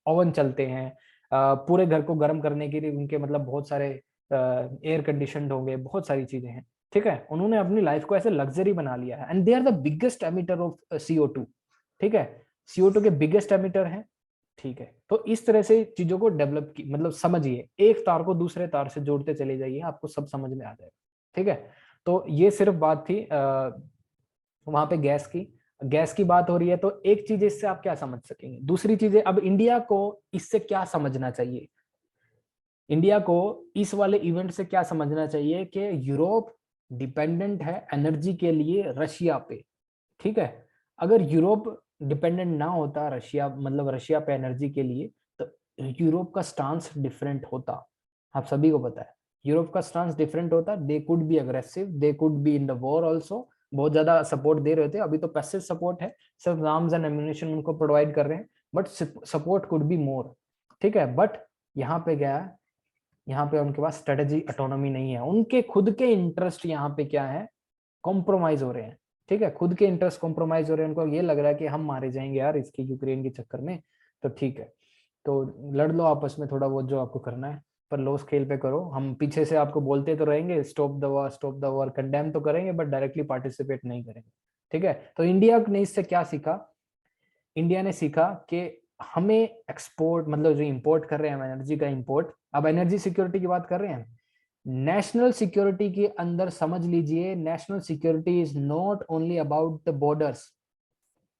ओवन चलते हैं, पूरे घर को गर्म करने के लिए उनके मतलब बहुत सारे एयर कंडीशनड होंगे, बहुत सारी चीजें हैं, ठीक है। उन्होंने अपनी लाइफ को ऐसे लग्जरी बना लिया है, and they are the biggest emitter of CO2, ठीक है। CO2 के बिगेस्ट एमिटर हैं, ठीक है। तो इस तरह से चीजों को डेवलप की, मतलब समझिए, एक तार को दूसरे तार से जोड़ते चले जाइए, आपको सब समझ में आ जाएगा, ठीक है। तो ये सिर्फ बात थी वहां पे गैस की बात हो रही है, तो एक चीज इससे आप क्या समझ सकेंगे। दूसरी चीजें, अब इंडिया को इससे क्या समझना चाहिए, इंडिया को इस वाले इवेंट से क्या समझना चाहिए कि यूरोप डिपेंडेंट है एनर्जी के लिए रशिया पे, ठीक है। अगर यूरोप डिपेंडेंट ना होता रशिया, मतलब रशिया पे एनर्जी के लिए, तो यूरोप का स्टांस डिफरेंट होता, आप सभी को पता है यूरोप का स्टांस डिफरेंट होता। They could be aggressive, they could be in the war also, बहुत ज्यादा सपोर्ट दे रहे थे, अभी तो पैसिव सपोर्ट है, सिर्फ आर्म्स एंड एम्यूनिशन उनको प्रोवाइड कर रहे हैं, but support could be more, ठीक है। बट यहाँ पे गया, यहाँ पे उनके पास स्ट्रेटेजी ऑटोनॉमी नहीं है, उनके खुद के इंटरेस्ट यहाँ पे क्या है, कॉम्प्रोमाइज हो रहे हैं, ठीक है। खुद के इंटरेस्ट कॉम्प्रोमाइज हो रहे हैं, उनको ये लग रहा है कि हम मारे जाएंगे यार इसके यूक्रेन के चक्कर में, तो ठीक है, तो लड़ लो आपस में थोड़ा बहुत जो आपको करना है, पर लो स्केल पे करो। हम पीछे से आपको बोलते तो रहेंगे स्टॉप द वॉर, कंडेम तो करेंगे, बट डायरेक्टली पार्टिसिपेट नहीं करेंगे, ठीक है। तो इंडिया ने इससे क्या सीखा, इंडिया ने सीखा कि हमें एक्सपोर्ट, मतलब जो इंपोर्ट कर रहे हैं हम एनर्जी का इंपोर्ट, अब एनर्जी सिक्योरिटी की बात कर रहे हैं, नेशनल सिक्योरिटी के अंदर समझ लीजिए, national security is not only about the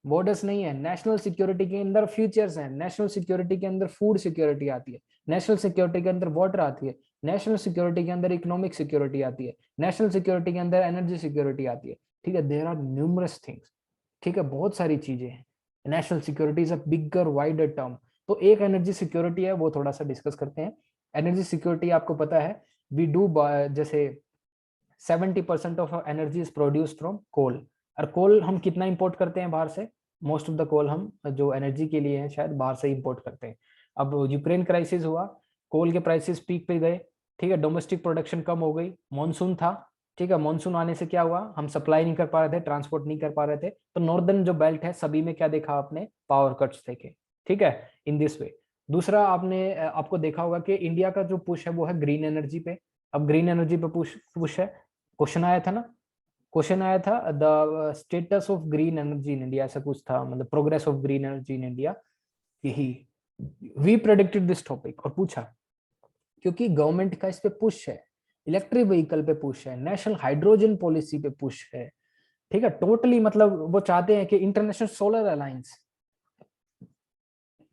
borders नहीं है, नेशनल सिक्योरिटी के अंदर फ्यूचर्स हैं, नेशनल सिक्योरिटी के अंदर फूड सिक्योरिटी आती है, नेशनल सिक्योरिटी के अंदर वाटर आती है, नेशनल सिक्योरिटी के अंदर इकोनॉमिक सिक्योरिटी आती है, नेशनल सिक्योरिटी के अंदर एनर्जी सिक्योरिटी आती है, ठीक है। देयर आर न्यूमरस थिंग्स, ठीक है, बहुत सारी चीजें हैं। National security is a bigger wider term. तो एक एनर्जी सिक्योरिटी है, वो थोड़ा सा डिस्कस करते हैं। एनर्जी सिक्योरिटी आपको पता है, वी डू, जैसे 70% of energy is produce from coal, और कोल हम कितना इंपोर्ट करते हैं बाहर से, मोस्ट ऑफ द कोल हम जो एनर्जी के लिए है शायद बाहर से इंपोर्ट करते हैं। अब यूक्रेन क्राइसिस हुआ, कोल के प्राइसेस पीक पे गए, ठीक है, डोमेस्टिक प्रोडक्शन कम हो गई, मानसून था, ठीक है, मानसून आने से क्या हुआ, हम सप्लाई नहीं कर पा रहे थे, ट्रांसपोर्ट नहीं कर पा रहे थे, तो नॉर्दर्न जो बेल्ट है सभी में क्या देखा आपने, पावर कट्स देखे, ठीक है, इन दिस वे। दूसरा आपने आपको देखा होगा कि इंडिया का जो पुश है वो है ग्रीन एनर्जी पे। अब ग्रीन एनर्जी पे पुश है, क्वेश्चन आया था ना, क्वेश्चन आया था the status of green energy in India, ऐसा कुछ था, मतलब progress of green energy in India, यही वी प्रेडिक्टेड दिस टॉपिक। और पूछा क्योंकि गवर्नमेंट का इस पे पुश है, इलेक्ट्रिक व्हीकल पे पुश है, नेशनल हाइड्रोजन पॉलिसी पे पुश है, ठीक है, टोटली मतलब वो चाहते हैं कि इंटरनेशनल सोलर अलायंस,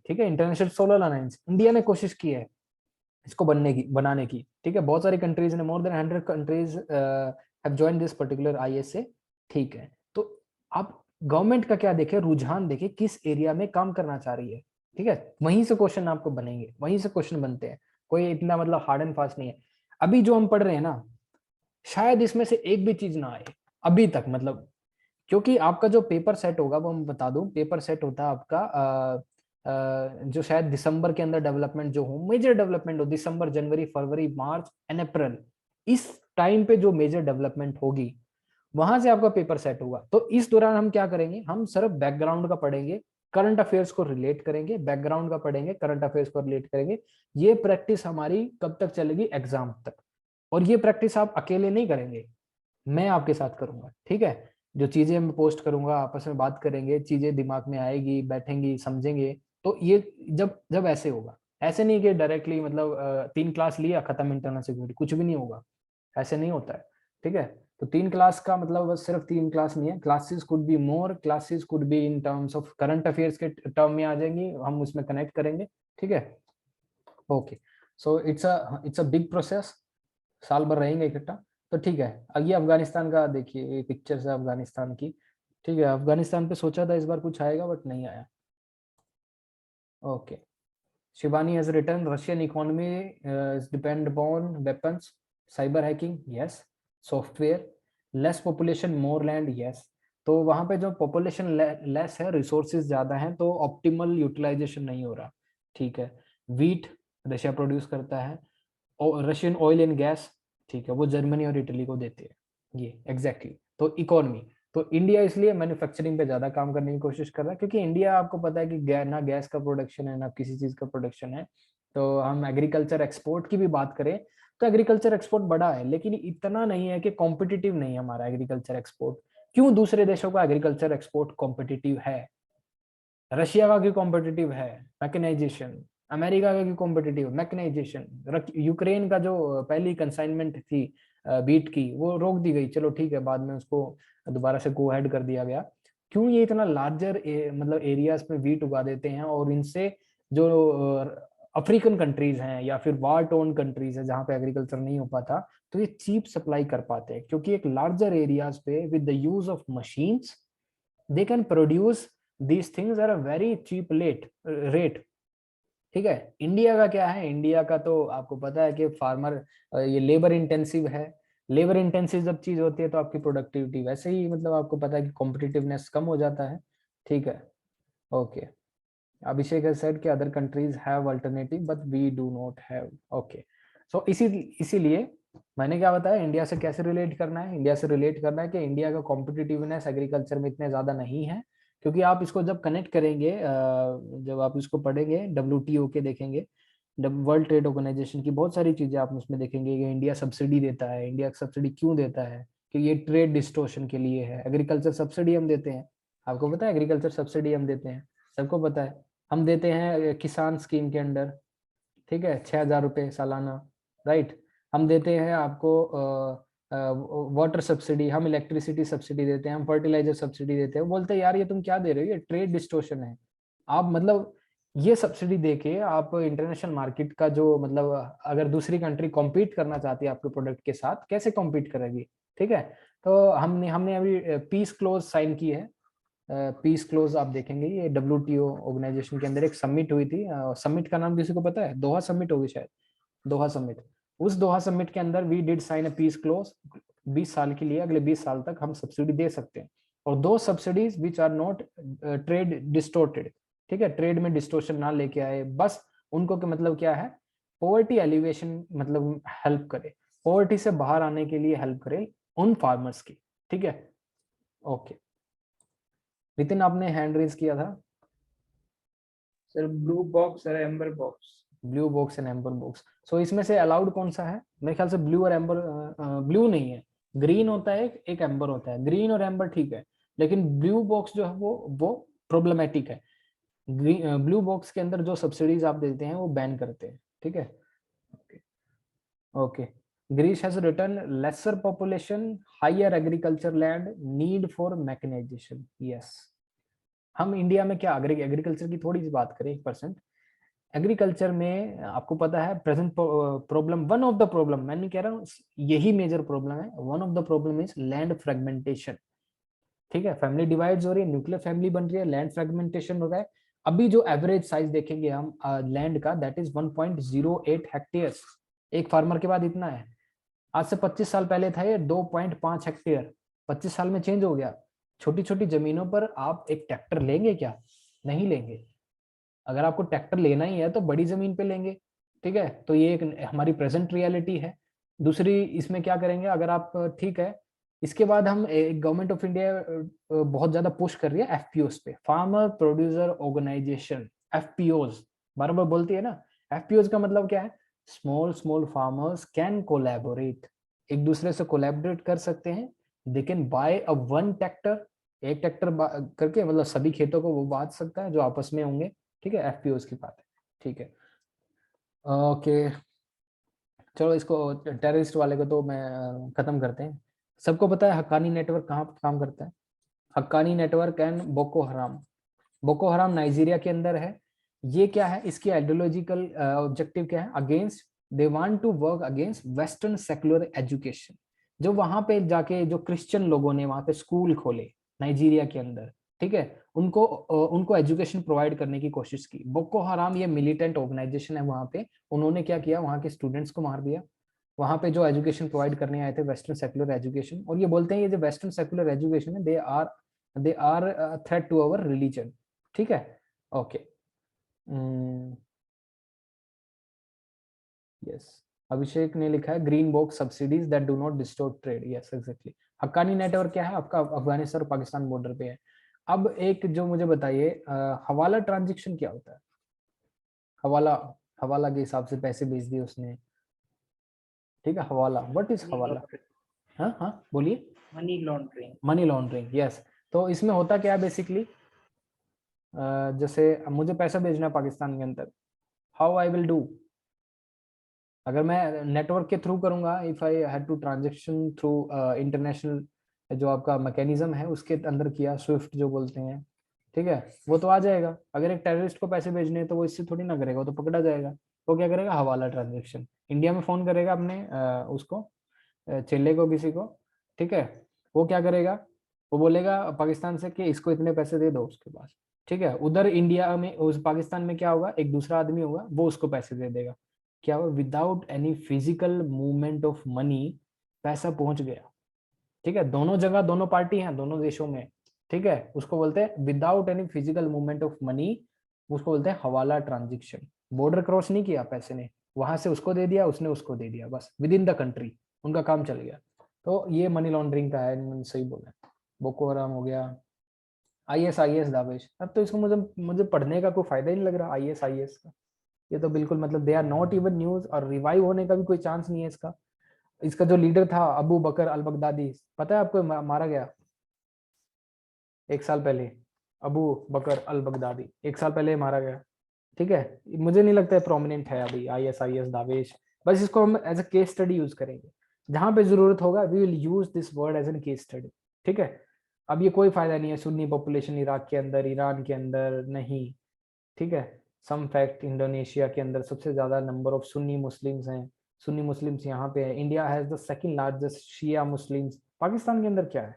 ठीक है, इंटरनेशनल सोलर अलायंस इंडिया ने कोशिश की है इसको बनाने की, ठीक है, बहुत सारी कंट्रीज ने, more than 100 countries have joined this particular ISA, ठीक है। तो आप गवर्नमेंट का क्या देखे, रुझान देखे, किस एरिया में काम करना चाह रही है, ठीक है, वहीं से क्वेश्चन आपको बनेंगे, वहीं से क्वेश्चन बनते हैं, कोई इतना मतलब हार्ड एंड फास्ट नहीं है। अभी जो हम पढ़ रहे हैं ना, शायद इसमें से एक भी चीज ना आए अभी तक, मतलब क्योंकि आपका जो पेपर सेट होगा वो मैं बता दूं, पेपर सेट होता है आपका जो शायद दिसंबर के अंदर डेवलपमेंट जो हो, मेजर डेवलपमेंट हो, दिसंबर, जनवरी, फरवरी, मार्च एंड अप्रैल, इस टाइम पे जो मेजर डेवलपमेंट होगी वहां से आपका पेपर सेट होगा। तो इस दौरान हम क्या करेंगे, हम सिर्फ बैकग्राउंड का पढ़ेंगे, करंट अफेयर्स को रिलेट करेंगे, बैकग्राउंड का पढ़ेंगे, करंट अफेयर्स को रिलेट करेंगे। ये प्रैक्टिस हमारी कब तक चलेगी, एग्जाम तक। और ये प्रैक्टिस आप अकेले नहीं करेंगे, मैं आपके साथ करूंगा, ठीक है। जो चीजें मैं पोस्ट करूंगा, आपस में बात करेंगे, चीजें दिमाग में आएगी, बैठेंगी, समझेंगे। तो ये जब जब ऐसे होगा, ऐसे नहीं कि डायरेक्टली मतलब 3 क्लास लिया खत्म इंटरनल सिक्योरिटी, कुछ भी नहीं होगा, ऐसे नहीं होता है, ठीक है। तो 3 क्लास का मतलब बस सिर्फ 3 क्लास नहीं है, classes could be more, classes could be in terms of current affairs के टर्म में आ जाएंगी, हम उसमें कनेक्ट करेंगे, ठीक है। Okay, so it's a big process, साल भर रहेंगे इकट्ठा। तो ठीक है, अब ये अफगानिस्तान का देखिए, ये पिक्चर्स है अफगानिस्तान की, ठीक है। अफगानिस्तान पे सोचा था इस बार कुछ आएगा बट नहीं आया। Okay, Shivani has return, Russian economy is depend upon weapons, cyber hacking, yes, software, less population more land, yes. तो वहां पे जो पॉपुलेशन लेस है, रिसोर्सेज ज्यादा हैं, तो ऑप्टिमल यूटिलाइजेशन नहीं हो रहा, ठीक है। वीट रशिया प्रोड्यूस करता है, और रशियन ऑयल एंड गैस, ठीक है, वो जर्मनी और इटली को देते हैं, ये एग्जैक्टली। तो इकोनॉमी, तो इंडिया इसलिए मैन्युफैक्चरिंग पे ज्यादा काम करने की कोशिश कर रहा है, क्योंकि इंडिया आपको पता है कि ना गैस का प्रोडक्शन है, ना किसी चीज का प्रोडक्शन है। तो हम एग्रीकल्चर एक्सपोर्ट की भी बात करें तो एग्रीकल्चर एक्सपोर्ट बड़ा है, लेकिन इतना नहीं है कि कॉम्पिटिटिव नहीं है हमारा एग्रीकल्चर एक्सपोर्ट। क्यों दूसरे देशों का एग्रीकल्चर एक्सपोर्ट कॉम्पिटिटिव है? रशिया का क्यों कॉम्पिटिटिव है? मैकेनाइजेशन। अमेरिका का क्यों कॉम्पिटिटिव? मैकेनाइजेशन। यूक्रेन का जो पहली कंसाइनमेंट थी बीट की, वो रोक दी गई, चलो ठीक है, बाद में उसको दोबारा से गो हेड कर दिया गया। क्यों ये इतना लार्जर मतलब एरियाज पे वीट उगा देते हैं, और इनसे जो अफ्रीकन कंट्रीज हैं या फिर वार टोन कंट्रीज है जहाँ पे एग्रीकल्चर नहीं हो पाता, तो ये चीप सप्लाई कर पाते हैं, क्योंकि एक लार्जर एरियाज पे with the use of machines they can produce these things are a very cheap rate, ठीक है। इंडिया का क्या है, इंडिया का तो आपको पता है कि फार्मर ये लेबर इंटेंसिव है। लेबर इंटेंसिव जब चीज होती है तो आपकी प्रोडक्टिविटी वैसे ही, मतलब आपको पता है कि कॉम्पिटिटिवनेस कम हो जाता है, ठीक है। ओके, अभिषेक has said कि other countries have alternative but we do not have. Okay, so इसीलिए मैंने क्या बताया, इंडिया से कैसे रिलेट करना है, इंडिया से रिलेट करना है कि इंडिया का कॉम्पिटिटिवनेस एग्रीकल्चर में इतने ज्यादा नहीं है, क्योंकि आप इसको जब कनेक्ट करेंगे, जब आप इसको पढ़ेंगे, WTO के देखेंगे, वर्ल्ड ट्रेड ऑर्गेनाइजेशन की बहुत सारी चीजें आप उसमें देखेंगे कि इंडिया सब्सिडी देता है। इंडिया सब्सिडी क्यों देता है? कि ये ट्रेड डिस्टोर्शन के लिए है। एग्रीकल्चर सब्सिडी हम देते हैं, आपको पता है एग्रीकल्चर सब्सिडी हम देते हैं, सबको पता है। हम देते हैं किसान स्कीम के अंडर, ठीक है, 6,000 रुपये सालाना, राइट। हम देते हैं आपको वाटर सब्सिडी, हम इलेक्ट्रिसिटी सब्सिडी देते हैं, हम फर्टिलाइजर सब्सिडी देते हैं। बोलते हैं यार ये तुम क्या दे रहे हो, ये ट्रेड डिस्टोर्शन है। आप मतलब ये सब्सिडी देके आप इंटरनेशनल मार्केट का जो मतलब अगर दूसरी कंट्री कॉम्पीट करना चाहती है आपके प्रोडक्ट के साथ, कैसे कॉम्पीट करेगी, ठीक है। तो हमने अभी पीस क्लोज साइन की है। पीस क्लोज आप देखेंगे, ये WTO ऑर्गेनाइजेशन के अंदर एक समिट हुई थी। समिट का नाम किसी को पता है? दोहा समिट होगी शायद, दोहा समिट। उस दोहा समिट के अंदर we did sign a peace close, 20 साल के लिए, अगले 20 साल तक हम सब्सिडी दे सकते हैं। और दो subsidies which are not trade distorted, ठीक है, ट्रेड में डिस्टोर्शन ना लेके आए, बस उनको के मतलब क्या है, पॉवर्टी एलिवेशन, मतलब हेल्प करे, पॉवर्टी से बाहर आने के लिए हेल्प करे उन फार्मर्स की, ठीक है। ओके, नितिन आपने हैंड रेज किया था। सर ब्लू बॉक्स और amber box. Blue box and amber box. So इसमें से अलाउड कौन सा है? मेरे ख्याल से ब्लू और एम्बर, ब्लू नहीं है, ग्रीन होता है, एक एम्बर होता है। ग्रीन और एम्बर ठीक है, लेकिन ब्लू बॉक्स जो है वो प्रॉब्लमेटिक है। ब्लू बॉक्स के अंदर जो सब्सिडीज आप देते हैं वो बैन करते हैं, ठीक है। Okay, Greece has return lesser population, higher agriculture land, need for mechanisation. Yes, हम इंडिया में क्या एग्रीकल्चर की थोड़ी सी बात करें 1%। एग्रीकल्चर में आपको पता है present problem, one of the problem, मैं नहीं कह रहा हूँ यही मेजर प्रॉब्लम है, one of the problem is land fragmentation, ठीक है। फैमिली डिवाइड्स हो रही है, न्यूक्लियर फैमिली बन रही है, लैंड फ्रेगमेंटेशन हो रहा है। अभी जो एवरेज साइज देखेंगे हम लैंड का, दैट इज 1.08 हेक्टेयर। एक फार्मर के बाद इतना है। आज से 25 साल पहले था ये 2.5 हेक्टेयर। 25 साल में चेंज हो गया। छोटी छोटी जमीनों पर आप एक ट्रैक्टर लेंगे क्या? नहीं लेंगे। अगर आपको ट्रैक्टर लेना ही है तो बड़ी जमीन पे लेंगे, ठीक है। तो ये एक हमारी प्रेजेंट रियलिटी है। दूसरी इसमें क्या करेंगे अगर आप, ठीक है, इसके बाद हम गवर्नमेंट ऑफ इंडिया बहुत ज्यादा पुश कर रही है एफपीओस पे, फार्मर प्रोड्यूसर ऑर्गेनाइजेशन, एफपीओस बार बार बोलती है ना। एफपीओस का मतलब क्या है? स्मॉल फार्मर्स कैन कोलैबोरेट, एक दूसरे से कोलैबोरेट कर सकते हैं। They can buy a one tractor, एक ट्रैक्टर करके मतलब सभी खेतों को वो बांट सकता है जो आपस में होंगे, ठीक है। एफपीओस की बात है, ठीक है। ओके, चलो इसको टेररिस्ट वाले को तो मैं खत्म करते हैं। सबको पता है हक्कानी नेटवर्क कहाँ काम करता है? हक्कानी नेटवर्क एंड बोको हराम। बोको हराम नाइजीरिया के अंदर है। ये क्या है, इसकी आइडियोलॉजिकल ऑब्जेक्टिव क्या है? Against, they want to work against western secular education. जो वहां पे जाके जो क्रिश्चियन लोगों ने वहां पे स्कूल खोले नाइजीरिया के अंदर, ठीक है, उनको एजुकेशन प्रोवाइड करने की कोशिश की। बोको हराम ये मिलिटेंट ऑर्गेनाइजेशन है वहां पे। उन्होंने क्या किया, वहां के स्टूडेंट्स को मार दिया, वहां पे जो एजुकेशन प्रोवाइड करने आए थे वेस्टर्न सेक्युलर एजुकेशन। और ये बोलते हैं ये जो वेस्टर्न सेक्युलर एजुकेशन है, they are threat to our religion, ठीक है। ओके, यस, अभिषेक ने लिखा है green box subsidies that do not distort trade. Yes exactly. Haqqani network क्या है आपका? अफगानिस्तान और पाकिस्तान बॉर्डर पे है। अब एक जो मुझे बताइए, हवाला ट्रांजैक्शन क्या होता है? हवाला, हवाला के हिसाब से पैसे भेज दिए उसने, ठीक है। हवाला, व्हाट इज हवाला? हाँ हाँ बोलिए। Money laundering. Money laundering, yes. तो इसमें होता क्या है बेसिकली, जैसे मुझे पैसा भेजना है पाकिस्तान के अंदर, हाउ आई विल डू? अगर मैं नेटवर्क के थ्रू करूंगा, if I had to transaction through international जो आपका मैकेनिज्म है उसके अंदर किया, स्विफ्ट जो बोलते हैं, ठीक है, वो तो आ जाएगा। अगर एक टेररिस्ट को पैसे भेजने हैं तो वो इससे थोड़ी ना करेगा, वो तो पकड़ा जाएगा। वो क्या करेगा? हवाला ट्रांजेक्शन। इंडिया में फोन करेगा अपने उसको चेले को, किसी को, ठीक है। वो क्या करेगा? वो बोलेगा पाकिस्तान से कि इसको इतने पैसे दे दो उसके पास, ठीक है। उधर इंडिया में, उस पाकिस्तान में क्या होगा, एक दूसरा आदमी होगा, वो उसको पैसे दे देगा। क्या हुआ? Without any physical movement of money पैसा पहुंच गया, ठीक है। दोनों जगह दोनों पार्टी हैं दोनों देशों में, ठीक है। उसको बोलते हैं without any physical movement of money, उसको बोलते हैं हवाला ट्रांजेक्शन। बॉर्डर क्रॉस नहीं किया पैसे ने, वहां से उसको दे दिया, उसने उसको दे दिया, बस विद इन द कंट्री उनका काम चल गया। तो ये मनी लॉन्ड्रिंग का है, मैंने सही बोला। बोको हराम हो गया, आईएस दावेश। अब तो इसको मुझे पढ़ने का कोई फायदा ही नहीं लग रहा आईएस का। ये तो बिल्कुल मतलब they are not even news, और रिवाइव होने का भी कोई चांस नहीं है इसका। इसका जो लीडर था अबू बकर अल बगदादी, पता है आपको? मारा गया 1 साल पहले। अबू बकर अल बगदादी 1 साल पहले मारा गया, ठीक है। मुझे नहीं लगता है प्रोमिनेंट है अभी आईएस दावेश। बस इसको हम as a case study use करेंगे, जहां पे जरूरत होगा we will use this word as an case study, ठीक है। अब ये कोई फायदा नहीं है सुन्नी पॉपुलेशन इराक के अंदर, ईरान के अंदर नहीं, ठीक है। सम फैक्ट, इंडोनेशिया के अंदर सबसे ज्यादा नंबर ऑफ सुन्नी मुस्लिम्स हैं। सुन्नी मुस्लिम्स यहाँ पे है। India has the second largest Shia Muslims. Pakistan के अंदर क्या है?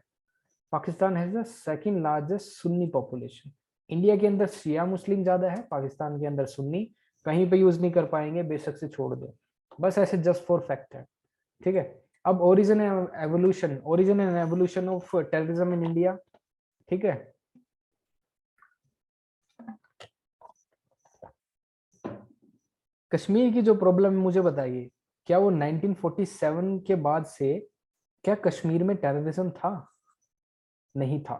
Pakistan has the second largest Sunni population. India के अंदर शिया मुस्लिम ज्यादा है, पाकिस्तान के अंदर सुन्नी। कहीं पे यूज नहीं कर पाएंगे, बेशक से छोड़ दो, बस ऐसे जस्ट फॉर फैक्ट है, ठीक है। अब origin and evolution of terrorism in India, ठीक है। कश्मीर की जो प्रॉब्लम है मुझे बताइए, क्या वो 1947 के बाद से क्या कश्मीर में टेररिज्म था? नहीं था।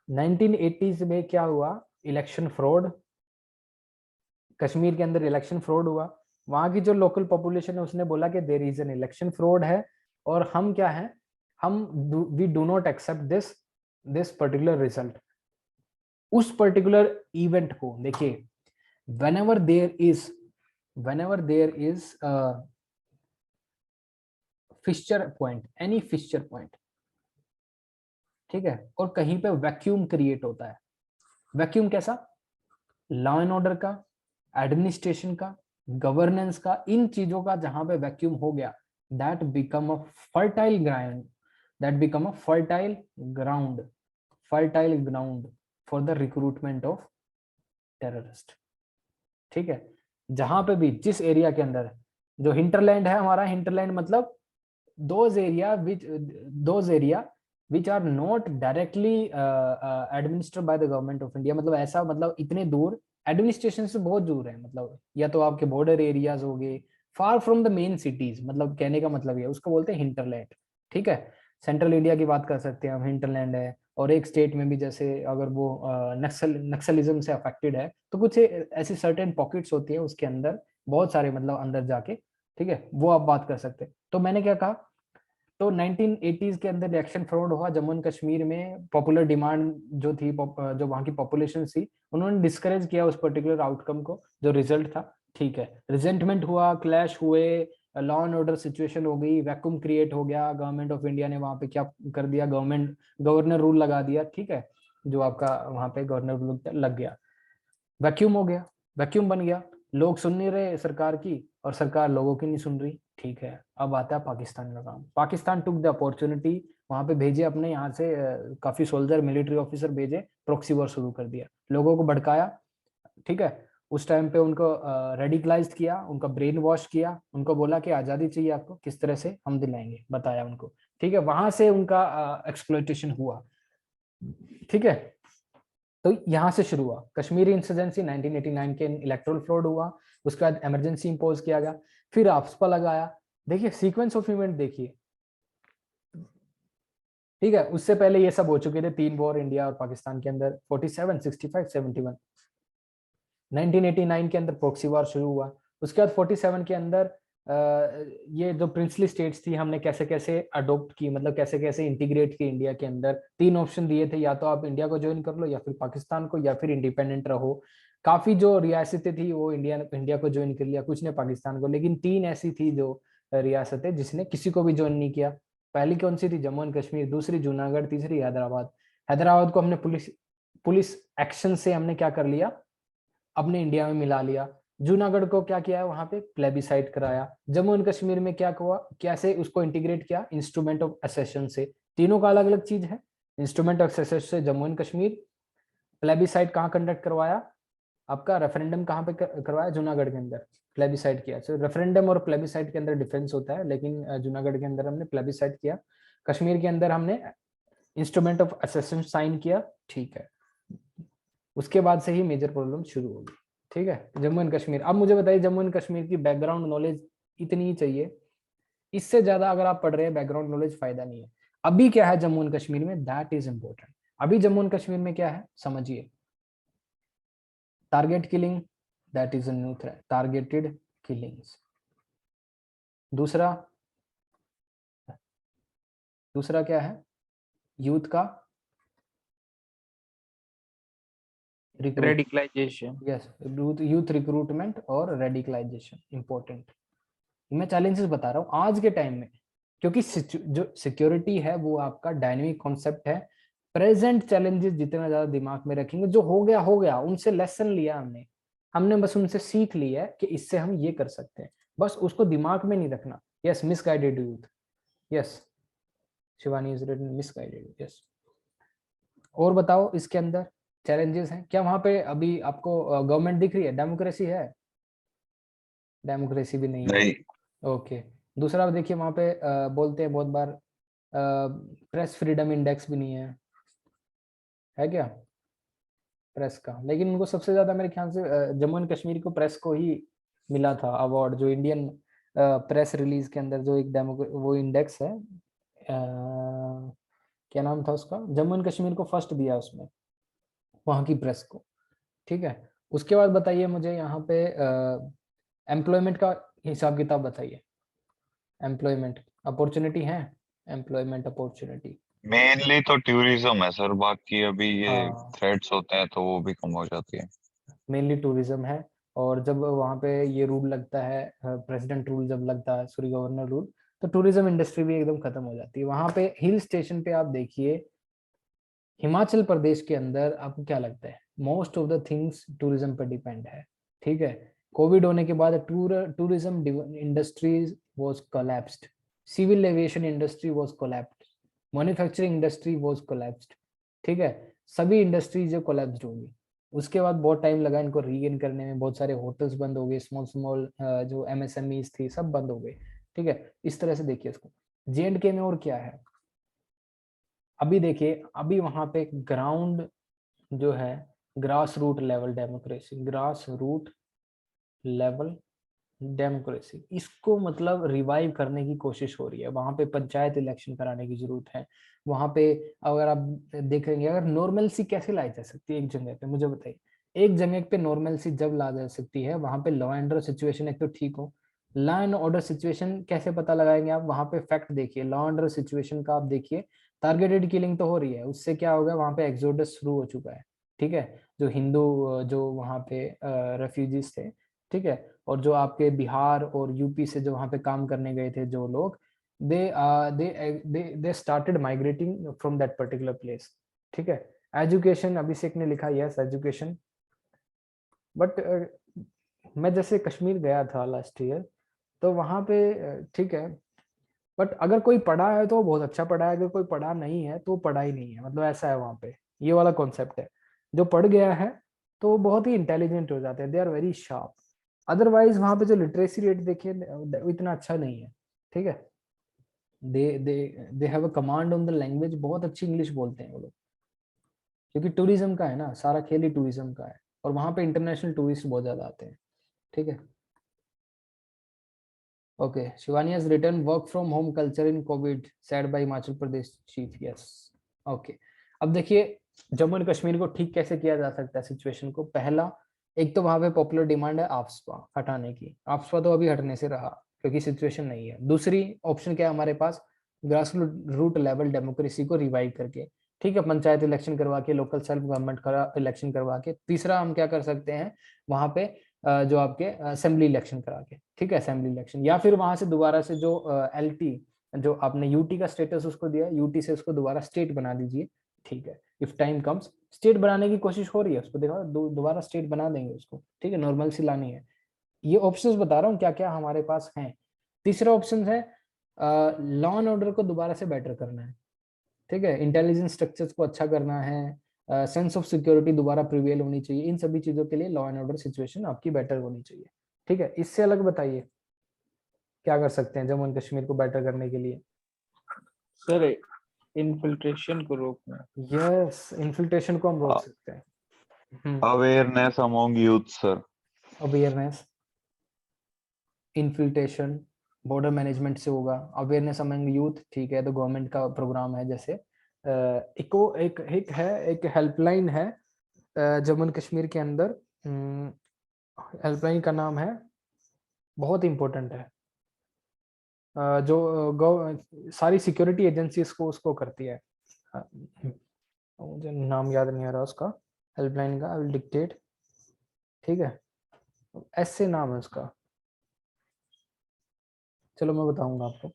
1980s में क्या हुआ? इलेक्शन फ्रॉड, कश्मीर के अंदर इलेक्शन फ्रॉड हुआ, वहां की जो लोकल पॉपुलेशन है उसने बोला कि there is an election fraud है, और हम क्या है, हम we do not accept this particular result. उस पर्टिकुलर इवेंट को देखिए, whenever there is a fixture point, any fixture point, ठीक है, और कहीं पे वैक्यूम क्रिएट होता है, वैक्यूम कैसा, लॉ एंड ऑर्डर का, एडमिनिस्ट्रेशन का, गवर्नेंस का, इन चीजों का जहां पे वैक्यूम हो गया, that become a fertile ground, fertile ground for the recruitment of terrorist. ठीक है, जहां पे भी जिस एरिया के अंदर, जो हिंटरलैंड है हमारा, हिंटरलैंड मतलब those area which are not directly administered by the government of India, मतलब ऐसा, मतलब इतने दूर, एडमिनिस्ट्रेशन से बहुत दूर है, मतलब या तो आपके बॉर्डर एरियाज हो गए, far from the main cities, मतलब कहने का मतलब ये, उसको बोलते हैं हिंटरलैंड। ठीक है, सेंट्रल इंडिया की बात कर सकते हैं हम, हिंटरलैंड है, और एक स्टेट में भी जैसे अगर वो नक्सलिज्म से अफेक्टेड है तो कुछ ऐसी सर्टेन पॉकेट्स होती है उसके अंदर, बहुत सारे मतलब अंदर जाके, ठीक है, वो आप बात कर सकते हैं। तो मैंने क्या कहा, तो 1980s के अंदर इलेक्शन फ्रॉड हुआ जम्मू एंड कश्मीर में, पॉपुलर डिमांड जो थी, जो वहाँ की पॉपुलेशन थी, उन्होंने डिस्करेज किया उस पर्टिकुलर आउटकम को, जो रिजल्ट था। ठीक है, रिजेंटमेंट हुआ, क्लैश हुए, लॉ एंड ऑर्डर सिचुएशन हो गई, वैक्यूम क्रिएट हो गया, गवर्नमेंट ऑफ इंडिया ने वहां पे क्या कर दिया, गवर्नर रूल लगा दिया। ठीक है, जो आपका वहां पे गवर्नर रूल लग गया, वैक्यूम हो गया, वैक्यूम बन गया, लोग सुन नहीं रहे सरकार की, और सरकार लोगों की नहीं सुन रही। ठीक है, अब आता है पाकिस्तान का काम। पाकिस्तान टुक द अपॉर्चुनिटी, वहां पे भेजे अपने यहाँ से काफी सोल्जर, मिलिट्री ऑफिसर भेजे, प्रॉक्सी वॉर शुरू कर दिया, लोगों को भड़काया। ठीक है, उस टाइम पे उनको रेडिकलाइज किया, उनका ब्रेन वॉश किया, उनको बोला कि आजादी चाहिए आपको, किस तरह से हम दिलाएंगे, बताया उनको। ठीक है, वहां से उनका एक्सप्लॉइटेशन हुआ। ठीक है, तो यहाँ से शुरू हुआ कश्मीरी इंसर्जेंसी, 1989 के इलेक्टोरल फ्रॉड हुआ, उसके बाद इमरजेंसी इंपोज किया गया, फिर आफ्सपा लगाया। देखिए सीक्वेंस ऑफ इवेंट देखिए, ठीक है, उससे पहले ये सब हो चुके थे, 3 वॉर इंडिया और पाकिस्तान के अंदर, 47, 65, 71। 1989 के अंदर प्रॉक्सी वॉर शुरू हुआ, उसके बाद 47 के अंदर ये जो प्रिंसली स्टेट्स थी, हमने कैसे कैसे अडोप्ट की, मतलब कैसे कैसे इंटीग्रेट की इंडिया के अंदर। 3 ऑप्शन दिए थे, या तो आप इंडिया को ज्वाइन कर लो, या फिर पाकिस्तान को, या फिर इंडिपेंडेंट रहो। काफी जो रियासतें थी वो इंडिया को ज्वाइन कर लिया, कुछ ने पाकिस्तान को, लेकिन 3 ऐसी थी जो रियासतें जिसने किसी को भी ज्वाइन नहीं किया। पहली कौन सी थी, जम्मू एंड कश्मीर, दूसरी जूनागढ़, तीसरी हैदराबाद। हैदराबाद को हमने पुलिस एक्शन से हमने क्या कर लिया, अपने इंडिया में मिला लिया। जूनागढ़ को क्या किया है, वहां पे प्लेबिसाइट कराया। जम्मू एंड कश्मीर में क्या हुआ, कैसे उसको इंटीग्रेट किया, इंस्ट्रूमेंट ऑफ असेशन से। तीनों का अलग अलग चीज है, इंस्ट्रूमेंट ऑफ असेशन से जम्मू एंड कश्मीर, प्लेबिसाइट कहाँ कंडक्ट करवाया, आपका रेफरेंडम कहाँ पे करवाया, जूनागढ़ के अंदर प्लेबिसाइट किया। तो रेफरेंडम और प्लेबिसाइट के अंदर डिफरेंस होता है, लेकिन जूनागढ़ के अंदर हमने प्लेबिसाइट किया, कश्मीर के अंदर हमने इंस्ट्रूमेंट ऑफ असेशन साइन किया। ठीक है, उसके बाद से ही मेजर प्रॉब्लम शुरू होगी। ठीक है, जम्मू एंड कश्मीर। अब मुझे बताइए, जम्मू एंड कश्मीर की बैकग्राउंड नॉलेज इतनी ही चाहिए, इससे ज्यादा अगर आप पढ़ रहे हैं बैकग्राउंड नॉलेज फायदा नहीं है। अभी क्या है जम्मू एंड कश्मीर में, दैट इज इंपॉर्टेंट। अभी जम्मू एंड कश्मीर में क्या है समझिए, target killing, that is a new threat, targeted killings. दूसरा क्या है, यूथ का रेडिकलाइजेशन। यस, यूथ रिक्रूटमेंट और रेडिकलाइजेशन इंपॉर्टेंट। मैं चैलेंजेस बता रहा हूँ आज के टाइम में, क्योंकि जो सिक्योरिटी है वो आपका डायनेमिक कॉन्सेप्ट है। प्रेजेंट चैलेंजेस जितना ज्यादा दिमाग में रखेंगे, जो हो गया उनसे लेसन लिया हमने बस उनसे सीख लिया है कि इससे हम ये कर सकते हैं, बस उसको दिमाग में नहीं रखना। Yes, misguided youth, yes, Shivani is written misguided, yes. और बताओ इसके अंदर चैलेंजेस हैं क्या वहां पे? अभी आपको गवर्नमेंट दिख रही है, डेमोक्रेसी है? डेमोक्रेसी भी नहीं है। नहीं, ओके, दूसरा देखिए वहां पे बोलते हैं बहुत बार प्रेस फ्रीडम इंडेक्स भी नहीं है क्या प्रेस का? लेकिन उनको सबसे ज्यादा मेरे ख्याल से जम्मू एंड कश्मीर को प्रेस को ही मिला था अवार्ड, जो इंडियन प्रेस रिलीज के अंदर जो एक वो इंडेक्स है, क्या नाम था उसका, जम्मू एंड कश्मीर को फर्स्ट दिया उसमें, वहां की प्रेस को। ठीक है, उसके बाद बताइए मुझे यहाँ पे एम्प्लॉयमेंट का हिसाब किताब बताइए। एम्प्लॉयमेंट अपॉर्चुनिटी है, एम्प्लॉयमेंट अपॉर्चुनिटी। मेनली तो टूरिज्म है सर, बाकी अभी ये हाँ, थ्रेड्स होते हैं तो वो भी कम हो जाती है। मेनली टूरिज्म है। और जब वहाँ पे ये रूल लगता है, प्रेसिडेंट रूल जब लगता है, सॉरी गवर्नर रूल, तो टूरिज्म इंडस्ट्री भी एकदम खत्म हो जाती है। वहाँ पे हिल स्टेशन पे आप देखिए, हिमाचल प्रदेश के अंदर आपको क्या लगता है, most of the things tourism पर डिपेंड है। ठीक है, कोविड होने के बाद tourism industries was collapsed, civil aviation industry was collapsed, manufacturing industry was collapsed. ठीक है, सभी इंडस्ट्रीज जो कोलैप्स्ड होंगी। उसके बाद बहुत टाइम लगा इनको रीगेन करने में, बहुत सारे होटल्स बंद हो गए, स्मॉल स्मॉल जो एमएसएमईज थी सब बंद हो गए। ठीक है, इस तरह से देखिए इसको। जेएंडके में और क्या है, अभी देखिए, अभी वहां पे ग्राउंड जो है, grass root level democracy, grass root level democracy, इसको मतलब रिवाइव करने की कोशिश हो रही है। वहां पे पंचायत इलेक्शन कराने की जरूरत है। वहां पे अगर आप देखेंगे, अगर नॉर्मलसी कैसे लाई जा सकती है एक जगह पे, मुझे बताइए। एक जगह पे नॉर्मलसी जब ला जा सकती है, वहां पे लॉ एंड ऑर्डर सिचुएशन एक तो ठीक हो। लॉ एंड ऑर्डर सिचुएशन कैसे पता लगाएंगे आप, वहां पे फैक्ट देखिए, लॉ एंड ऑर्डर सिचुएशन का आप देखिए, टारगेटेड किलिंग तो हो रही है, उससे क्या होगा, वहां पे एक्सोडस शुरू हो चुका है। ठीक है, जो हिंदू जो वहां पे रेफ्यूजीज थे, ठीक है, और जो आपके बिहार और यूपी से जो वहाँ पे काम करने गए थे जो लोग, they started migrating from that particular place. ठीक है, एजुकेशन, अभिषेक ने लिखा यस एजुकेशन, बट मैं जैसे कश्मीर गया था लास्ट ईयर, तो वहाँ पे ठीक है, बट अगर कोई पढ़ा है तो वो बहुत अच्छा पढ़ा है, अगर कोई पढ़ा नहीं है तो वो पढ़ा ही नहीं है, मतलब ऐसा है वहाँ पे। ये वाला कॉन्सेप्ट है, जो पढ़ गया है तो वो बहुत ही इंटेलिजेंट हो जाते हैं, they are very sharp. Otherwise वहां पे जो लिटरेसी रेट देखिए इतना अच्छा नहीं है। ठीक है, they they they have a command on the language, बहुत अच्छी इंग्लिश बोलते हैं वो लोग, क्योंकि टूरिज्म का है ना, सारा खेल ही टूरिज्म का है, और वहां पे इंटरनेशनल टूरिस्ट बहुत ज्यादा आते हैं। ठीक है, okay, Shivani has written work from home culture in Covid said bye Himachal Pradesh chief, yes. Okay, अब देखिए जम्मू एंड कश्मीर को ठीक कैसे किया जा सकता है सिचुएशन को। पहला, एक तो वहां पे पॉपुलर डिमांड है आफ्सपा हटाने की, आफ्सपा तो अभी हटने से रहा क्योंकि सिचुएशन नहीं है। दूसरी ऑप्शन क्या है हमारे पास, ग्रास रूट लेवल डेमोक्रेसी को रिवाइव करके, ठीक है, पंचायत इलेक्शन करवा के, लोकल सेल्फ गवर्नमेंट का इलेक्शन करवा के। तीसरा हम क्या कर सकते हैं, वहां पे जो आपके असेंबली इलेक्शन करा के, ठीक है, असेंबली इलेक्शन, या फिर वहां से दोबारा से जो एलटी, जो आपने यूटी का स्टेटस उसको दिया, यूटी से उसको दोबारा स्टेट बना दीजिए। ठीक है, इफ टाइम कम्स, स्टेट बनाने की कोशिश हो रही है, उसको देखो दोबारा स्टेट बना देंगे उसको। ठीक है, नॉर्मल सी लानी है। ये ऑप्शंस बता रहा हूँ क्या क्या हमारे पास हैं। तीसरा ऑप्शन है लॉ एंड ऑर्डर को दोबारा से बेटर करना है। ठीक है, इंटेलिजेंस स्ट्रक्चर्स को अच्छा करना है, सेंस ऑफ सिक्योरिटी दोबारा प्रिवेल होनी चाहिए। इन सभी चीजों के लिए लॉ एंड ऑर्डर सिचुएशन आपकी बेटर होनी चाहिए। ठीक है, इससे अलग बताइए क्या कर सकते हैं जम्मू एंड कश्मीर को बेटर करने के लिए। सर इन्फिल्ट्रेशन को रोकना। यस, इन्फिल्ट्रेशन को हम रोक सकते हैं। Awareness among youth sir. Awareness, infiltration border management से होगा, अवेयरनेस अमंग यूथ, ठीक है, तो गवर्नमेंट का प्रोग्राम है, जैसे एक हेल्पलाइन है जम्मू एंड कश्मीर के अंदर, हेल्पलाइन का नाम है, बहुत इंपॉर्टेंट है, जो सारी सिक्योरिटी एजेंसीज को उसको करती है, मुझे नाम याद नहीं आ रहा उसका, हेल्पलाइन का, आई विल डिक्टेट। ठीक है, ऐसे नाम है उसका, चलो मैं बताऊंगा आपको,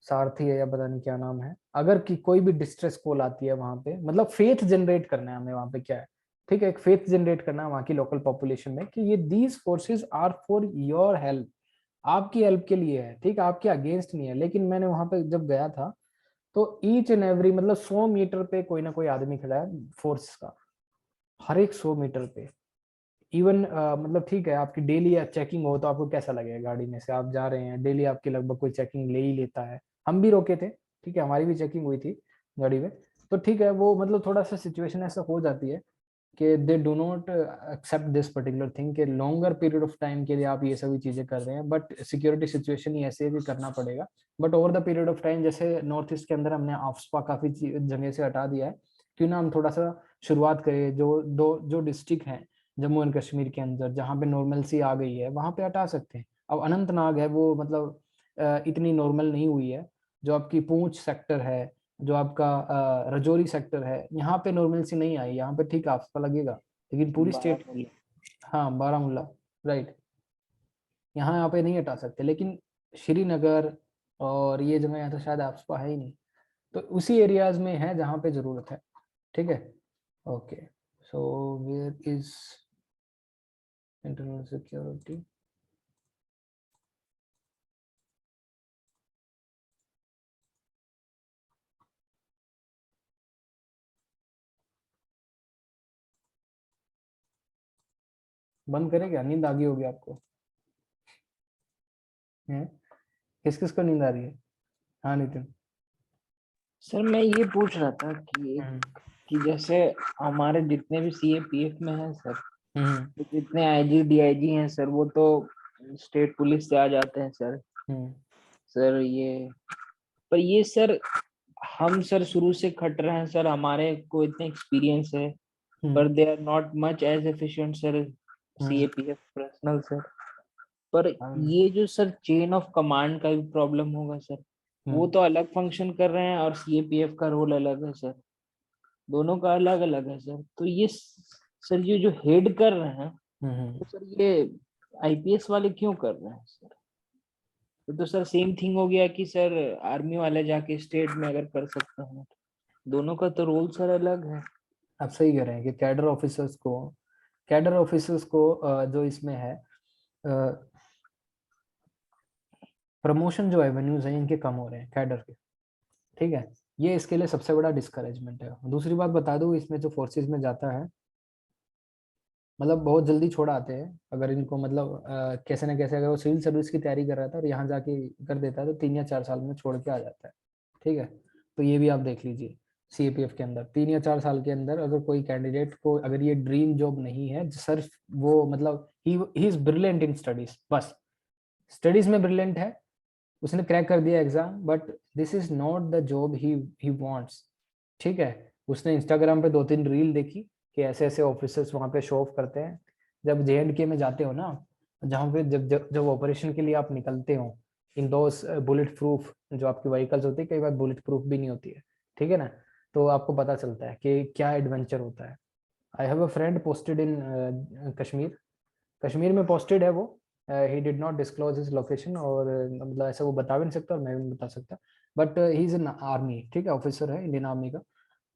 सारथी है या पता नहीं क्या नाम है। अगर कि कोई भी डिस्ट्रेस कॉल आती है वहां पे, मतलब फेथ जनरेट करना है हमें वहां पे, क्या है, ठीक है, एक फेथ जनरेट करना है वहां की लोकल पॉपुलेशन में कि ये these forces are for your help, आपकी हेल्प के लिए है, ठीक है, आपके अगेंस्ट नहीं है। लेकिन मैंने वहां पे जब गया था तो ईच एंड एवरी, मतलब 100 मीटर पे कोई ना कोई आदमी खड़ा है फोर्स का, हर एक 100 मीटर पे। इवन मतलब ठीक है, आपकी डेली चेकिंग हो तो आपको कैसा लगेगा, गाड़ी में से आप जा रहे हैं डेली, आपकी लगभग कोई चेकिंग ले ही लेता है। हम भी रोके थे, ठीक है, हमारी भी चेकिंग हुई थी गाड़ी में, तो ठीक है, वो मतलब थोड़ा सा सिचुएशन ऐसा हो जाती है कि they do not accept this particular thing, के लॉन्गर पीरियड ऑफ टाइम के लिए आप ये सभी चीजें कर रहे हैं, बट सिक्योरिटी सिचुएशन ही ऐसे है कि करना पड़ेगा। But over the period of time, जैसे नॉर्थ ईस्ट के अंदर हमने आफ्सपा काफी जगह से हटा दिया है, क्यों ना हम थोड़ा सा शुरुआत करें, जो डिस्ट्रिक्ट हैं जम्मू एंड कश्मीर के अंदर जहाँ पे नॉर्मलसी आ गई है वहाँ पे हटा सकते हैं। अब अनंतनाग है वो मतलब इतनी नॉर्मल नहीं हुई है। जो आपकी पूंछ सेक्टर है, जो आपका रजौरी सेक्टर है, यहाँ पे नॉर्मलसी नहीं आई, यहाँ पे ठीक आपका लगेगा, लेकिन पूरी स्टेट, हाँ बारामूला, राइट, यहाँ पे नहीं हटा सकते। लेकिन श्रीनगर और ये जगह यहाँ तो शायद आपका है ही नहीं, तो उसी एरियाज में है जहाँ पे जरूरत है। ठीक है, okay. So where is internal security? बंद करें क्या? नींद आ गई होगी आपको हैं? किस किस को नींद आ रही है? हाँ नितिन। सर मैं ये पूछ रहा था कि जैसे हमारे जितने भी सीएपीएफ में हैं सर, तो जितने आईजी डीआईजी हैं सर, वो तो स्टेट पुलिस से आ जाते हैं सर। सर ये, पर ये सर हम सर शुरू से खट रहे हैं सर, हमारे को इतने एक्सपीरियंस है, पर they are not much as efficient sir CAPF personnel sir. पर ये जो सर चेन ऑफ कमांड का भी प्रॉब्लम होगा सर, वो तो अलग फंक्शन कर रहे हैं और सीएपीएफ का रोल अलग है सर, दोनों का अलग अलग है सर। तो ये सर ये जो हेड कर रहे हैं, तो सर ये आईपीएस वाले क्यों कर रहे हैं सर? तो सर सेम थिंग हो गया कि सर आर्मी वाले जाके स्टेट में अगर कर सकते हैं, दोनों का तो रोल सर अलग है। आप सही कह रहे हैं कि कैडर ऑफिसर्स को जो इसमें है प्रमोशन जो एवेन्यूज हैं इनके कम हो रहे हैं कैडर के। ठीक है, ये इसके लिए सबसे बड़ा डिस्करेजमेंट है। दूसरी बात बता दूं, इसमें जो फोर्सेस में जाता है मतलब बहुत जल्दी छोड़ आते हैं। अगर इनको मतलब कैसे ना कैसे अगर वो सिविल सर्विस की तैयारी कर रहा था और यहाँ जाके कर देता है तो 3 या 4 साल में छोड़ के आ जाता है। ठीक है, तो ये भी आप देख लीजिए सीएपीएफ के अंदर 3 या 4 साल के अंदर अगर कोई कैंडिडेट को अगर ये ड्रीम जॉब नहीं है सर, वो मतलब he is brilliant in studies, बस स्टडीज में ब्रिलियंट है, उसने क्रैक कर दिया exam, but this is not the job he wants. ठीक है, उसने इंस्टाग्राम पे 2-3 रील देखी कि ऐसे ऐसे ऑफिसर्स वहाँ पे शो ऑफ करते हैं। जब JNK में जाते हो ना, जहाँ पे जब ऑपरेशन के लिए आप निकलते हो, इन दो बुलेट प्रूफ जो आपकी व्हीकल्स होती है, कई बार बुलेट प्रूफ भी नहीं होती है, ठीक है ना, तो आपको पता चलता है कि क्या एडवेंचर होता है। I have a friend posted in Kashmir में पोस्टेड है वो, he did not disclose his location, और मतलब ऐसा वो बता भी नहीं सकता और मैं भी नहीं बता सकता, but he is in army, ठीक है, ऑफिसर है इंडियन आर्मी का।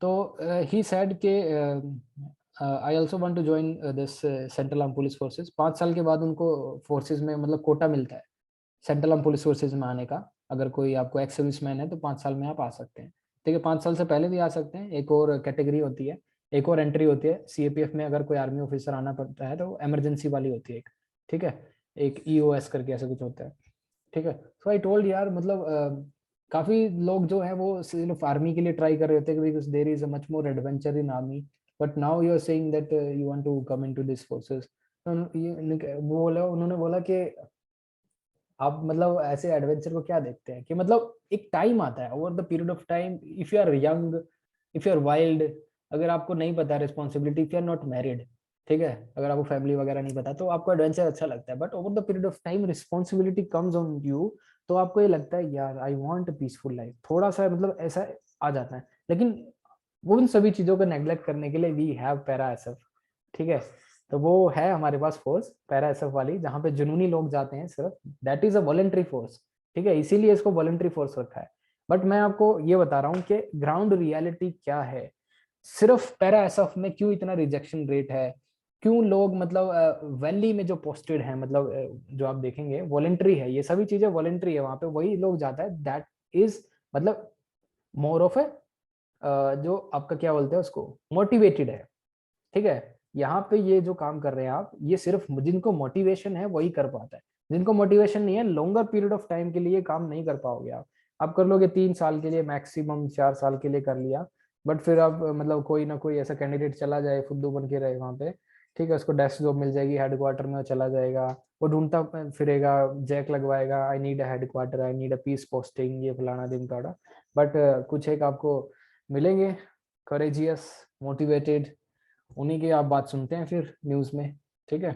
तो ही सेड के I also want to join this central arm police forces. 5 साल के बाद उनको फोर्सेज में मतलब कोटा मिलता है सेंट्रल आर्म पुलिस फोर्सेज में आने का। अगर कोई आपको एक्स सर्विस मैन है तो 5 साल में आप आ सकते हैं। ठीक है, 5 साल से पहले भी आ सकते हैं। एक और कैटेगरी होती है, एक और एंट्री होती है सीएपीएफ में, अगर कोई आर्मी ऑफिसर आना पड़ता है तो इमरजेंसी वाली होती है एक, ठीक है, एक EOS करके ऐसा कुछ होता है। ठीक है, सो आई टोल्ड यार मतलब काफी लोग जो है वो सिर्फ आर्मी के लिए ट्राई कर रहे होते हैं because there is a much more adventure in army, but now you are saying that you want to come into this forces. उन्होंने बोला कि आप मतलब ऐसे एडवेंचर को क्या देखते हैं कि मतलब एक टाइम आता है over the period of time, if you are young, if you are wild, अगर आपको नहीं पता responsibility, if you are not married, ठीक है, अगर आपको फैमिली वगैरह नहीं पता तो आपको एडवेंचर अच्छा लगता है, but over the period of time responsibility comes on you, तो आपको ये लगता है यार I want a peaceful life, थोड़ा सा मतलब ऐसा आ जाता है। लेकिन वो उन सभी चीजों को नेग्लेक्ट करने के लिए वी हैव पैरा एसएफ। ठीक है, तो वो है हमारे पास फोर्स पैरा एसएफ वाली, जहाँ पे जुनूनी लोग जाते हैं सिर्फ, that is a voluntary force. ठीक है, इसीलिए इसको वॉलंटरी फोर्स रखा है। बट मैं आपको ये बता रहा हूँ कि ग्राउंड रियलिटी क्या है, सिर्फ पैरा एसएफ में क्यों इतना रिजेक्शन रेट है, क्यों लोग मतलब वैली में जो पोस्टेड है, मतलब जो आप देखेंगे वॉलंटरी है, ये सभी चीजें वॉलंटरी है, वहां पे वही लोग जाता है, दैट इज मतलब मोर ऑफ ए जो आपका क्या बोलते हैं उसको, मोटिवेटेड है। ठीक है, यहाँ पे ये जो काम कर रहे हैं आप, ये सिर्फ जिनको मोटिवेशन है वही कर पाता है, जिनको मोटिवेशन नहीं है लॉन्गर पीरियड ऑफ टाइम के लिए काम नहीं कर पाओगे आप कर लोगे 3 साल के लिए, मैक्सिमम 4 साल के लिए कर लिया, बट फिर आप मतलब कोई ना कोई ऐसा कैंडिडेट चला जाए फुद्दू बन के रहे वहां पे, ठीक है, उसको डेस्क जॉब मिल जाएगी हेडक्वार्टर में, वो चला जाएगा, वो ढूंढता फिरेगा, जैक लगवाएगा, I need a headquarter, I need a peace posting, ये फलाना दिन काड़ा। बट कुछ एक आपको मिलेंगे करेजियस, मोटिवेटेड, उन्हीं की आप बात सुनते हैं फिर न्यूज़ में, ठीक है,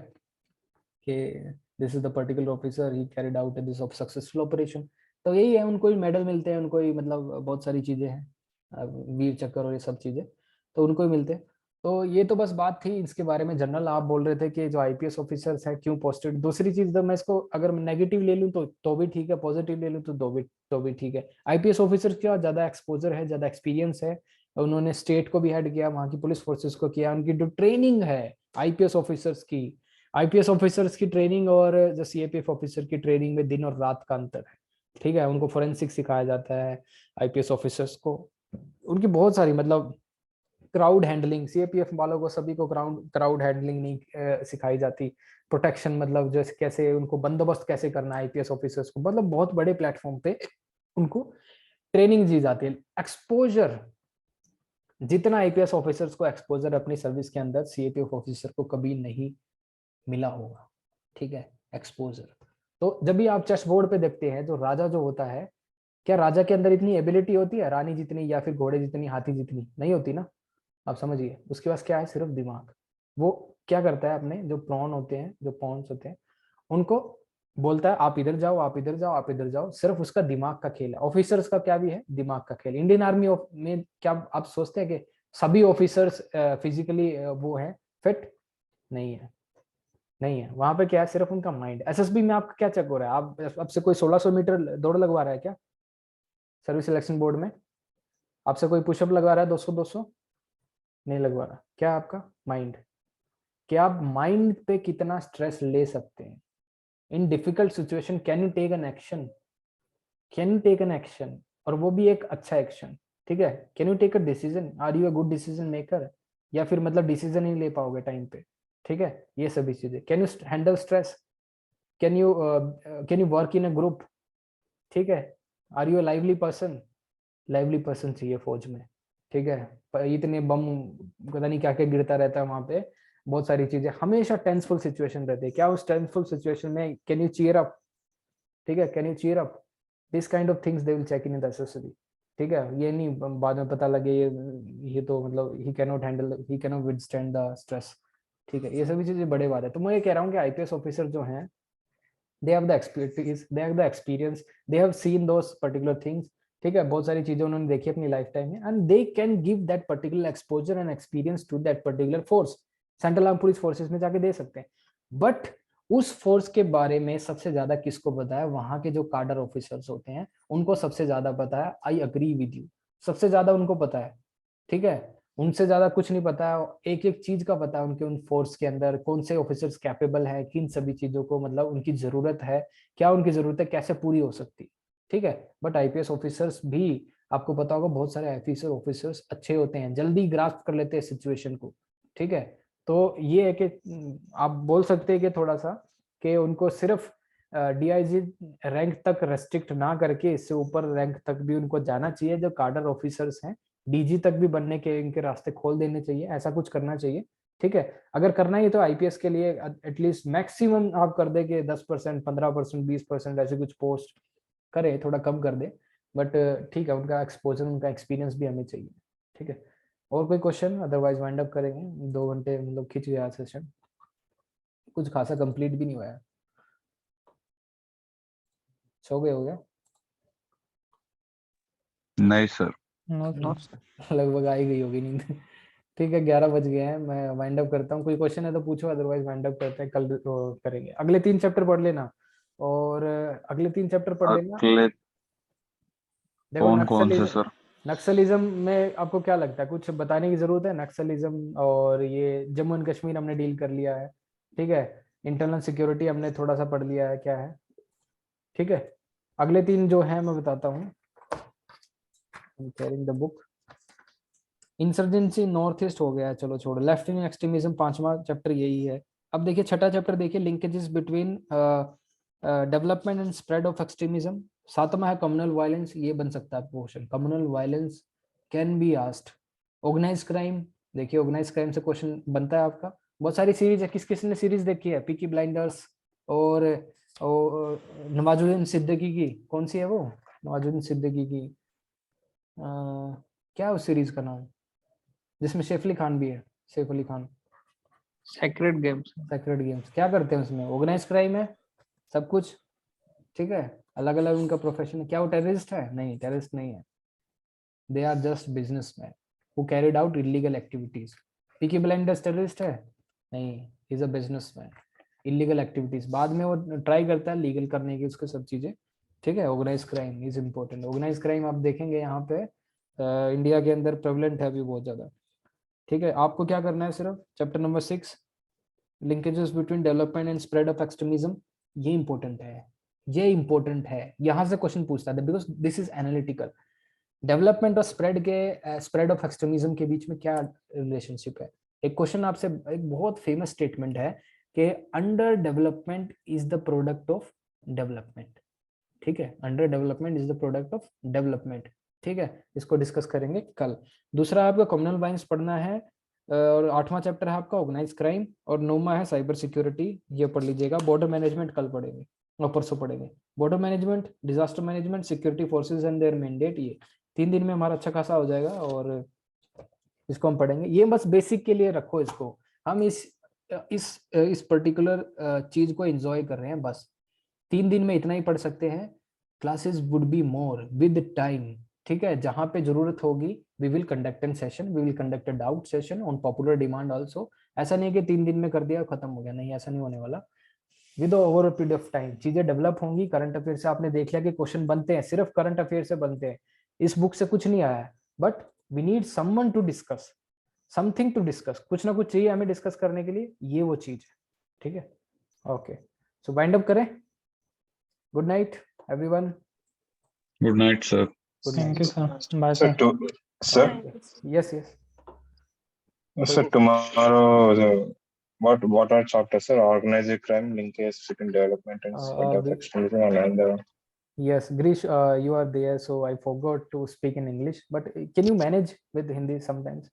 कि this is the particular officer he carried out this of successful operation. तो यही है, उनको ही मेडल मिलते हैं, उनको ही मतलब बहुत सारी चीज़ें हैं, वीर चक्र और ये सब चीज़ें तो उनको ही मिलते हैं। तो ये तो बस बात थी इसके बारे में जनरल। आप बोल रहे थे कि जो आईपीएस ऑफिसर्स हैं क्यों पोस्टेड। दूसरी चीज़ तो मैं इसको अगर नेगेटिव ले लूँ तो भी ठीक है, पॉजिटिव ले लूँ तो भी ठीक है। आईपीएस ऑफिसर्स का ज़्यादा एक्सपोजर है, ज़्यादा एक्सपीरियंस है, उन्होंने स्टेट को भी हेड किया, वहाँ की पुलिस फोर्सेस को किया, उनकी जो ट्रेनिंग है आईपीएस ऑफिसर्स की ट्रेनिंग और जो सीएपीएफ ऑफिसर की ट्रेनिंग में दिन और रात का अंतर है, ठीक है। उनको फोरेंसिक सिखाया जाता है आईपीएस ऑफिसर्स को, उनकी बहुत सारी मतलब क्राउड हैंडलिंग, सीएपीएफ वालों को सभी को क्राउड हैंडलिंग नहीं सिखाई जाती, प्रोटेक्शन मतलब जैसे कैसे उनको बंदोबस्त कैसे करना है आईपीएस ऑफिसर्स को, मतलब बहुत बड़े प्लेटफॉर्म पे उनको ट्रेनिंग दी जाती है। एक्सपोजर, जितना आईपीएस ऑफिसर्स को एक्सपोजर अपनी सर्विस के अंदर सीएपीएफ ऑफिसर को कभी नहीं मिला होगा, ठीक है, एक्सपोजर। तो जब भी आप चेस बोर्ड पे देखते हैं जो राजा जो होता है, क्या राजा के अंदर इतनी एबिलिटी होती है रानी जितनी या फिर घोड़े जितनी, हाथी जितनी? नहीं होती ना। आप समझिए, उसके पास क्या है, सिर्फ दिमाग। वो क्या करता है, अपने जो प्रॉन होते हैं, जो पॉन्स होते हैं, उनको बोलता है आप इधर जाओ, आप इधर जाओ, आप इधर जाओ। सिर्फ उसका दिमाग का खेल है। ऑफिसर्स का क्या भी है, दिमाग का खेल। इंडियन आर्मी में क्या आप सोचते हैं कि सभी ऑफिसर्स फिजिकली वो है फिट? नहीं है, नहीं है। वहां पे क्या है, सिर्फ उनका माइंड। एसएसबी में आपका क्या चेक हो रहा है? आप आपसे कोई 1600 मीटर दौड़ लगवा रहा है क्या सर्विस सिलेक्शन बोर्ड में? आपसे कोई पुशअप लगवा रहा है 200-200? नहीं लगवा रहा। क्या आपका माइंड, कि आप माइंड पे कितना स्ट्रेस ले सकते हैं in difficult situation. Can you take an action, can you take an action, और वो भी एक अच्छा एक्शन, ठीक है। Can you take a decision, are you a good decision maker, या फिर मतलब डिसीजन नहीं ले पाओगे टाइम पे, ठीक है। ये सभी चीजें। Can you handle stress, can you work in a group, ठीक है। Are you a lively person, lively person चाहिए फौज में, ठीक है। इतने बम पता नहीं क्या क्या गिरता रहता है वहां पे, बहुत सारी चीजें, हमेशा टेंसफुल सिचुएशन रहती है। क्या उस टेंसफुल सिचुएशन में कैन यू चीयर अप, ठीक है, can you cheer up, this kind of things they will check in the accessory, ठीक है। ये नहीं बाद में पता लगे ये तो मतलब he can not handle, he can not withstand the stress, ठीक है। ये सभी चीजें बड़े बात है। तो मैं ये कह रहा हूँ कि आईपीएस ऑफिसर जो हैं, they have the expertise, they have the experience, they have seen those particular things, ठीक है। बहुत सारी चीजें उन्होंने देखी अपनी लाइफ टाइम में, and they can give that particular exposure and experience to that particular force. Central arm police forces में जाके दे सकते हैं, बट उस फोर्स के बारे में सबसे ज्यादा किसको पता है? वहां के जो कार्डर ऑफिसर्स होते हैं उनको सबसे ज्यादा पता है। आई अग्री विद यू, सबसे ज्यादा उनको पता है, ठीक है। उनसे ज्यादा कुछ नहीं पता है, एक एक चीज का पता है उनके उन फोर्स के अंदर, कौन से ऑफिसर्स कैपेबल है, किन सभी चीजों को मतलब उनकी जरूरत है, क्या उनकी जरूरत है, कैसे पूरी हो सकती, ठीक है। बट आईपीएस ऑफिसर्स भी आपको पता होगा बहुत सारे ऑफिसर्स अच्छे होते हैं, जल्दी ग्रास्प कर लेते हैं सिचुएशन को, ठीक है। तो ये है कि आप बोल सकते हैं कि थोड़ा सा कि उनको सिर्फ डीआईजी रैंक तक रेस्ट्रिक्ट ना करके इससे ऊपर रैंक तक भी उनको जाना चाहिए। जो कार्डर ऑफिसर्स हैं डीजी तक भी बनने के इनके रास्ते खोल देने चाहिए, ऐसा कुछ करना चाहिए, ठीक है। अगर करना ही तो आईपीएस के लिए एटलीस्ट मैक्सिमम आप कर दे कि 10%, 15%, 20% ऐसे कुछ पोस्ट करे, थोड़ा कम कर दे, बट ठीक है। उनका एक्सपोजर, उनका एक्सपीरियंस भी हमें चाहिए, ठीक है। और कोई क्वेश्चन? अदरवाइज वाइंड अप करेंगे, 2 घंटे मतलब खिंच गया सेशन, कुछ खासा कंप्लीट भी नहीं हुआ है। सो गए हो गया? नहीं सर। लगभग आ ही गई होगी नींद। ठीक है, 11 बज गए हैं, मैं वाइंड अप करता हूँ। कोई क्वेश्चन है तो पूछो, अदरवाइज वाइंड अप करते हैं, कल करेंगे। अगले 3 चैप्टर पढ़ लेना, और अगले 3 चैप्टर पढ़ लेना। अगले देखो कौन कौन से सर? नक्सलिज्म में आपको क्या लगता है, कुछ बताने की जरूरत है? नक्सलिज्म और ये जम्मू एंड कश्मीर हमने डील कर लिया है, ठीक है। इंटरनल सिक्योरिटी हमने थोड़ा सा पढ़ लिया है, क्या है, ठीक है। अगले 3 जो है मैं बताता हूँ। Carrying the book. Insurgency north east हो गया, चलो छोड़ो। लेफ्ट विंग एक्सट्रीमिज्म 5वां चैप्टर यही है। अब देखिए 6ठा चैप्टर देखिए, linkages between development and spread of extremism. 7वां है कम्युनल वायलेंस, ये बन सकता है question, communal violence can be asked. Organise crime, देखिए ऑर्गेनाइज क्राइम से क्वेश्चन बनता है आपका। बहुत सारी सीरीज है, किस किस ने सीरीज देखी है? पीकी ब्लाइंडर्स और नवाजुद्दीन सिद्दीकी की, कौन सी है वो? नवाजुद्दीन सिद्दीकी की क्या है उस सीरीज का नाम जिसमें शेफ अली खान भी है? Saif Ali Khan? Sacred Games. Sacred Games क्या करते हैं उसमें? ऑर्गेनाइज क्राइम है सब कुछ, ठीक है, अलग अलग उनका प्रोफेशन है। क्या वो टेररिस्ट है? नहीं, टेररिस्ट नहीं है। They are just businessman who carried out illegal activities. Peaky Blinders terrorist है? नहीं, is a businessman. Illegal activities बाद में वो ट्राई करता है लीगल करने की, उसको सब चीजें, ठीक है। Organise crime is important. Organise crime आप देखेंगे यहाँ पे इंडिया के अंदर प्रेवलेंट है अभी बहुत ज्यादा, ठीक है। आपको क्या करना है, सिर्फ chapter number 6 linkages between development and spread of extremism, ये इंपॉर्टेंट है, ये इंपॉर्टेंट है। यहाँ से क्वेश्चन पूछता है because this is analytical. Development और स्प्रेड ऑफ एक्सट्रीमिज्म के बीच में क्या रिलेशनशिप है? एक क्वेश्चन आपसे, एक बहुत फेमस स्टेटमेंट है कि under development is the product of development, ठीक है। Under development is the product of development, ठीक है। इसको डिस्कस करेंगे कल। दूसरा आपका कम्युनल वायलेंस पढ़ना है, और 8वां चैप्टर है आपका ऑर्गेनाइज क्राइम, और 9वां है साइबर सिक्योरिटी, ये पढ़ लीजिएगा। बॉर्डर मैनेजमेंट कल पढ़ेंगे और परसों पढ़ेंगे। Border management, disaster management, security forces and there mandate, ये 3 दिन में हमारा अच्छा खासा हो जाएगा और इसको हम पढ़ेंगे। ये बस बेसिक के लिए रखो इसको, हम इस पर्टिकुलर चीज को एंजॉय कर रहे हैं बस। 3 दिन में इतना ही पढ़ सकते हैं। Classes would be more with time, ठीक है। जहां पे जरूरत होगी we will conduct an session, we will conduct a doubt session on popular demand also. ऐसा नहीं है कि 3 दिन में कर दिया खत्म हो गया, नहीं, ऐसा नहीं होने वाला। With over period of time चीजें डेवलप होंगी। करंट अफेयर से आपने देख लिया कि क्वेश्चन बनते हैं, सिर्फ करंट अफेयर से बनते हैं, इस बुक से कुछ नहीं आया है। But we need someone to discuss, something to discuss, कुछ ना कुछ चाहिए हमें डिस्कस करने के लिए, ये वो चीज है, ठीक है। ओके, सो वाइंड अप करें। Good night everyone. Good night sir. Good thank you night. Sir, bye Sir, sir. sir, yes yes. sir, tomorrow, what are chapters, sir? Organized crime, linkage between development and spread of extremism, and Yes, Grish, you are there, so I forgot to speak in English, but can you manage with Hindi sometimes?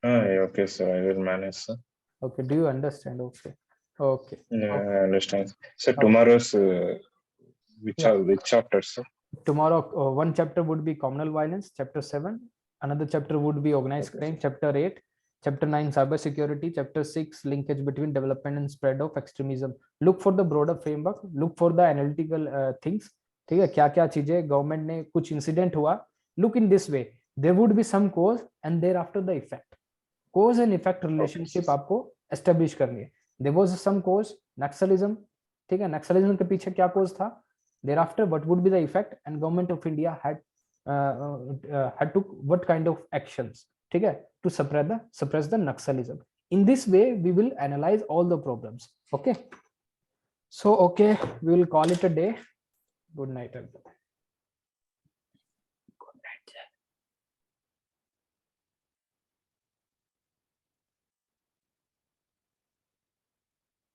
okay, sir, I will manage, sir. Okay, do you understand? Okay, okay. Yeah, I understand. Sir, Okay. tomorrow's Yeah. which chapters, sir? Tomorrow, one chapter would be communal violence, chapter 7. Another chapter would be organized Okay, crime, chapter 8. Chapter 9, cyber security. Chapter 6, linkage between development and spread of extremism. Look for the broader framework. Look for the analytical things. ठीक है, क्या क्या चीजें government ने, कुछ incident हुआ, look in this way, there would be some cause and there after the effect. Cause and effect relationship आपको establish करनी है। There was some cause, Naxalism, ठीक है, नक्सलिज्म के पीछे क्या कॉज था, thereafter what would be the effect, and government of India had took what kind of actions, ठीक है, to suppress the Naxalism. In this way we will analyze all the problems. Okay, so okay, we will call it a day. Good night everybody.